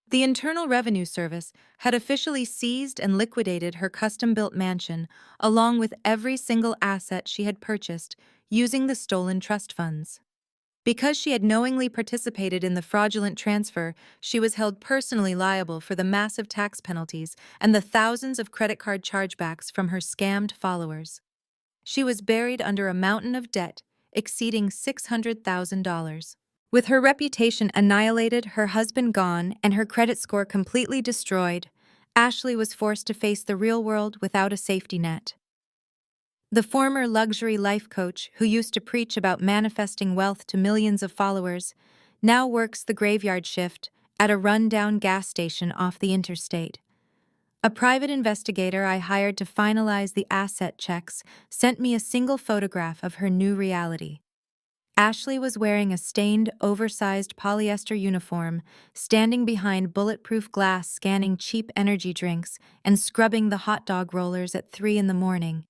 The Internal Revenue Service had officially seized and liquidated her custom-built mansion, along with every single asset she had purchased, using the stolen trust funds. Because she had knowingly participated in the fraudulent transfer, she was held personally liable for the massive tax penalties and the thousands of credit card chargebacks from her scammed followers. She was buried under a mountain of debt exceeding $600,000. With her reputation annihilated, her husband gone, and her credit score completely destroyed, Ashley was forced to face the real world without a safety net. The former luxury life coach, who used to preach about manifesting wealth to millions of followers, now works the graveyard shift at a run-down gas station off the interstate. A private investigator I hired to finalize the asset checks sent me a single photograph of her new reality. Ashley was wearing a stained, oversized polyester uniform, standing behind bulletproof glass scanning cheap energy drinks and scrubbing the hot dog rollers at 3 in the morning.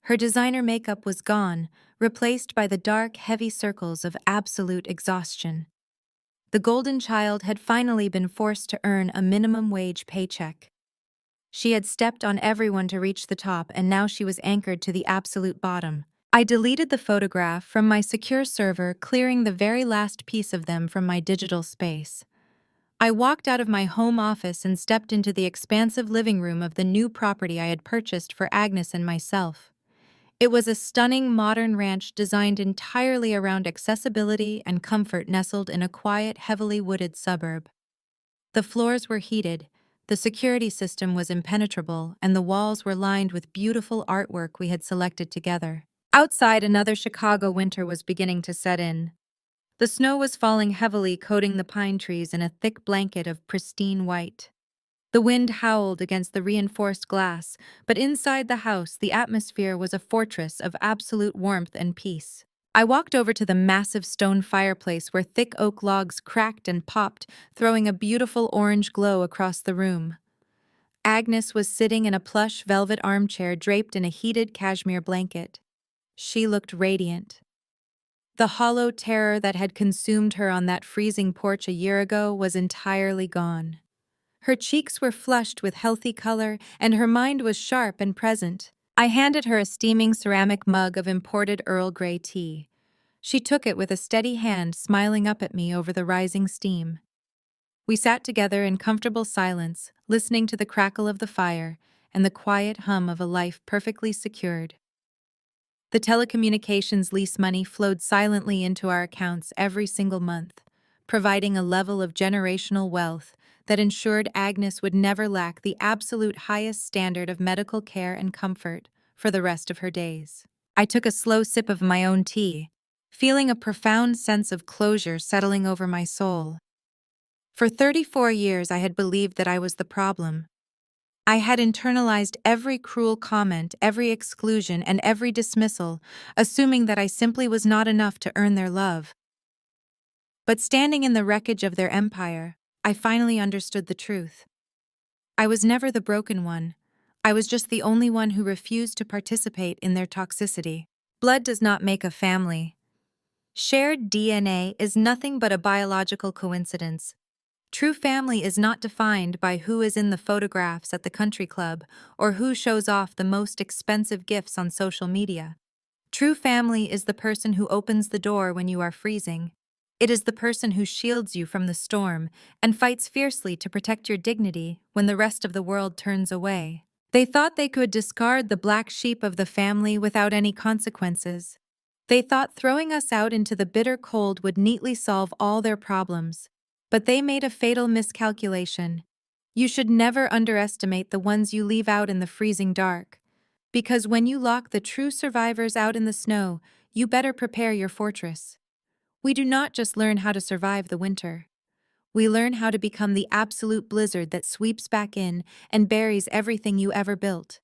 Her designer makeup was gone, replaced by the dark, heavy circles of absolute exhaustion. The golden child had finally been forced to earn a minimum wage paycheck. She had stepped on everyone to reach the top, and now she was anchored to the absolute bottom. I deleted the photograph from my secure server, clearing the very last piece of them from my digital space. I walked out of my home office and stepped into the expansive living room of the new property I had purchased for Agnes and myself. It was a stunning modern ranch designed entirely around accessibility and comfort, nestled in a quiet, heavily wooded suburb. The floors were heated, the security system was impenetrable, and the walls were lined with beautiful artwork we had selected together. Outside, another Chicago winter was beginning to set in. The snow was falling heavily, coating the pine trees in a thick blanket of pristine white. The wind howled against the reinforced glass, but inside the house, the atmosphere was a fortress of absolute warmth and peace. I walked over to the massive stone fireplace where thick oak logs cracked and popped, throwing a beautiful orange glow across the room. Agnes was sitting in a plush velvet armchair draped in a heated cashmere blanket. She looked radiant. The hollow terror that had consumed her on that freezing porch a year ago was entirely gone. Her cheeks were flushed with healthy color, and her mind was sharp and present. I handed her a steaming ceramic mug of imported Earl Grey tea. She took it with a steady hand, smiling up at me over the rising steam. We sat together in comfortable silence, listening to the crackle of the fire and the quiet hum of a life perfectly secured. The telecommunications lease money flowed silently into our accounts every single month, providing a level of generational wealth that ensured Agnes would never lack the absolute highest standard of medical care and comfort for the rest of her days. I took a slow sip of my own tea, feeling a profound sense of closure settling over my soul. For 34 years, I had believed that I was the problem. I had internalized every cruel comment, every exclusion, and every dismissal, assuming that I simply was not enough to earn their love. But standing in the wreckage of their empire, I finally understood the truth. I was never the broken one. I was just the only one who refused to participate in their toxicity. Blood does not make a family. Shared DNA is nothing but a biological coincidence. True family is not defined by who is in the photographs at the country club or who shows off the most expensive gifts on social media. True family is the person who opens the door when you are freezing. It is the person who shields you from the storm and fights fiercely to protect your dignity when the rest of the world turns away. They thought they could discard the black sheep of the family without any consequences. They thought throwing us out into the bitter cold would neatly solve all their problems. But they made a fatal miscalculation. You should never underestimate the ones you leave out in the freezing dark. Because when you lock the true survivors out in the snow, you better prepare your fortress. We do not just learn how to survive the winter. We learn how to become the absolute blizzard that sweeps back in and buries everything you ever built.